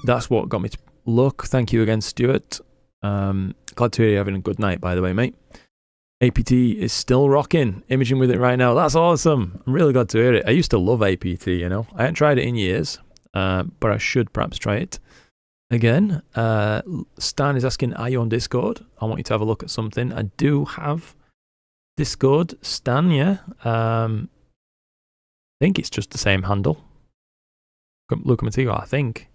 That's what got me to look. Thank you again, Stuart. Glad to hear you're having a good night, by the way, mate. APT is still rocking. Imaging with it right now. That's awesome. I'm really glad to hear it. I used to love APT, you know. I haven't tried it in years, but I should perhaps try it again. Stan is asking, are you on Discord? I want you to have a look at something. I do have Discord. Stan, yeah. I think it's just the same handle. Look at Matigo, I think.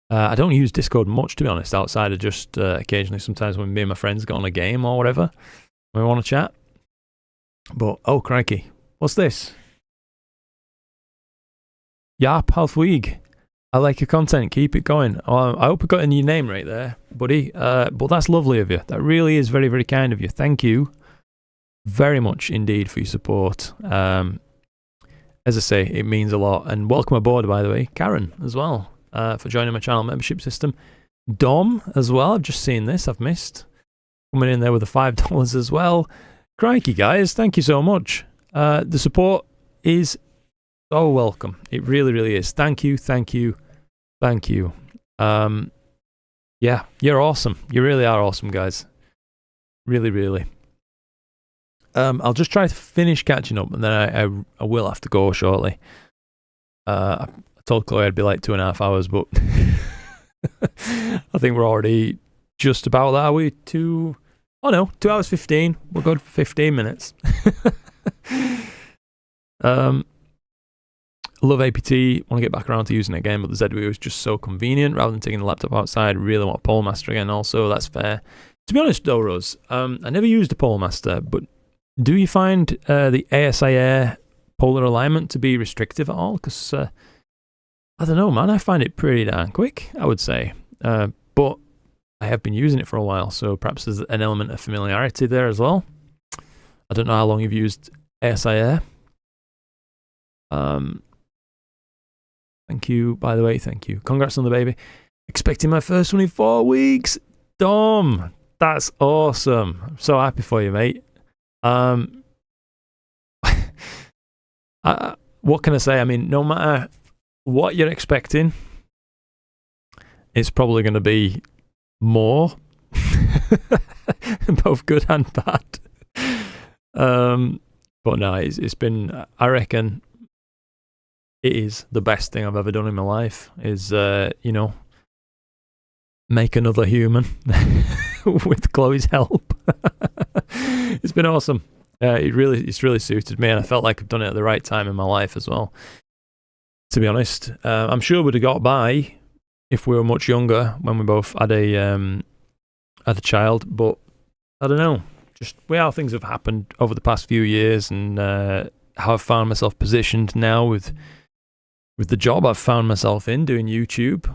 I don't use Discord much, to be honest, outside of just occasionally sometimes when me and my friends get on a game or whatever. We want to chat. But, oh, crikey. What's this? Yap, Halfweeg. I like your content. Keep it going. I hope I got a new name right there, buddy. But that's lovely of you. That really is very, very kind of you. Thank you very much indeed for your support. As I say, it means a lot. And welcome aboard, by the way, Karen, as well, for joining my channel membership system. Dom, as well. I've just seen this. I've missed. Coming in there with the $5 as well. Crikey, guys. Thank you so much. The support is so welcome. It really, really is. Thank you, thank you, thank you. Yeah, you're awesome. You really are awesome, guys. Really, really. I'll just try to finish catching up, and then I will have to go shortly. I told Chloe I'd be like 2.5 hours, but I think we're already just about that. Are we 2 hours 15. We're good for 15 minutes. Love APT. Want to get back around to using it again, but the ZWO is just so convenient. Rather than taking the laptop outside, really want a Polemaster again. Also, that's fair. To be honest, though, Rose, I never used a Polemaster, but do you find the ASI Air polar alignment to be restrictive at all? Because I don't know, man. I find it pretty darn quick, I would say. But I have been using it for a while, so perhaps there's an element of familiarity there as well. I don't know how long you've used ASI Air. Thank you, by the way. Thank you. Congrats on the baby. Expecting my first one in 4 weeks. Dom, that's awesome. I'm so happy for you, mate. What can I say? I mean, no matter what you're expecting, it's probably going to be more, both good and bad. But no, it's been, I reckon, it is the best thing I've ever done in my life, is, you know, make another human with Chloe's help. It's been awesome. It's really suited me, and I felt like I've done it at the right time in my life as well, to be honest. I'm sure we'd have got by if we were much younger, when we both had a child, but I don't know, just how things have happened over the past few years, and how I've found myself positioned now with the job I've found myself in doing YouTube.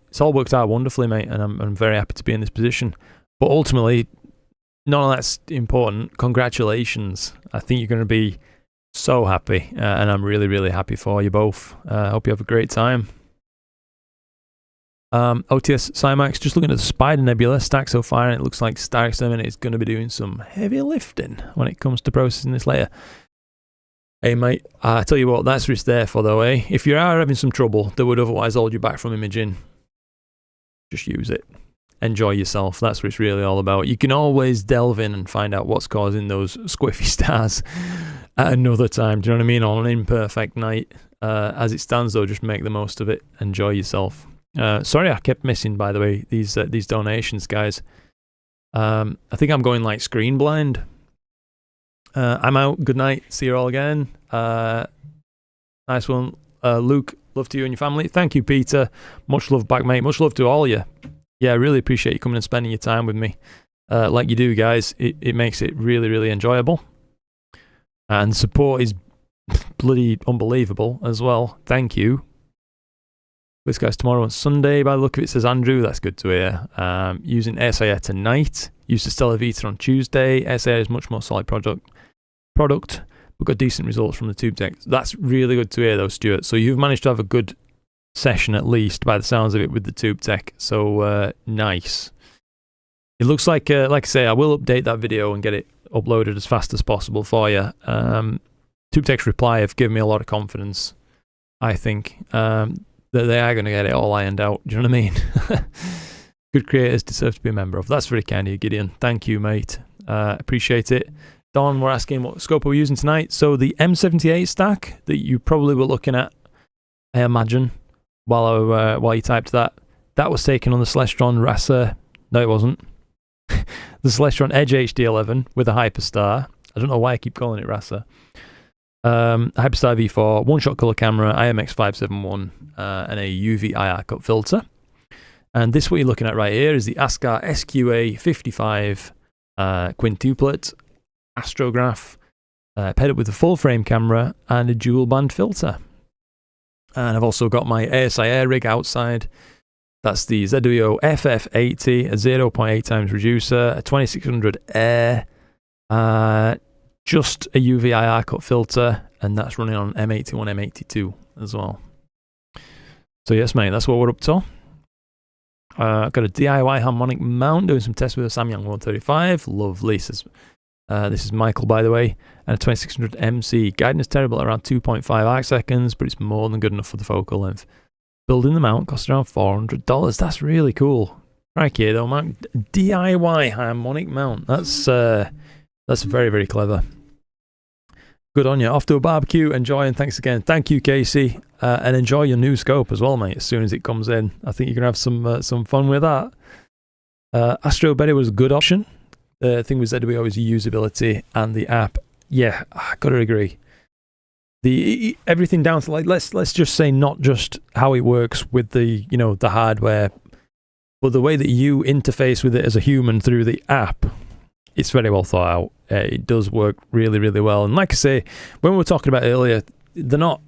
It's all worked out wonderfully, mate, and I'm very happy to be in this position. But ultimately, none of that's important. Congratulations. I think you're going to be so happy, and I'm really, really happy for you both. I hope you have a great time. OTS Cymax, just looking at the Spider Nebula stack so far, and it looks like StarXTerminator is going to be doing some heavy lifting when it comes to processing this layer. Hey mate, I tell you what, that's what it's there for though, eh? If you are having some trouble that would otherwise hold you back from imaging, just use it. Enjoy yourself. That's what it's really all about. You can always delve in and find out what's causing those squiffy stars at another time. Do you know what I mean? On an imperfect night. As it stands though, just make the most of it. Enjoy yourself. Sorry I kept missing, by the way, these donations, guys. I think I'm going like screen blind. I'm out. Good night. See you all again. Nice one. Luke, love to you and your family. Thank you, Peter. Much love back, mate. Much love to all you. Yeah, I really appreciate you coming and spending your time with me. Like you do, guys. It makes it really, really enjoyable. And support is bloody unbelievable as well. Thank you. This guy's tomorrow on Sunday. By the look of it, says Andrew. That's good to hear. Using SIR tonight. Used the Stellar Vita on Tuesday. SIR is much more solid product. We've got decent results from the tube tech. That's really good to hear though, Stuart. So you've managed to have a good session, at least by the sounds of it, with the tube tech. So nice. It looks like I say, I will update that video and get it uploaded as fast as possible for you. Tube tech's reply have given me a lot of confidence, I think, that they are going to get it all ironed out. Do you know what I mean? Good creators deserve to be a member of. That's very kind of you, Gideon. Thank you, mate. Appreciate it. Don, we're asking what scope we're using tonight. So the M78 stack that you probably were looking at, I imagine, while you typed that was taken on the Celestron Rasa. No, it wasn't. The Celestron Edge HD11 with a Hyperstar. I don't know why I keep calling it Rasa. Hyperstar V4, one-shot color camera, IMX571, and a UV IR cut filter. And this, what you're looking at right here, is the ASCAR SQA55 quintuplet astrograph, paired up with a full-frame camera and a dual-band filter. And I've also got my ASI Air rig outside. That's the ZWO FF80, a 0.8 times reducer, a 2600 Air, Just a UV IR cut filter, and that's running on M81, M82 as well. So yes, mate, that's what we're up to. I've got a DIY harmonic mount, doing some tests with a Samyang 135. Lovely. This is Michael, by the way, and a 2600 MC. Guidance is terrible at around 2.5 arc seconds, but it's more than good enough for the focal length. Building the mount costs around $400. That's really cool. Crikey, though, man. DIY harmonic mount. That's very, very clever. Good on you. Off to a barbecue. Enjoy, and thanks again. Thank you, Casey. And enjoy your new scope as well, mate, as soon as it comes in. I think you're going to have some fun with that. Astro Betty was a good option. The thing with ZWO is usability and the app. Yeah, I got to agree. Everything down to, like, let's just say not just how it works with the, you know, the hardware, but the way that you interface with it as a human through the app. It's very well thought out. It does work really, really well. And like I say, when we were talking about it earlier, they're not,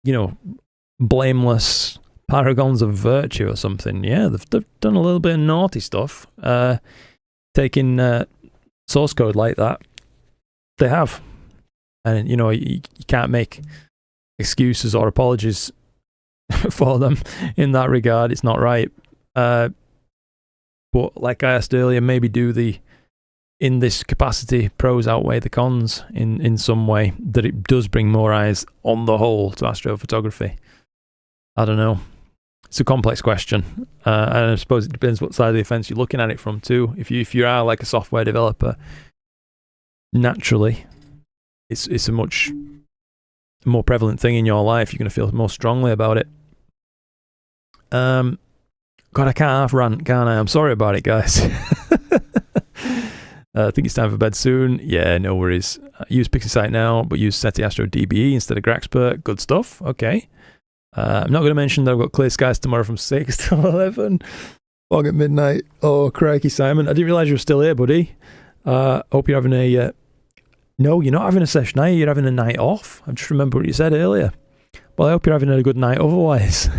you know, blameless paragons of virtue or something. Yeah, they've done a little bit of naughty stuff. Taking source code like that, they have. And, you know, you can't make excuses or apologies for them in that regard. It's not right. But like I asked earlier, maybe do the, in this capacity, pros outweigh the cons in some way, that it does bring more eyes on the whole to astrophotography. I don't know. It's a complex question. And I suppose it depends what side of the fence you're looking at it from too. If you are like a software developer, naturally, it's a much more prevalent thing in your life. You're going to feel more strongly about it. God, I can't half rant, can't I? I'm sorry about it, guys. I think it's time for bed soon. Yeah, no worries. Use PixieSight now, but use SETI Astro DBE instead of Graxpert. Good stuff. Okay. I'm not going to mention that I've got clear skies tomorrow from 6 to 11. Fog at midnight. Oh, crikey, Simon. I didn't realise you were still here, buddy. Hope you're having a... No, you're not having a session, are you? You're having a night off. I just remember what you said earlier. Well, I hope you're having a good night otherwise.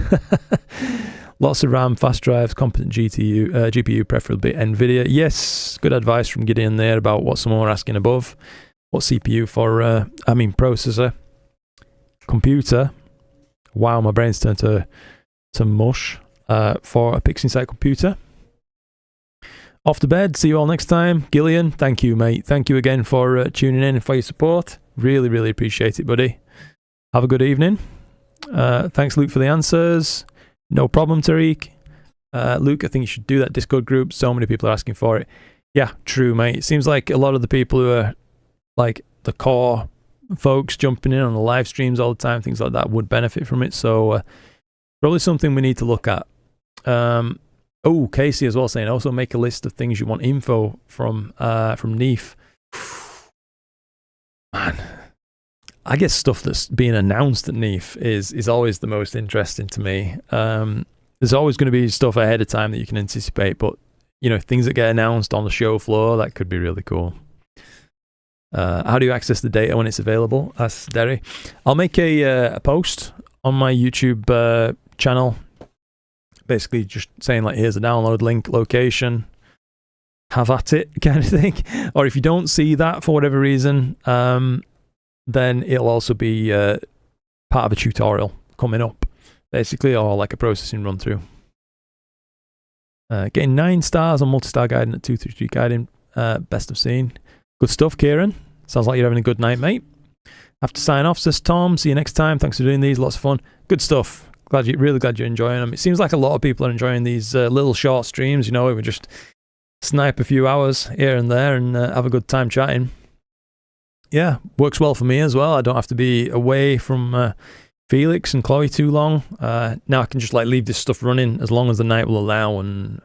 Lots of RAM, fast drives, competent GPU, preferably NVIDIA. Yes, good advice from Gideon there about what someone were asking above. What CPU for, processor. Computer. Wow, my brain's turned to mush. For a PixieSight computer. Off to bed. See you all next time. Gillian, thank you, mate. Thank you again for tuning in and for your support. Really, really appreciate it, buddy. Have a good evening. Thanks, Luke, for the answers. No problem, Tariq. Luke, I think you should do that Discord group. So many people are asking for it. Yeah, true, mate. It seems like a lot of the people who are like the core folks jumping in on the live streams all the time, things like that, would benefit from it. So probably something we need to look at. Oh, Casey as well saying also make a list of things you want info from NEIF. Man, I guess stuff that's being announced at NEIF is always the most interesting to me. There's always going to be stuff ahead of time that you can anticipate, but you know, things that get announced on the show floor, that could be really cool. How do you access the data when it's available? Asks Derry. I'll make a post on my YouTube channel, basically just saying like, here's a download link, location, have at it kind of thing. Or if you don't see that for whatever reason, then it'll also be part of a tutorial coming up, basically, or like a processing run through. Getting 9 stars on multi-star guiding at 233 guiding, best I've seen. Good stuff, Kieran. Sounds like you're having a good night, mate. Have to sign off, says Tom. See you next time. Thanks for doing these. Lots of fun. Good stuff. Really glad you're enjoying them. It seems like a lot of people are enjoying these little short streams. You know, we would just snipe a few hours here and there and have a good time chatting. Yeah, works well for me as well. I don't have to be away from Felix and Chloe too long. Now I can just like leave this stuff running as long as the night will allow, and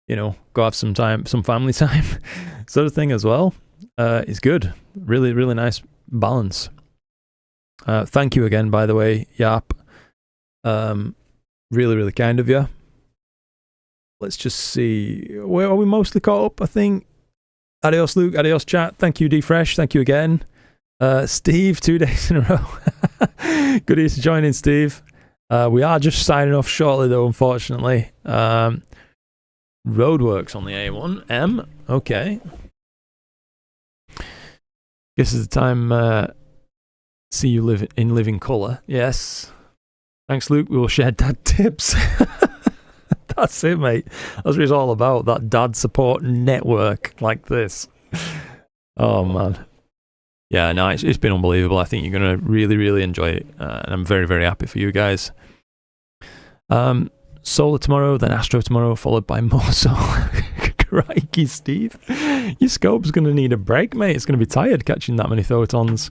you know, go have some time, some family time sort of thing as well. It's good. Really, really nice balance. Thank you again, by the way, Yap. Really, really kind of you. Let's just see. Where are we mostly caught up, I think? Adios, Luke. Adios, chat. Thank you, D-Fresh. Thank you again. Steve, 2 days in a row. Good evening, joining, Steve. We are just signing off shortly, though, unfortunately. Roadworks on the A1M. Okay. Guess it's the time. See you live in living colour. Yes. Thanks, Luke. We will share dad tips. That's it, mate. That's what it's all about. That dad support network like this. Oh man. Yeah, no, it's been unbelievable. I think you're going to really, really enjoy it. And I'm very, very happy for you guys. Solar tomorrow, then Astro tomorrow, followed by more solar. Crikey, Steve. Your scope's going to need a break, mate. It's going to be tired catching that many photons.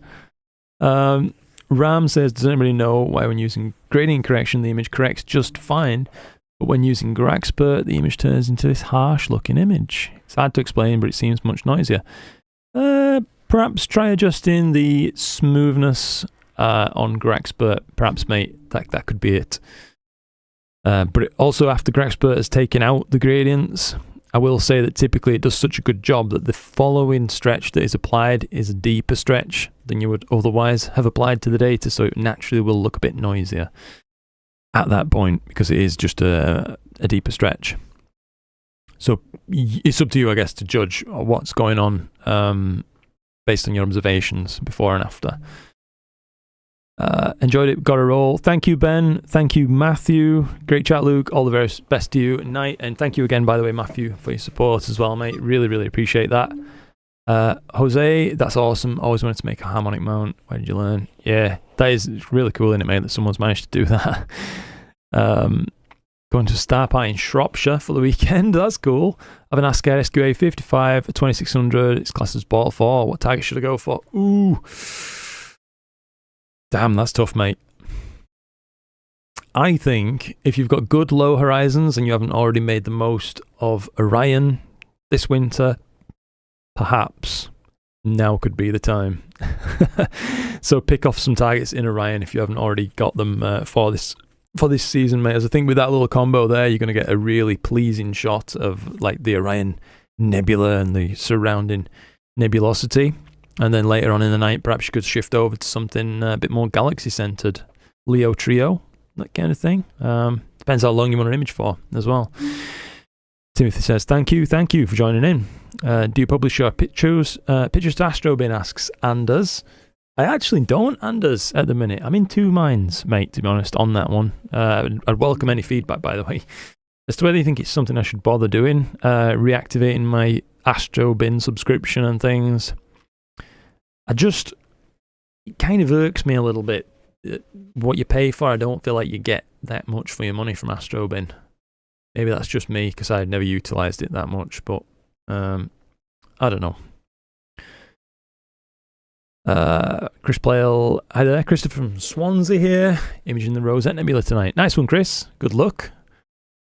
Ram says, does anybody know why when using gradient correction, the image corrects just fine, but when using GradientXpert, the image turns into this harsh-looking image? It's hard to explain, but it seems much noisier. Perhaps try adjusting the smoothness on GradientXpert. Perhaps, mate, that could be it. But also, after GradientXpert has taken out the gradients, I will say that typically it does such a good job that the following stretch that is applied is a deeper stretch than you would otherwise have applied to the data, so it naturally will look a bit noisier at that point because it is just a deeper stretch. So it's up to you, I guess, to judge what's going on based on your observations before and after. Enjoyed it, got a roll. Thank you, Ben. Thank you, Matthew. Great chat, Luke. All the very best to you tonight. And thank you again, by the way, Matthew, for your support as well, mate. Really, really appreciate that. Jose, that's awesome. Always wanted to make a harmonic mount. Where did you learn? Yeah, that is really cool, isn't it, mate, that someone's managed to do that. Going to a star party in Shropshire for the weekend. That's cool. I have an Ascar SQA 55, a 2600. It's classed as bottle 4. What target should I go for? Ooh. Damn, that's tough, mate. I think if you've got good low horizons and you haven't already made the most of Orion this winter, perhaps now could be the time. So pick off some targets in Orion if you haven't already got them for this season, mate. As I think with that little combo there, you're going to get a really pleasing shot of like the Orion nebula and the surrounding nebulosity. And then later on in the night, perhaps you could shift over to something a bit more galaxy-centered. Leo Trio, that kind of thing. Depends how long you want an image for as well. Timothy says, thank you for joining in. Do you publish your pictures to Astrobin, asks Anders. I actually don't, Anders, at the minute. I'm in two minds, mate, to be honest, on that one. I'd welcome any feedback, by the way, as to whether you think it's something I should bother doing, reactivating my Astrobin subscription and things. It kind of irks me a little bit. What you pay for, I don't feel like you get that much for your money from Astrobin. Maybe that's just me because I had never utilised it that much, but I don't know. Chris Plale, hi there. Christopher from Swansea here, imaging the Rosette Nebula tonight. Nice one, Chris. Good luck.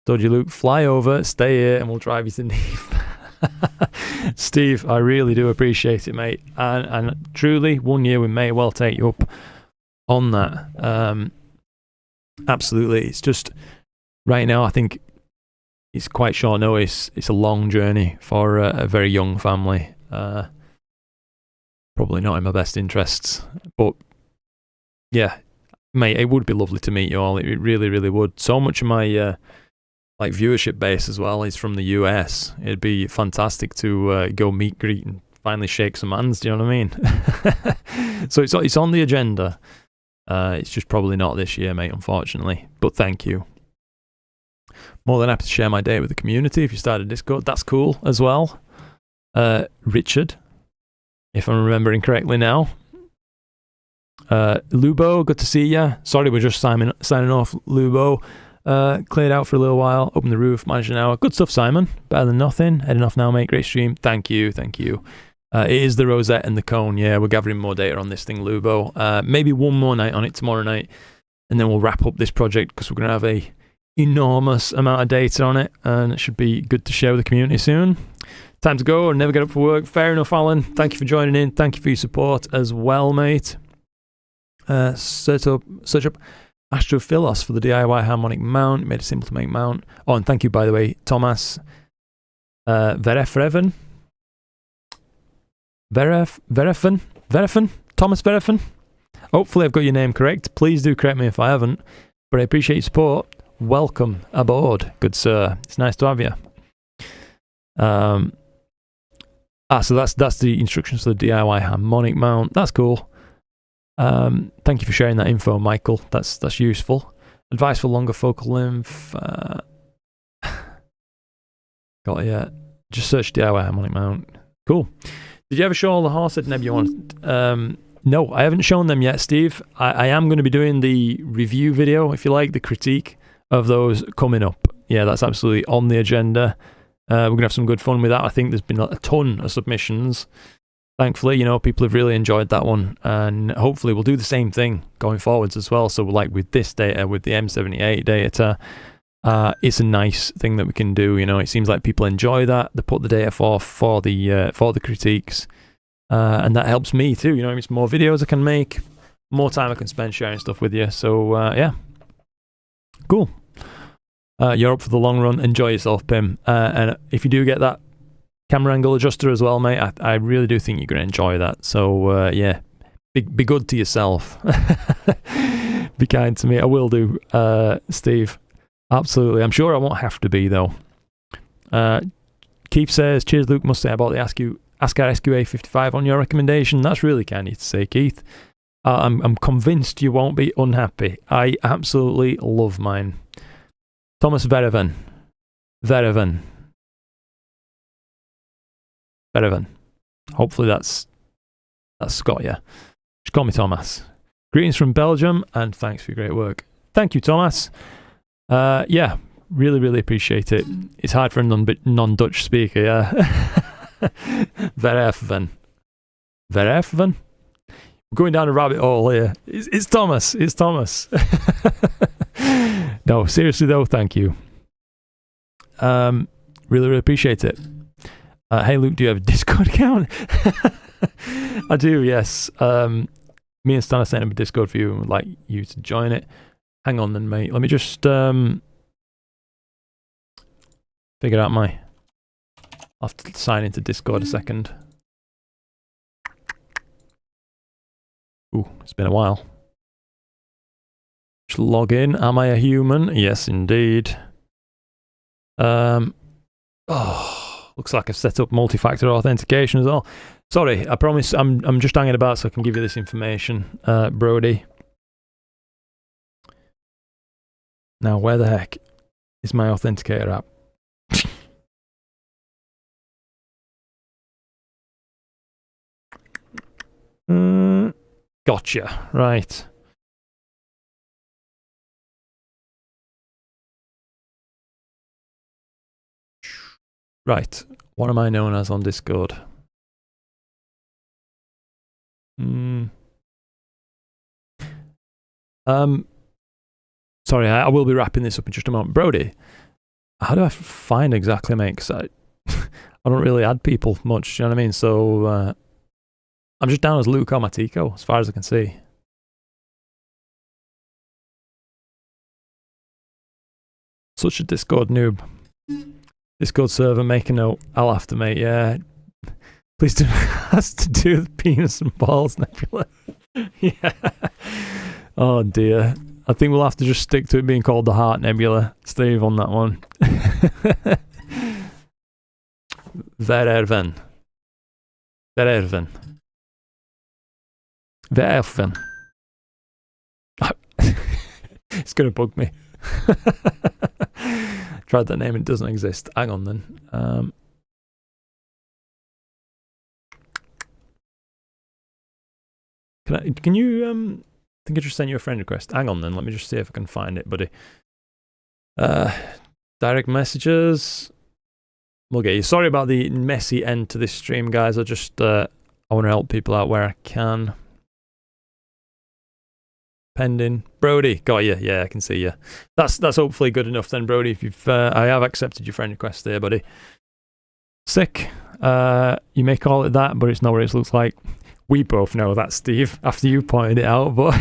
Told you, Luke, fly over, stay here, and we'll drive you to Neve. Steve, I really do appreciate it, mate, and truly 1 year we may well take you up on that. Absolutely. It's just right now I think it's quite short notice. It's a long journey for a very young family. Probably not in my best interests, but yeah, mate, it would be lovely to meet you all. It really, really would. So much of my like viewership base as well is from the US. It'd be fantastic to go meet, greet, and finally shake some hands. Do you know what I mean? So it's on the agenda. It's just probably not this year, mate, unfortunately. But thank you. More than happy to share my date with the community. If you started Discord, that's cool as well. Richard, if I'm remembering correctly now. Lubo, good to see ya. Sorry, we're just signing off, Lubo. Cleared out for a little while, opened the roof, managed an hour. Good stuff, Simon. Better than nothing. Heading off now, mate. Great stream. Thank you. It is the Rosette and the cone. Yeah, we're gathering more data on this thing, Lubo. Maybe one more night on it tomorrow night, and then we'll wrap up this project because we're going to have a enormous amount of data on it, and it should be good to share with the community soon. Time to go and never get up for work. Fair enough, Alan. Thank you for joining in. Thank you for your support as well, mate. Search up Astrophilos for the DIY harmonic mount. Made it simple to make mount. Oh, and thank you, by the way, Thomas Verefreven. Thomas Verefin. Hopefully I've got your name correct. Please do correct me if I haven't. But I appreciate your support. Welcome aboard, good sir. It's nice to have you. So that's the instructions for the DIY harmonic mount. That's cool. Thank you for sharing that info, Michael. That's useful. Advice for longer focal length. Got it yet? Just search DIY harmonic mount. Cool. Did you ever show all the Horsehead Nebula ones? No, I haven't shown them yet, Steve. I am going to be doing the review video, if you like, the critique of those coming up. Yeah, that's absolutely on the agenda. We're going to have some good fun with that. I think there's been a ton of submissions. Thankfully, you know, people have really enjoyed that one. And hopefully we'll do the same thing going forwards as well. So like with this data, with the M78 data, it's a nice thing that we can do. You know, it seems like people enjoy that. They put the data for the critiques. And that helps me too, you know, it's more videos I can make, more time I can spend sharing stuff with you. So, yeah. Cool. You're up for the long run. Enjoy yourself, Pim. And if you do get that camera angle adjuster as well, mate, I really do think you're going to enjoy that. So, yeah, be good to yourself. Be kind to me. I will do, Steve. Absolutely. I'm sure I won't have to be, though. Keith says, cheers, Luke. Must say about the ASCAR SQA55 on your recommendation. That's really kind of you to say, Keith. I'm convinced you won't be unhappy. I absolutely love mine. Thomas Vereven. Hopefully that's got you. Just call me Thomas. Greetings from Belgium, and thanks for your great work. Thank you, Thomas. Yeah, really appreciate it. It's hard for a non-Dutch speaker, yeah. Vereven. We're going down a rabbit hole here. It's Thomas. It's Thomas. No, seriously though, thank you. Really appreciate it. Hey Luke, do you have a Discord account? I do, yes. Me and Stan are setting up a Discord for you and would like you to join it. Hang on then, mate. Let me just figure out my... I'll have to sign into Discord a second. Ooh, it's been a while. Just log in. Am I a human? Yes, indeed. Oh, looks like I've set up multi-factor authentication as well. Sorry, I promise I'm just hanging about so I can give you this information, Brody. Now, where the heck is my authenticator app? Gotcha. Right. Right. What am I known as on Discord? Sorry, I will be wrapping this up in just a moment. Brody, how do I find exactly, mate? Because I don't really add people much, you know what I mean? So, I'm just down as Luke Armatico, as far as I can see. Such a Discord noob. Discord server, make a note. I'll have to, mate, yeah. Please do has to do the penis and balls nebula. Yeah. Oh dear. I think we'll have to just stick to it being called the Heart Nebula. Steve on that one. Vereven. It's gonna bug me. Tried that name, it doesn't exist. Hang on then. Can you I think I just sent you a friend request. Hang on then, let me just see if I can find it, buddy. Direct messages. We'll get you. Sorry about the messy end to this stream, guys. I want to help people out where I can. Pending. Brody, got you. Yeah, I can see you. That's hopefully good enough then, Brody. If you've I have accepted your friend request there, buddy. Sick. You may call it that, but it's not what it looks like. We both know that, Steve, after you pointed it out, but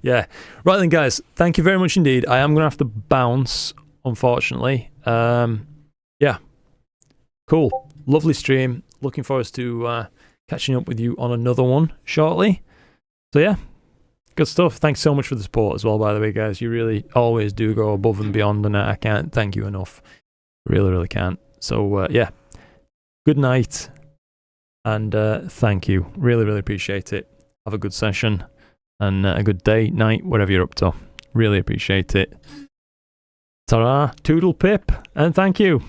yeah. Right then, guys, thank you very much indeed. I am going to have to bounce, unfortunately. Yeah. Cool. Lovely stream. Looking forward to catching up with you on another one shortly. So yeah, good stuff. Thanks so much for the support as well, by the way, guys. You really always do go above and beyond, and I can't thank you enough. Really can't. So yeah, good night. And thank you. Really, really appreciate it. Have a good session and a good day, night, whatever you're up to. Really appreciate it. Ta-ra, toodle pip, and thank you.